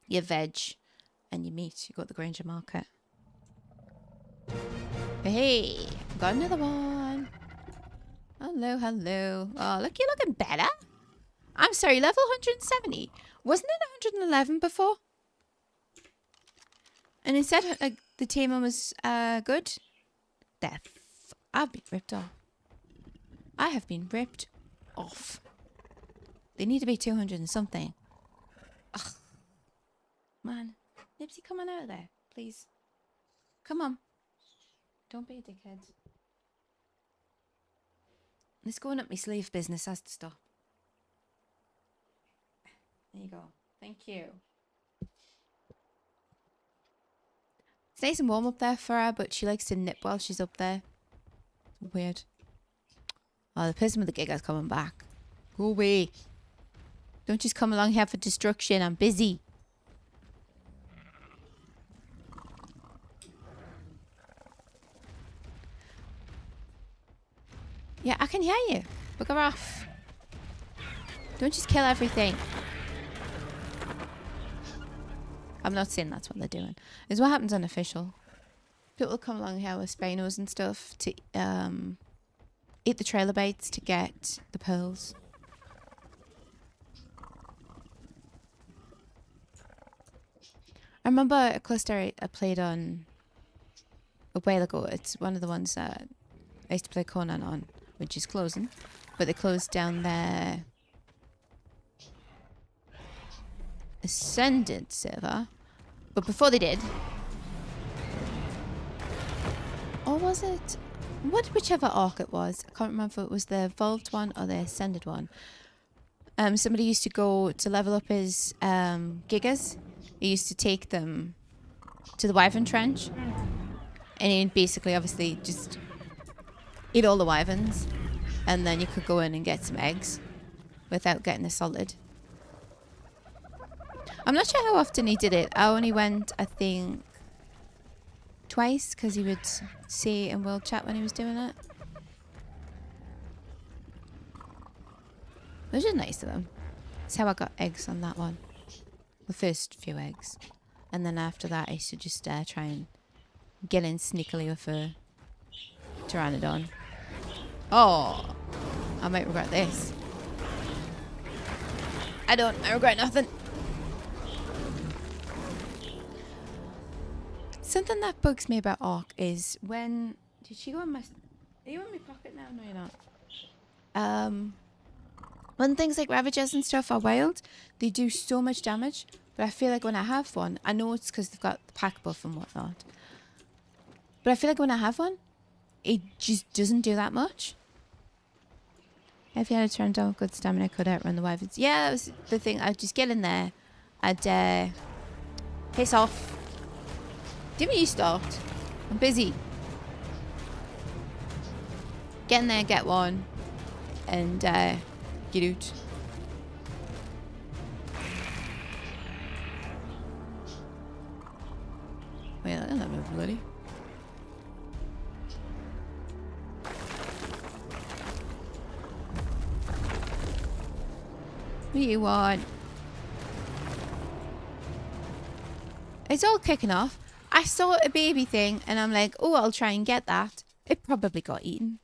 S1: veg and your meat. You go to the Granger Market. Hey, got another one. Hello, hello. Oh, look, you're looking better. I'm sorry, level 170. Wasn't it 111 before? And instead, like, the tamer was good. I've been ripped off. I have been ripped off. They need to be 200 and something. Ugh. Man. Nipsey, come on out of there, please. Come on. Don't be a dickhead. This going up my sleeve business has to stop. There you go. Thank you. It's nice and warm up there for her, but she likes to nip while she's up there. Weird. Oh, the person with the gig is coming back. Go away. Don't just come along here for destruction. I'm busy. Yeah, I can hear you. Bugger off. Don't just kill everything. I'm not saying that's what they're doing. It's what happens unofficial. People come along here with Spinos and stuff to eat the trailer bites to get the pearls. I remember a cluster I played on a while ago. It's one of the ones that I used to play Conan on, which is closing. But they closed down their Ascended server. But before they did... Or was it... Whichever arc it was. I can't remember if it was the Evolved one or the Ascended one. Somebody used to go to level up his gigas. He used to take them to the Wyvern Trench. And he'd basically, obviously, just eat all the wyverns. And then you could go in and get some eggs without getting assaulted. I'm not sure how often he did it. I only went, I think, twice, because he would say in World Chat when he was doing it. Which is nice of him. That's how I got eggs on that one. The first few eggs. And then after that, I used to just try and get in sneakily with a Pteranodon. Oh, I might regret this. I regret nothing. Something that bugs me about Ark is when... Did she go in my... Are you in my pocket now? No, you're not. When things like Ravagers and stuff are wild, they do so much damage. But I feel like when I have one... I know it's because they've got the pack buff and whatnot. But I feel like when I have one, it just doesn't do that much. If you had a turn down with good stamina, I could outrun the wyverns. Yeah, that was the thing. I'd just get in there. I'd piss off. Didn't you start? I'm busy. Get in there, get one. And get out. Wait, I don't know, bloody. What do you want? It's all kicking off. I saw a baby thing and I'm like, oh, I'll try and get that. It probably got eaten.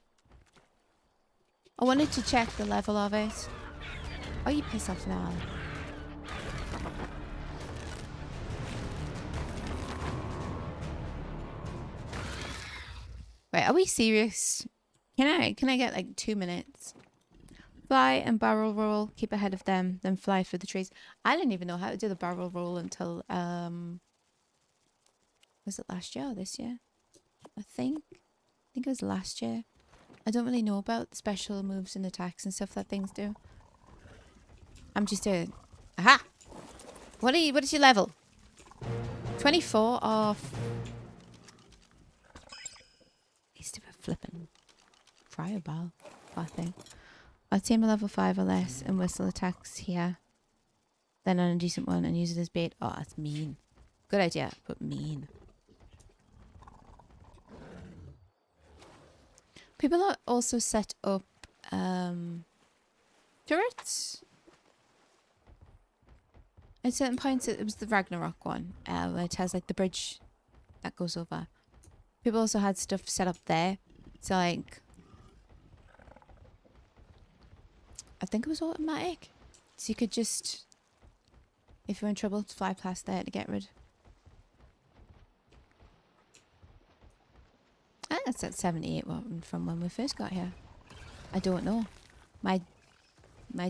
S1: I wanted to check the level of it. Oh, you piss off now. Wait, are we serious? Can I get like 2 minutes? Fly and barrel roll, keep ahead of them, then fly through the trees. I didn't even know how to do the barrel roll until was it last year or this year? I think it was last year. I don't really know about special moves and attacks and stuff that things do. I'm just a... Aha! What is your level? 24 off. Needs to be flipping fireball, I think. I'll team a level 5 or less and whistle attacks here. Then on a decent one and use it as bait. Oh, that's mean. Good idea, but mean. People are also set up turrets. At certain points, it was the Ragnarok one, where it has like the bridge that goes over. People also had stuff set up there. So like, I think it was automatic. So you could just, if you're in trouble, fly past there to get rid. I think that's at 78 from when we first got here. I don't know. My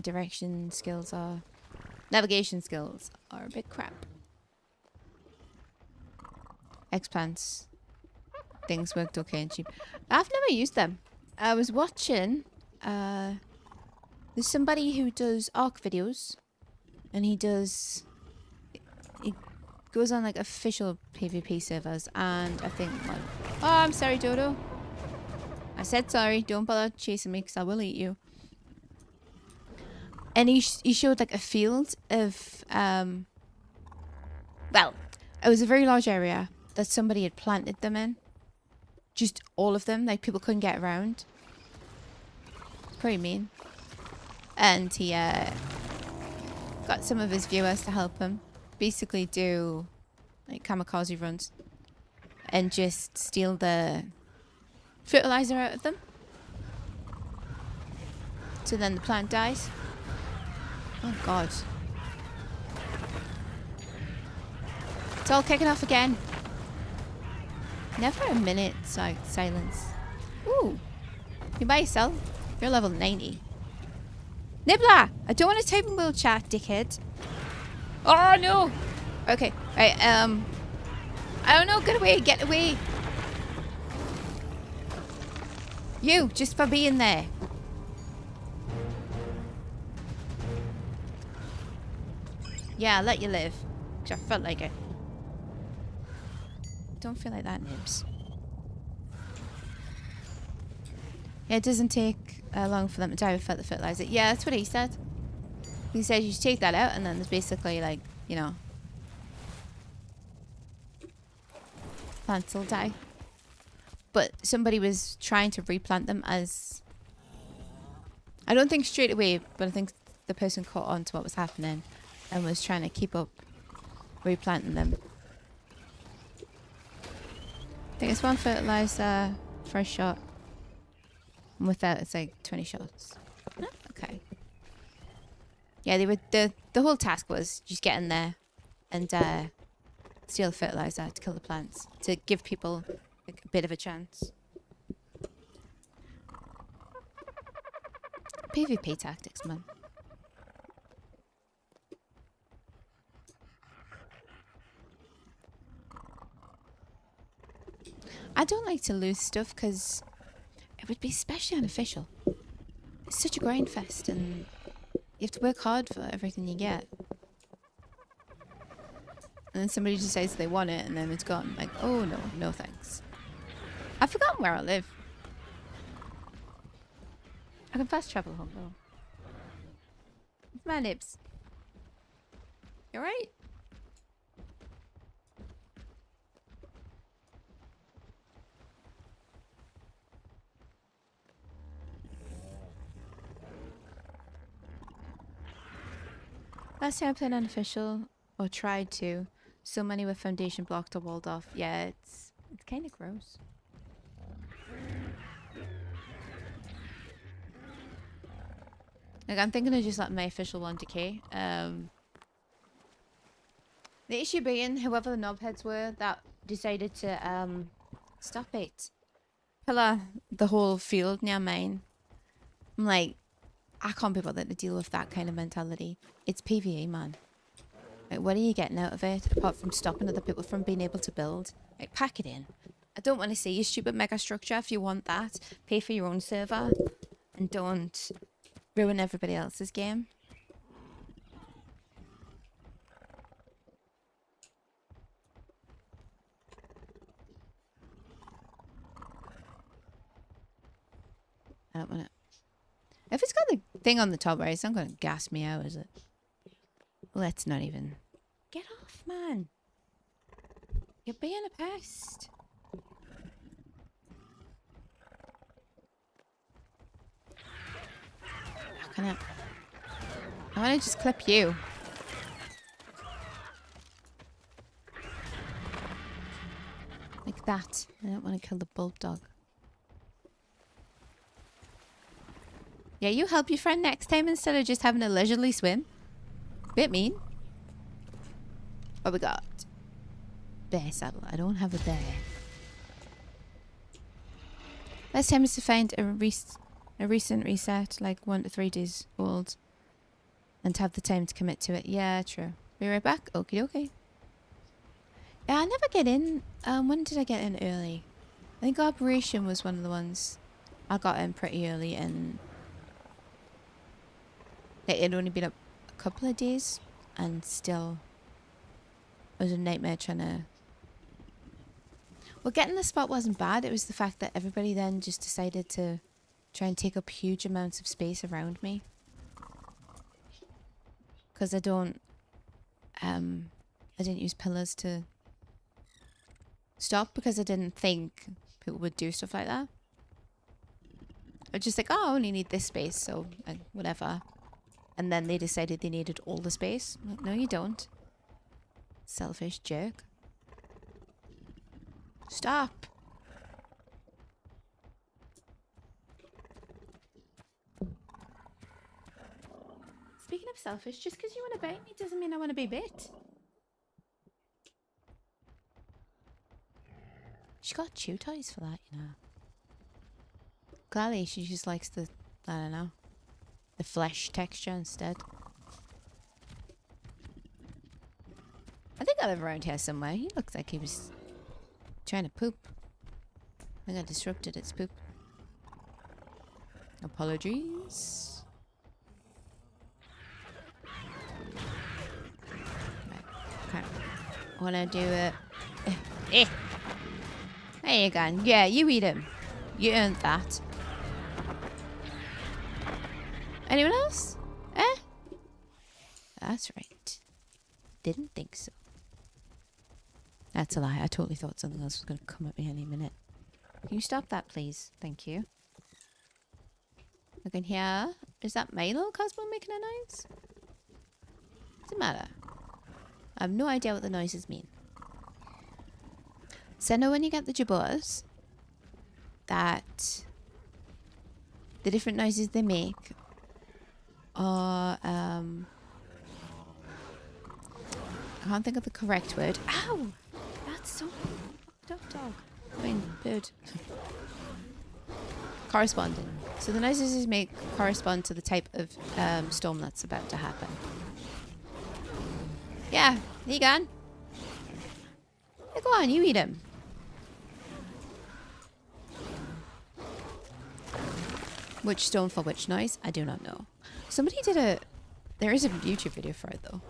S1: direction skills are... Navigation skills are a bit crap. Explants. Things worked okay and cheap. I've never used them. I was watching... there's somebody who does ARC videos. And he does... He goes on like official PvP servers. And I think... Like, oh, I'm sorry, Dodo. I said sorry. Don't bother chasing me because I will eat you. And he showed like a field of, well, it was a very large area that somebody had planted them in. Just all of them, like people couldn't get around. Pretty mean. And he got some of his viewers to help him. Basically do like kamikaze runs. And just steal the fertilizer out of them. So then the plant dies. Oh god. It's all kicking off again. Never a minute silence. Ooh. You by yourself? You're level 90. Nibbler! I don't want to type in wheel chat, dickhead. Oh no! Okay, right, I don't know, get away! You, just for being there. Yeah, I'll let you live. Because I felt like it. Don't feel like that, Nibs. Yeah, it doesn't take long for them to die without the fertilizer. Yeah, that's what he said. He said you should take that out and then there's basically like, you know, plants will die. But somebody was trying to replant them as... I don't think straight away, but I think the person caught on to what was happening. And was trying to keep up replanting them. I think it's 1 fertilizer for a shot. And with that, it's like 20 shots. Oh, okay. Yeah, they were the whole task was just get in there and steal the fertilizer to kill the plants to give people like, a bit of a chance. PvP tactics, man. I don't like to lose stuff because it would be especially unofficial. It's such a grind fest and you have to work hard for everything you get. And then somebody decides they want it and then it's gone. Like, oh no, no thanks. I've forgotten where I live. I can fast travel home though. My Nibs. You alright? Last time I played unofficial, or tried to, so many with foundation blocked or walled off. Yeah, it's kind of gross. Like, I'm thinking of just letting my official one decay. The issue being, whoever the knobheads were that decided to, stop it. Pillar the whole field near mine. I'm like, I can't be bothered to deal with that kind of mentality. It's PvE, man. Like, what are you getting out of it, apart from stopping other people from being able to build? Like, pack it in. I don't want to see your stupid mega structure. If you want that, pay for your own server. And don't ruin everybody else's game. I don't want it. If it's got the thing on the top right, it's not going to gas me out, is it? Let's not even. Get off, man. You're being a pest. How can I want to just clip you. Like that. I don't want to kill the bulldog. Yeah, you help your friend next time instead of just having a leisurely swim. Bit mean. What we got? Bear saddle. I don't have a bear. Last time is to find a recent reset, like 1 to 3 days old. And to have the time to commit to it. Yeah, true. Be right back. Okie dokie. Yeah, I never get in. When did I get in early? I think Operation was one of the ones. I got in pretty early and it had only been a couple of days and still it was a nightmare trying to... Well, getting the spot wasn't bad. It was the fact that everybody then just decided to try and take up huge amounts of space around me. Because I didn't use pillars to stop because I didn't think people would do stuff like that. I was just like, oh, I only need this space, so whatever. And then they decided they needed all the space. I'm like, no, you don't. Selfish jerk. Stop. Speaking of selfish, just because you want to bite me doesn't mean I want to be bit. She got chew toys for that, you know. Clearly, she just likes the, I don't know, the flesh texture instead. I think I live around here somewhere. He looks like he was trying to poop. I think I disrupted its poop. Apologies. Right. Okay. I want to do it. There you go. Yeah, you eat him. You earned that. Anyone else? Eh? That's right. Didn't think so. That's a lie. I totally thought something else was going to come at me any minute. Can you stop that, please? Thank you. Look in here. Is that my little Cosmo making a noise? Doesn't matter. I have no idea what the noises mean. So I know when you get the jabots that the different noises they make are I can't think of the correct word. Ow! That's so fucked up, dog. I mean, bird. Corresponding. So the noises they make correspond to the type of storm that's about to happen. Yeah, there you go. Yeah, go on, you eat him. Which stone for which noise? I do not know. Somebody did a... There is a YouTube video for it, though.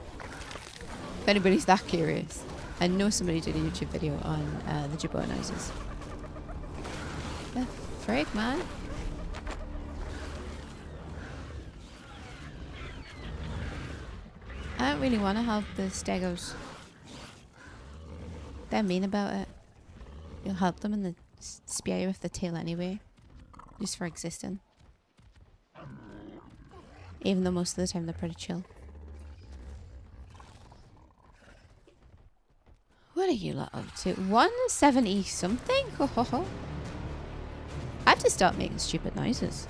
S1: If anybody's that curious. I know somebody did a YouTube video on the jabot noises. The frick, man? I don't really want to help the stegos. They're mean about it. You'll help them and they spear you with the tail anyway. Just for existing. Even though most of the time they're pretty chill. What are you lot up to? 170 something? Ho ho ho. I have to start making stupid noises.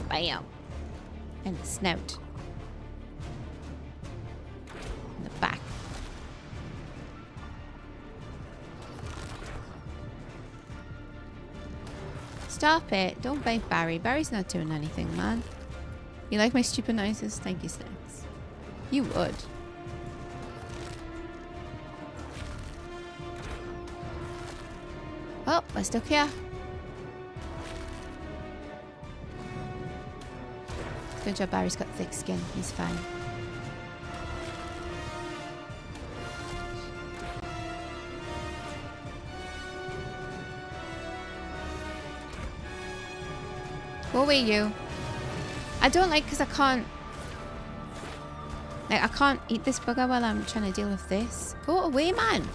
S1: Bam. And the snout. And the back. Stop it. Don't bite Barry. Barry's not doing anything, man. You like my stupid noises? Thank you, Snacks. You would. Oh, we're stuck here. Good job, Barry's got thick skin. He's fine. Go away, you. I don't like because I can't... Like, I can't eat this bugger while I'm trying to deal with this. Go away, man.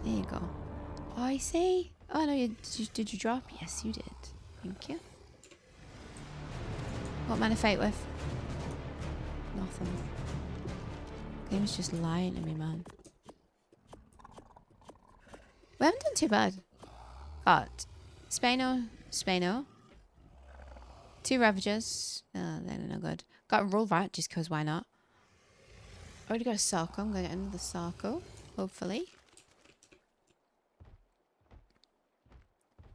S1: There you go. Oh, I see. Oh, no, did you drop? Yes, you did. Thank you. What man to fight with? Nothing. Game's just lying to me, man. We haven't done too bad. Got Spino. 2 Ravagers. Oh, they're no good. Got a Roll Rat just because why not? Already got a Sarco. I'm going to get another Sarco. Hopefully.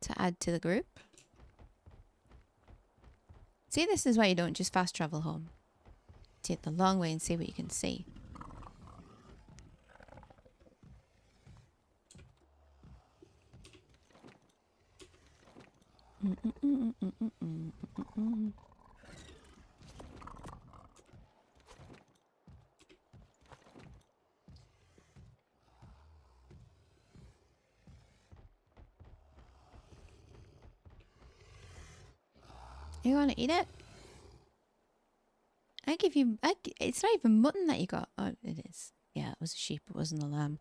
S1: To add to the group. See, this is why you don't just fast travel home. Take the long way and see what you can see. You want to eat it? I give you... it's not even mutton that you got. Oh, it is. Yeah, it was a sheep. It wasn't a lamb.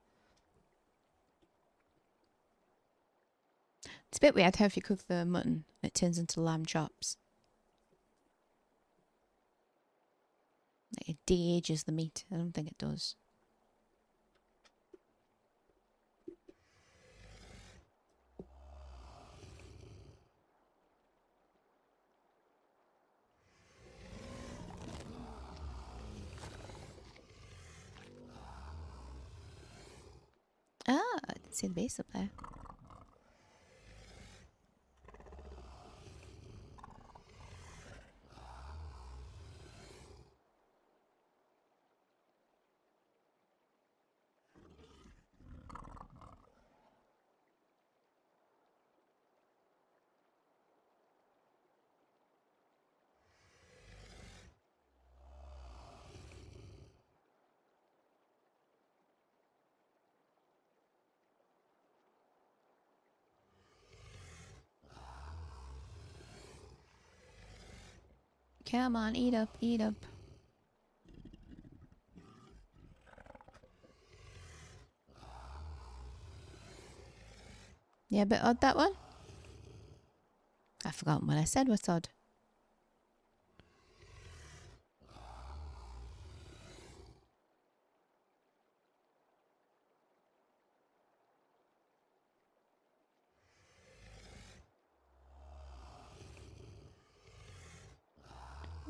S1: It's a bit weird how if you cook the mutton, it turns into lamb chops. Like it de-ages the meat. I don't think it does. Ah, I didn't see the base up there. Come on, eat up, eat up. Yeah, a bit odd that one. I've forgotten what I said. What's odd?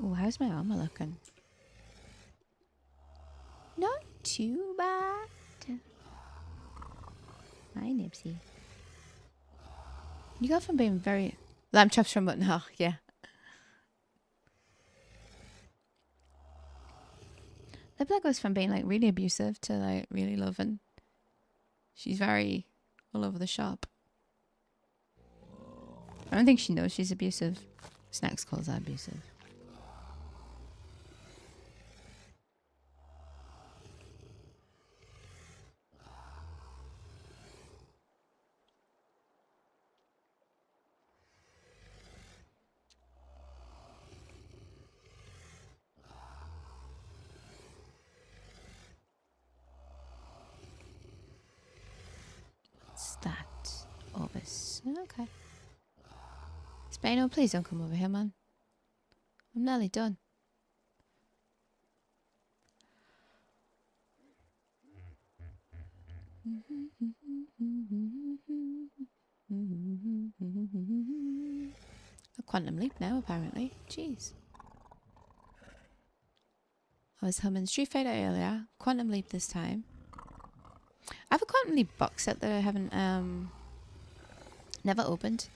S1: Oh, how's my armor looking? Not too bad. Hi, Nipsey. You got from being very... Lamb chops from mutton. Oh, yeah. The black goes from being like really abusive to like really loving. She's very all over the shop. I don't think she knows she's abusive. Snacks calls her abusive. What's that? Orbis. Okay. Spano, please don't come over here, man. I'm nearly done. Quantum Leap now, apparently. Jeez. I was humming Street Fighter earlier. Quantum Leap this time. I have a Quantum Leap box set that I haven't never opened.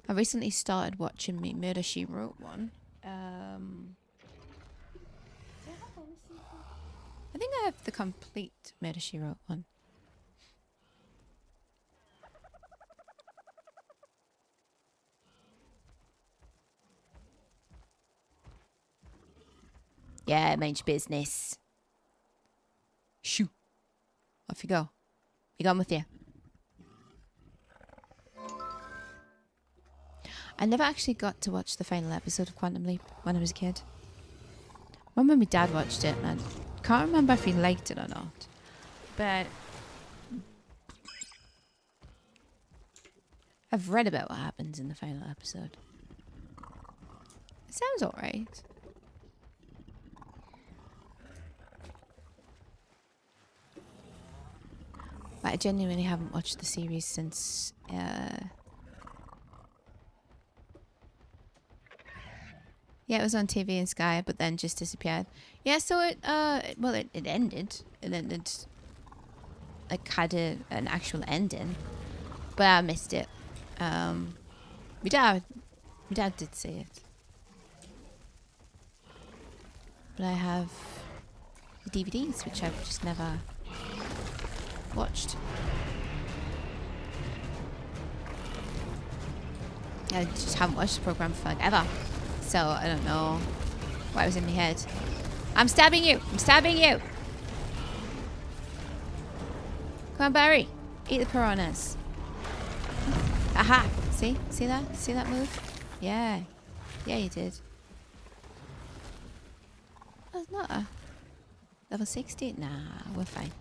S1: I recently started watching me Murder She Wrote one. I think I have the complete Murder She Wrote one. Yeah, mind your business. Shoo. Off you go. Be gone with you. I never actually got to watch the final episode of Quantum Leap when I was a kid. I remember my dad watched it, and I can't remember if he liked it or not. But I've read about what happens in the final episode. It sounds alright. But I genuinely haven't watched the series since yeah, it was on TV and Sky, but then just disappeared. Yeah, so it ended. It ended, like, had an actual ending, but I missed it. My dad did see it, but I have the DVDs, which I've just never watched. I just haven't watched the program for like ever. So, I don't know what was in my head. I'm stabbing you! I'm stabbing you! Come on, Barry. Eat the piranhas. Aha! See? See that? See that move? Yeah. Yeah, you did. That's not a... Level 60? Nah, we're fine.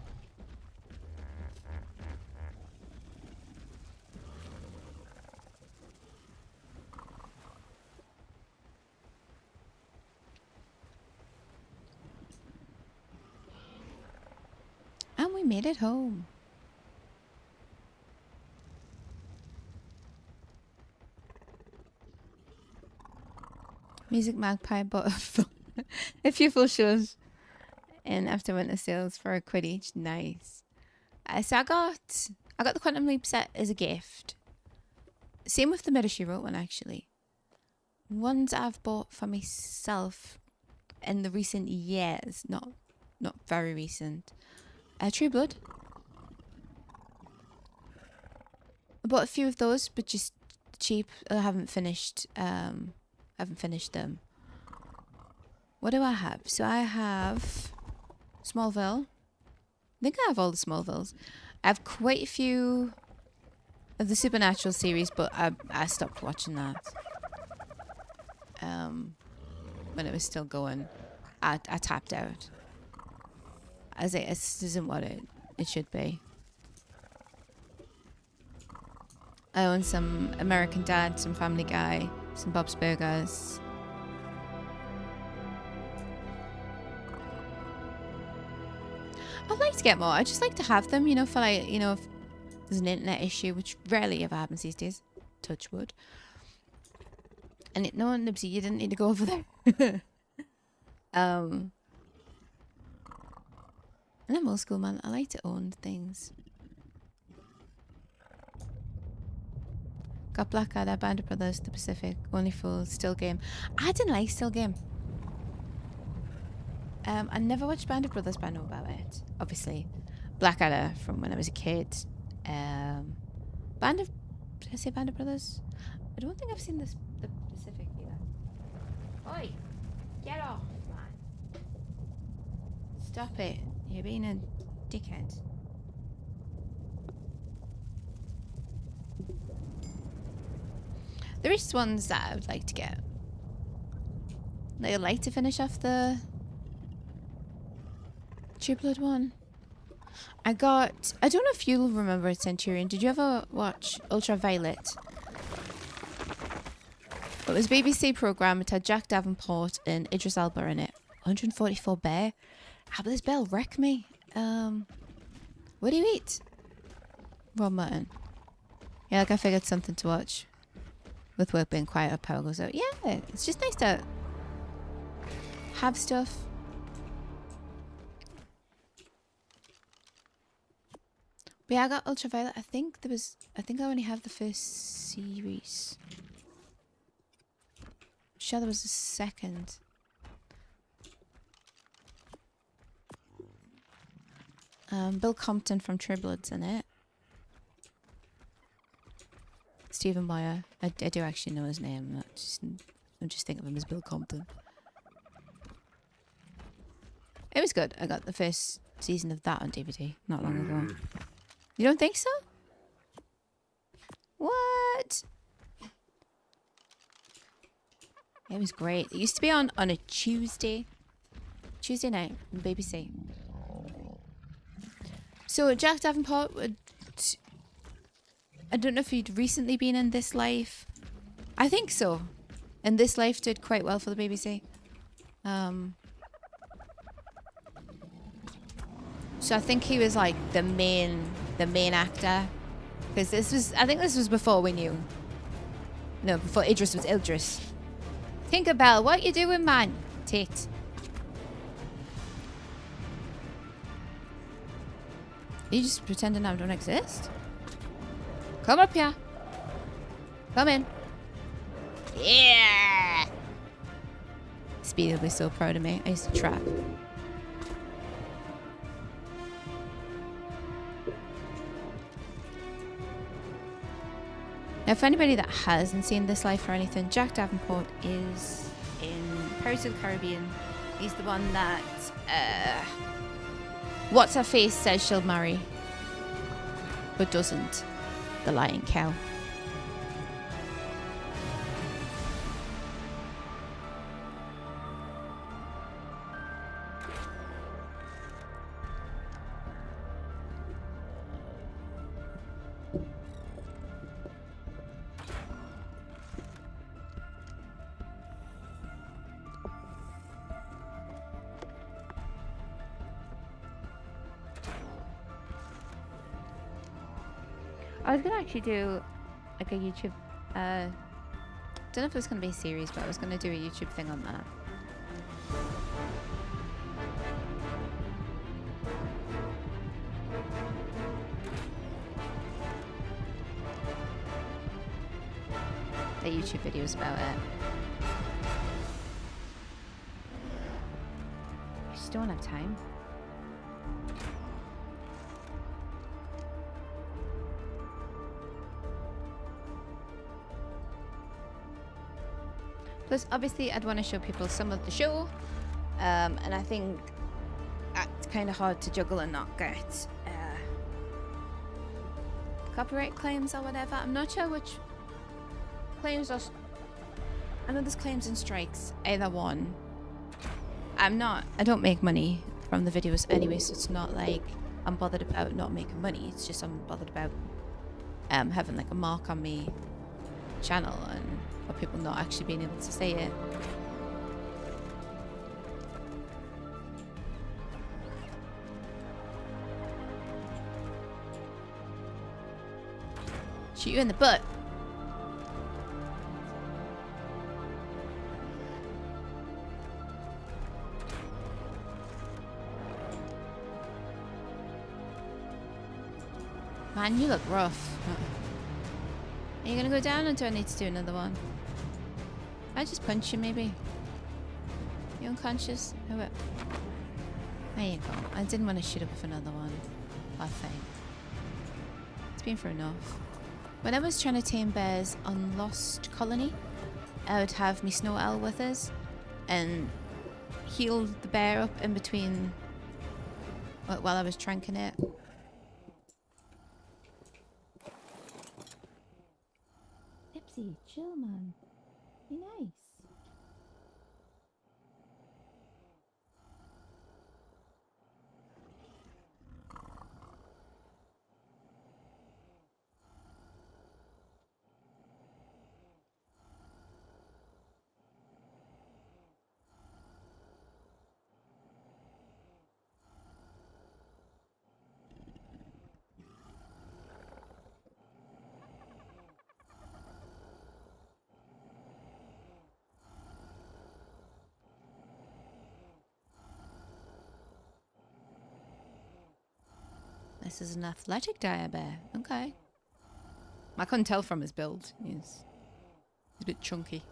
S1: And we made it home. Music Magpie bought a few full shows in after winter sales for a quid each. Nice. So I got the Quantum Leap set as a gift. Same with the Murder She Wrote one, actually. Ones I've bought for myself in the recent years, not very recent. True Blood. I bought a few of those, but just cheap. I haven't finished them. What do I have? So I have Smallville. I think I have all the Smallvilles. I have quite a few of the Supernatural series, but I stopped watching that. When it was still going, I tapped out. As it isn't what it should be. I own some American Dad, some Family Guy, some Bob's Burgers. I'd like to get more. I just like to have them, for like, if there's an internet issue, which rarely ever happens these days. Touch wood. And no, Nibsy, you didn't need to go over there. And I'm old school, man. I like to own things. Got Blackadder, Band of Brothers, The Pacific, Only Fools, Still Game. I didn't like Still Game. I never watched Band of Brothers, but I know about it. Obviously. Blackadder from when I was a kid. Did I say Band of Brothers? I don't think I've seen the Pacific either. Oi! Get off, man. Stop it. You're being a dickhead. There is ones that I would like to get. I'd like to finish off the True Blood one. I don't know if you'll remember it, Centurion. Did you ever watch Ultraviolet? It was a BBC programme. It had Jack Davenport and Idris Elba in it. 144 bear. How about this bell wreck me? What do you eat? Raw mutton. Yeah, like I figured something to watch. With work being quiet, our power goes out. Yeah, it's just nice to have stuff. But yeah, I got Ultraviolet. I think I only have the first series. I'm sure there was a second. Bill Compton from True Blood's in it. Stephen Meyer. I do actually know his name. I'm just thinking of him as Bill Compton. It was good. I got the first season of that on DVD not long ago. You don't think so? What? It was great. It used to be on a Tuesday night on BBC. So Jack Davenport would... I don't know if he'd recently been in This Life. I think so. And This Life did quite well for the BBC. So I think he was like the main actor. Because I think this was before we knew. No, before Idris was Idris. Tinkerbell, what you doing, man? Tate. Are you just pretending I don't exist? Come up here. Come in. Yeah! Speedy will be so proud of me. I used to trap. Now, for anybody that hasn't seen This Life or anything, Jack Davenport is in Pirates of the Caribbean. He's the one that, what's her face says she'll marry, but doesn't. The Lion Cow. I was gonna actually do like a YouTube, don't know if it was gonna be a series, but I was gonna do a YouTube thing on that. A YouTube videos about it. I just don't have time. Plus, obviously, I'd want to show people some of the show, and I think it's kind of hard to juggle and not get copyright claims or whatever. I'm not sure which claims are. I know there's claims and strikes. Either one. I don't make money from the videos anyway, so it's not like I'm bothered about not making money. It's just I'm bothered about having like a mark on me channel and for people not actually being able to say it. Shoot you in the butt. Man, you look rough. Are you gonna go down or do I need to do another one? I just punch you maybe. You unconscious? Oh, wait. There you go. I didn't want to shoot up with another one. I think. It's been for enough. When I was trying to tame bears on Lost Colony, I would have me snow owl with us and heal the bear up in between while I was tranking it. Nipsey, chill, man. Be nice. This is an athletic dire bear. Okay. I couldn't tell from his build. He's a bit chunky.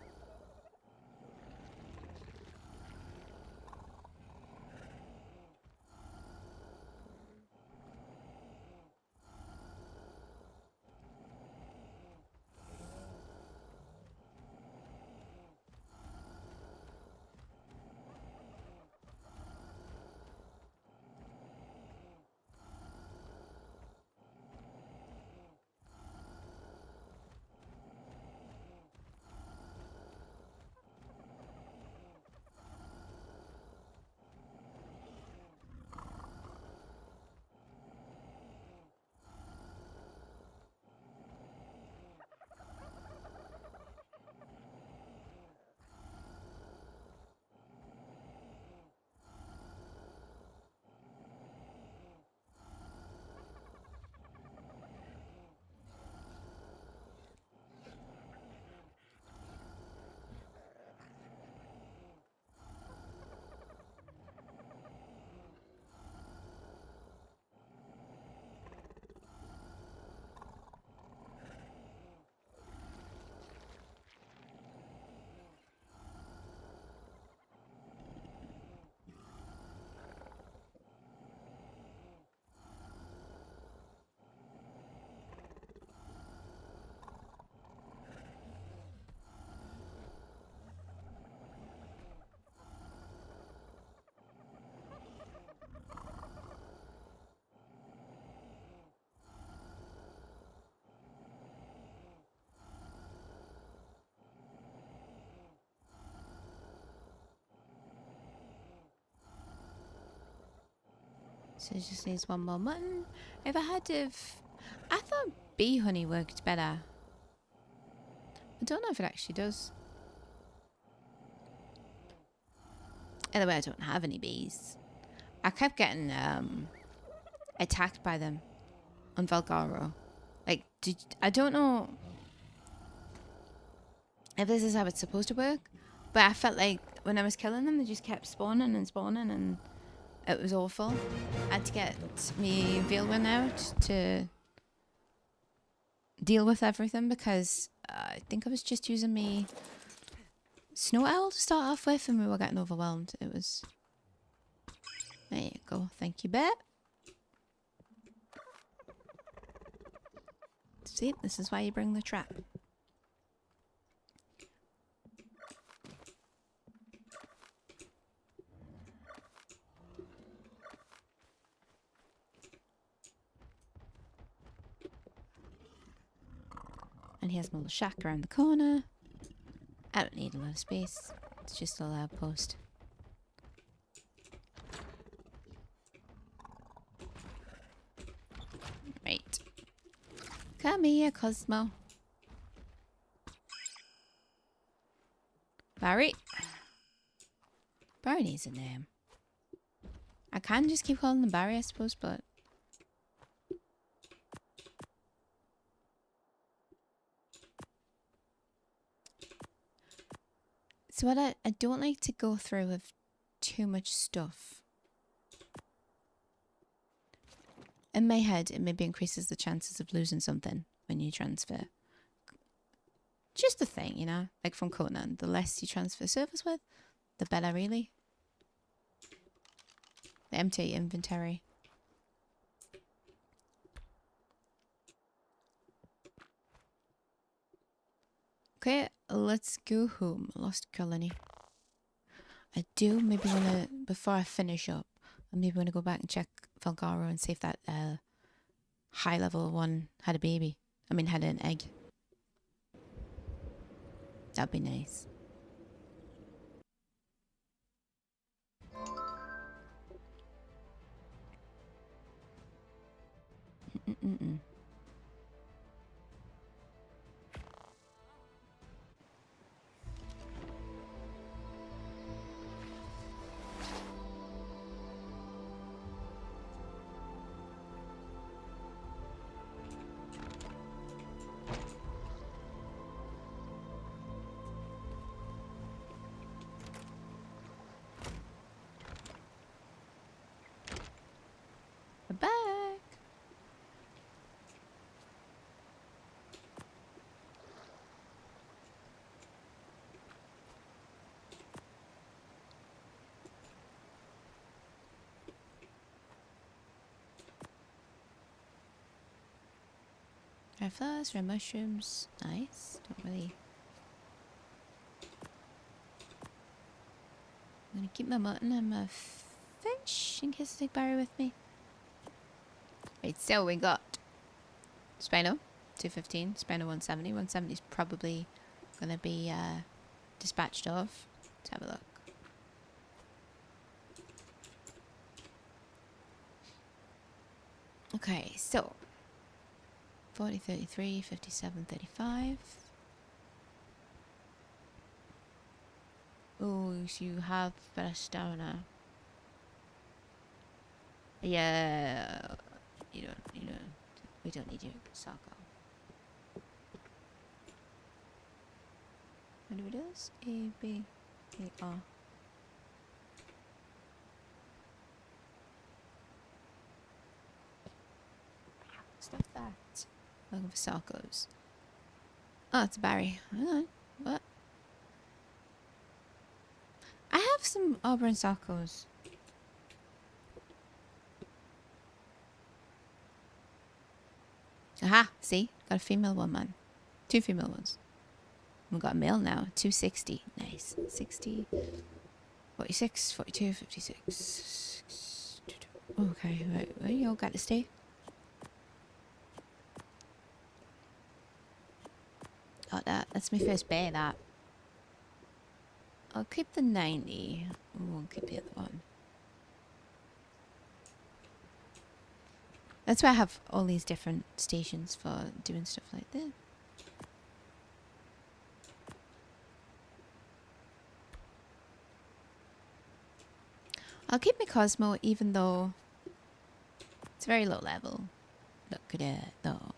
S1: So it just needs one more mutton. If I had to... I thought bee honey worked better. I don't know if it actually does. Either way, I don't have any bees. I kept getting attacked by them on Valgaro. Like, I don't know if this is how it's supposed to work, but I felt like when I was killing them, they just kept spawning and spawning, and it was awful. I had to get me Veilwind out to deal with everything because I think I was just using me Snow Owl to start off with, and we were getting overwhelmed. It was... There you go. Thank you, bear. See, this is why you bring the trap. And here's my little shack around the corner. I don't need a lot of space. It's just a loud post. Right. Come here, Cosmo. Barry. Barry needs a name. I can just keep calling him Barry, I suppose, but... So what I don't like to go through with too much stuff. In my head, it maybe increases the chances of losing something when you transfer. Just a thing, you know? Like from Conan, the less you transfer servers with, the better, really. The empty inventory. Okay, let's go home. Lost colony. I do maybe want to, before I finish up, I maybe want to go back and check Valgaro and see if that high level one had a baby. I mean, had an egg. That'd be nice. Mm-mm-mm. We're back. Red flowers, red mushrooms. Nice. Don't really... I'm gonna keep my mutton and my fish in case I take Barry with me. Right, so we got Spino, 215, Spino 170. 170 is probably gonna be dispatched off. Let's have a look. Okay, so 40, 33, 57, 35. Oh, so you have better stamina. Yeah, you don't, we don't need you, Sako. How do we do this? A, B, A, R. Stop that. Looking for Sarkos. Oh, it's Barry. Hang on. What? I have some Auburn Sarkos. Aha! See? Got a female one, man. 2 female ones. We've got a male now. 260. Nice. 60. 46, 42, 56. Okay, right. Where you all got to stay? Got that. That's my first bear, that. I'll keep the 90. Ooh, I'll keep the other one. That's why I have all these different stations for doing stuff like this. I'll keep my Cosmo even though it's very low level. Look at it though.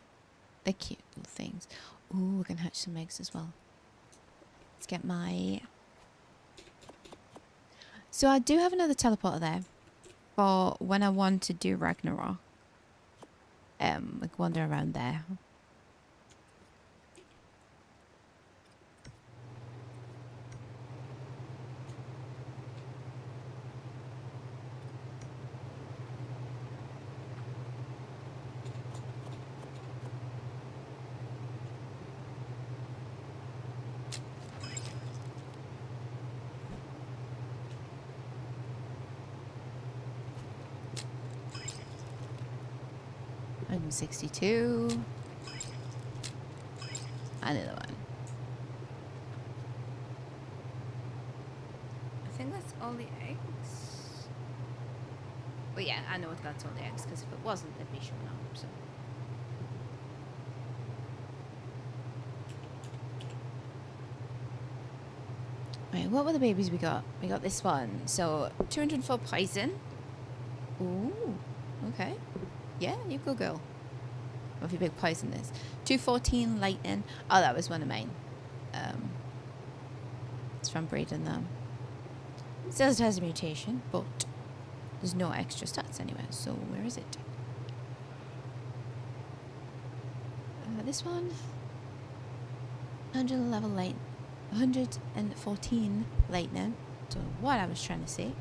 S1: They're cute little things. Ooh, we can hatch some eggs as well. Let's get my... So I do have another teleporter there for when I want to do Ragnarok. Like wander around there. I'm 62. Another one. I think that's all the eggs. Well, yeah, I know that's all the eggs because if it wasn't, they'd be showing up. So. Right, what were the babies we got? We got this one. So 204 poison. Ooh, okay. Yeah, you go, girl. What if you big poison this? 214 lightning. Oh, that was one of mine. It's from breeding them. It says it has a mutation, but there's no extra stats anywhere. So where is it? This one. 111 light. 114 lightning. So what I was trying to say.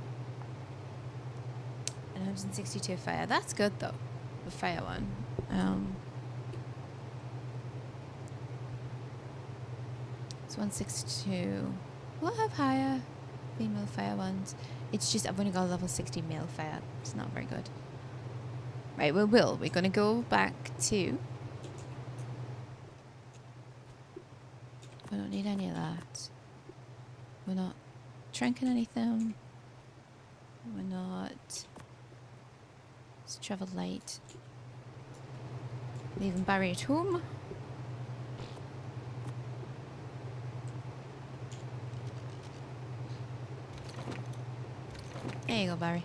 S1: And 162 fire. That's good though. The fire one. It's 162. We'll have higher female fire ones. It's just I've only got a level 60 male fire. It's not very good. Right, we will. We're gonna go back to... We don't need any of that. We're not drinking anything. We're not... Let's travel light. Leaving Barry at home. There you go, Barry.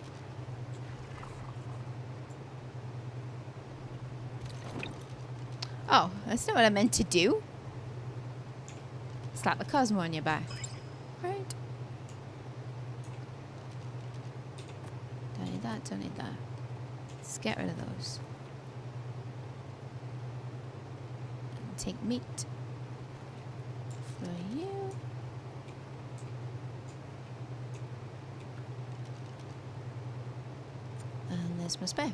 S1: Oh, that's not what I meant to do. Slap the Cosmo on your back. Right. Don't need that, don't need that. Let's get rid of those. And take meat for you. And there's my spare.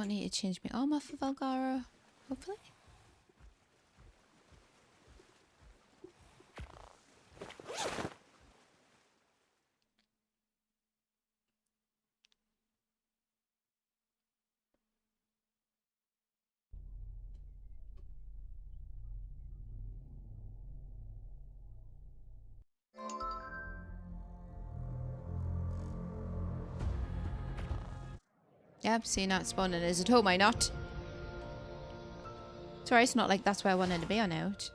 S1: don't need to change my armor for Valgara, hopefully. Yep, see, not spawning is at home, I not? Sorry, it's not like that's where I wanted to be on out.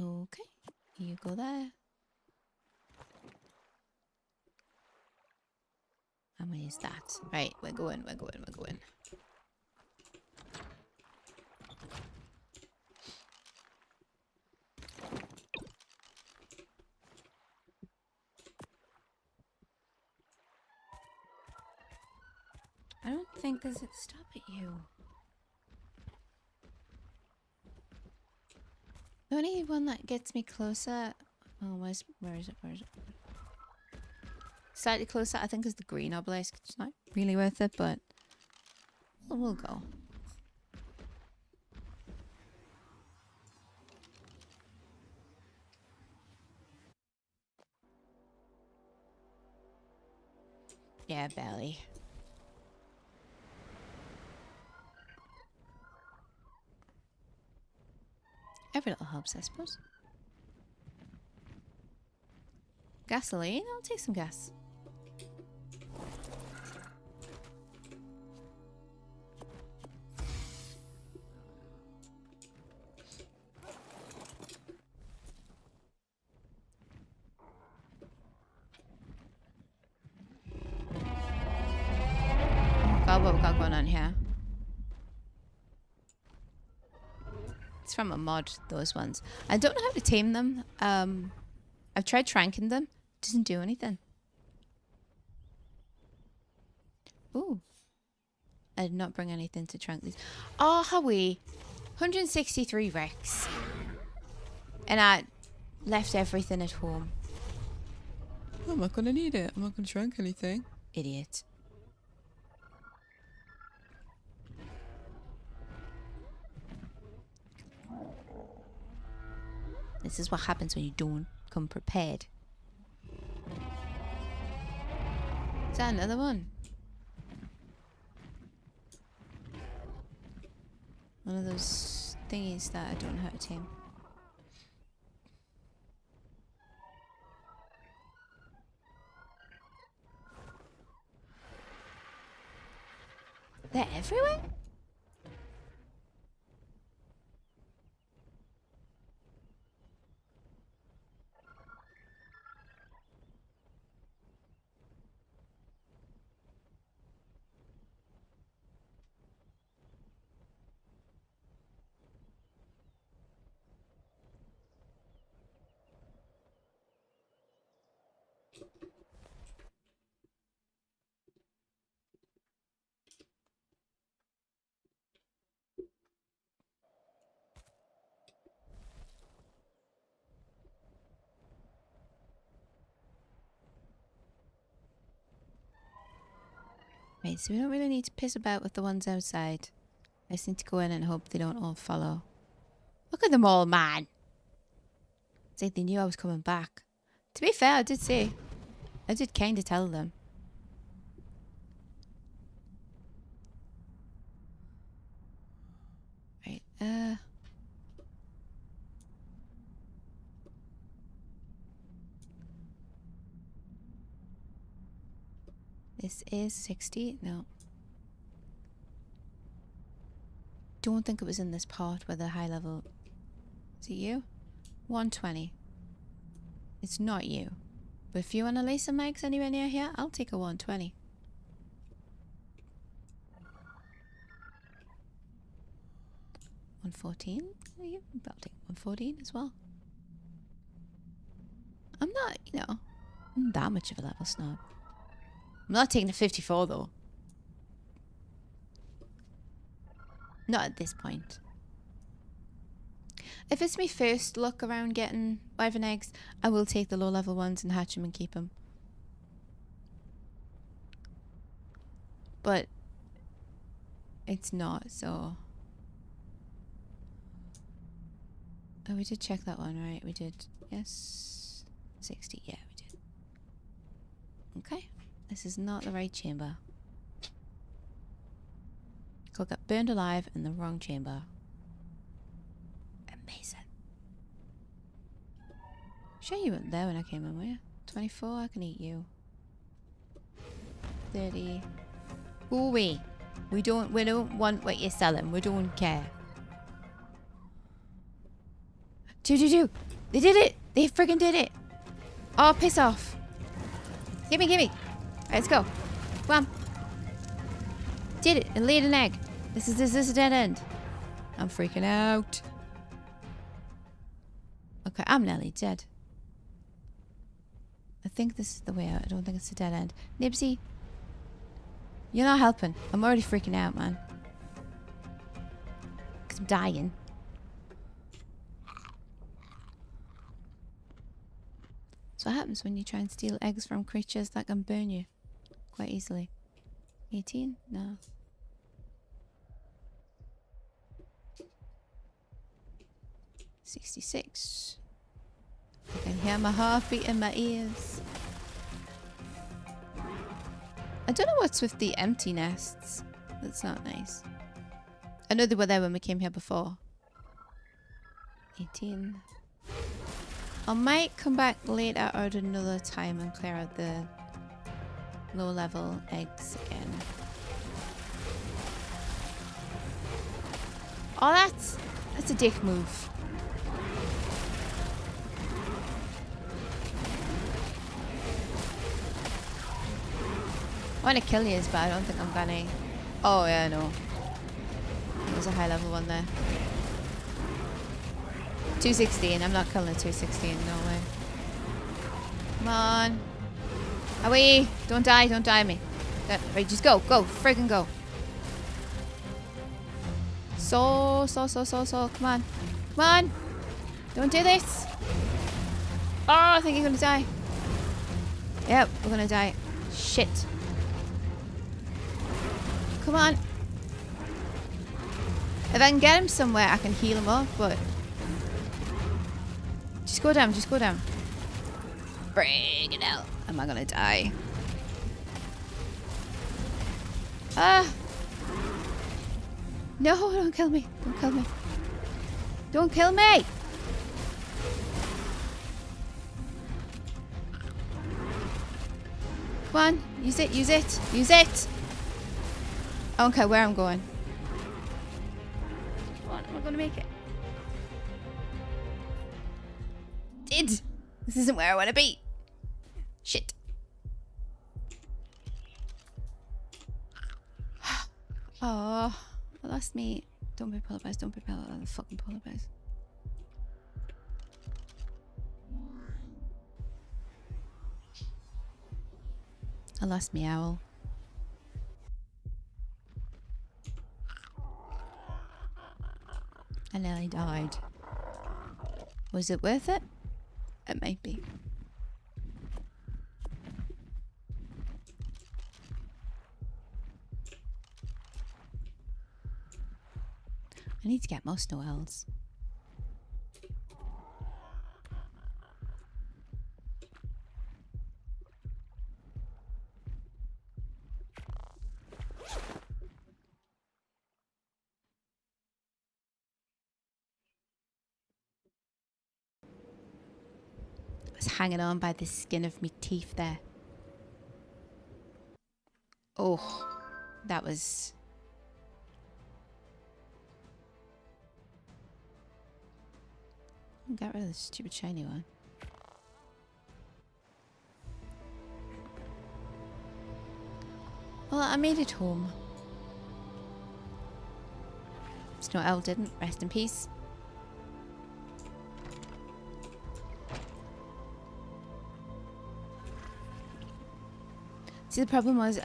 S1: Okay, you go there. And we use that. Right, we're going. I don't think there's a stop at you. The only one that gets me closer. Oh, where is it? Slightly closer, I think, is the green obelisk. It's not really worth it, but we'll go. Yeah, barely. Every little helps, I suppose. Gasoline? I'll take some gas. God, what we got going on here? It's from a mod, those ones. I don't know how to tame them. I've tried tranking them. Doesn't do anything. Ooh. I did not bring anything to trank these. Oh, how we? 163 Rex. And I left everything at home. I'm not gonna need it. I'm not gonna trank anything. Idiot. This is what happens when you don't come prepared. Is that another one? One of those thingies that I don't know how to tame. They're everywhere? Right, so we don't really need to piss about with the ones outside. I just need to go in and hope they don't all follow. Look at them all, man! It's like they knew I was coming back. To be fair, I did kind of tell them. Right, this is 60? No. Don't think it was in this part where the high level... Is it you? 120. It's not you. But if you want to lay some mags anywhere near here, I'll take a 120. $114? Yeah, I'll take 114 as well. I'm not, I'm that much of a level snob. I'm not taking the 54 though. Not at this point. If it's my first look around getting wyvern eggs, I will take the low level ones and hatch them and keep them. But it's not, so... Oh, we did check that one, right? We did. Yes. 60. Yeah, we did. Okay. This is not the right chamber. Got burned alive in the wrong chamber. Amazing. Sure you weren't there when I came in, were you? 24, I can eat you. 30. Ooh wee. We don't want what you're selling. We don't care. 222. They did it. They friggin' did it. Oh, piss off. Gimme, gimme. Alright, let's go. Come on. Did it. And laid an egg. This is a dead end. I'm freaking out. Okay, I'm nearly dead. I think this is the way out. I don't think it's a dead end. Nibsy. You're not helping. I'm already freaking out, man. Because I'm dying. That's what happens when you try and steal eggs from creatures that can burn you quite easily. 18? No. $66. I can hear my heartbeat in my ears. I don't know what's with the empty nests. That's not nice. I know they were there when we came here before. 18. I might come back later or at another time and clear out the low level eggs again. Oh, that's a dick move. I want to kill you, but I don't think I'm gonna. Oh yeah, no. There's a high level one there. 216. I'm not killing a 216. No way. Come on. Away. Don't die. Don't die me. Right, just go. Go. Friggin' go. So. Come on. Come on. Don't do this. Oh, I think you're gonna die. Yep, we're gonna die. Shit. Come on. If I can get him somewhere, I can heal him up, but... Just go down, just go down. Bring it out. Am I gonna die? Ah! No, don't kill me. Don't kill me. Don't kill me! Come on, use it, use it, use it! I don't care where I'm going. Come on, am I gonna make it? Did! This isn't where I want to be. Shit. Oh, I lost me. Don't be polar bears, don't be fucking polar bears. I lost me owl. I nearly died. Was it worth it? It might be. I need to get more snow owls. I was hanging on by the skin of my teeth there. Oh, that was... Got rid of the stupid shiny one. Well, I made it home. Snow Owl didn't. Rest in peace. See, the problem was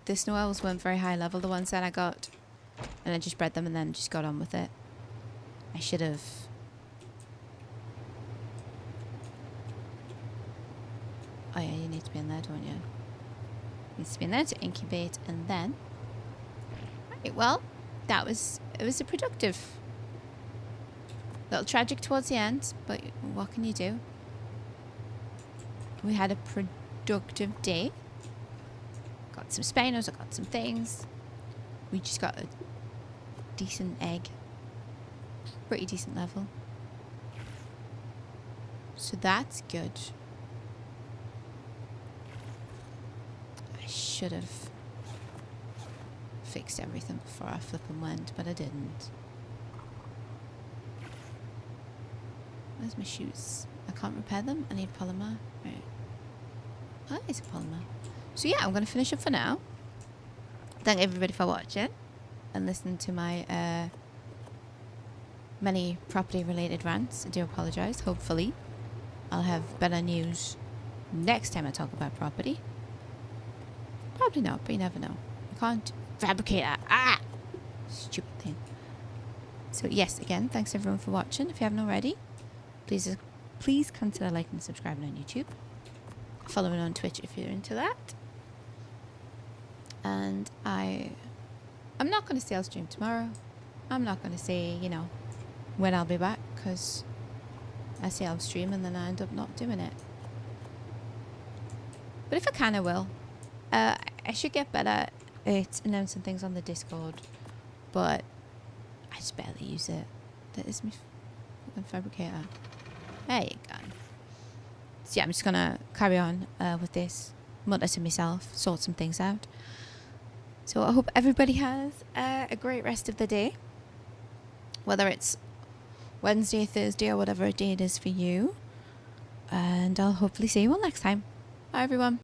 S1: the Snow Owls weren't very high level, the ones that I got And I just bred them and then just got on with it. I should have... Oh yeah, you need to be in there, don't you? Needs to be in there to incubate, and then... Right, well, it was a productive... little tragic towards the end, but what can you do? We had a productive day. Got some spinos, I got some things. We just got a decent egg. Pretty decent level. So that's good. I should have fixed everything before I flipping went, but I didn't. Where's my shoes? I can't repair them. I need polymer. Right. Oh, it's a polymer. So yeah, I'm going to finish up for now. Thank everybody for watching and listening to my many property related rants. I do apologise. Hopefully I'll have better news next time I talk about property. Probably not, but you never know. You can't fabricate that. Ah! Stupid thing. So yes, again, thanks everyone for watching. If you haven't already, please consider liking and subscribing on YouTube. Follow me on Twitch if you're into that. And I'm not going to say I'll stream tomorrow. I'm not going to say, you know, when I'll be back, because I say I'll stream and then I end up not doing it. But if I can, I will. I should get better at announcing things on the Discord, but I just barely use it. That is my fucking fabricator. There you go. So yeah, I'm just gonna carry on with this, mutter to myself, sort some things out. So I hope everybody has a great rest of the day, whether it's Wednesday, Thursday, or whatever day it is for you. And I'll hopefully see you all next time. Bye everyone.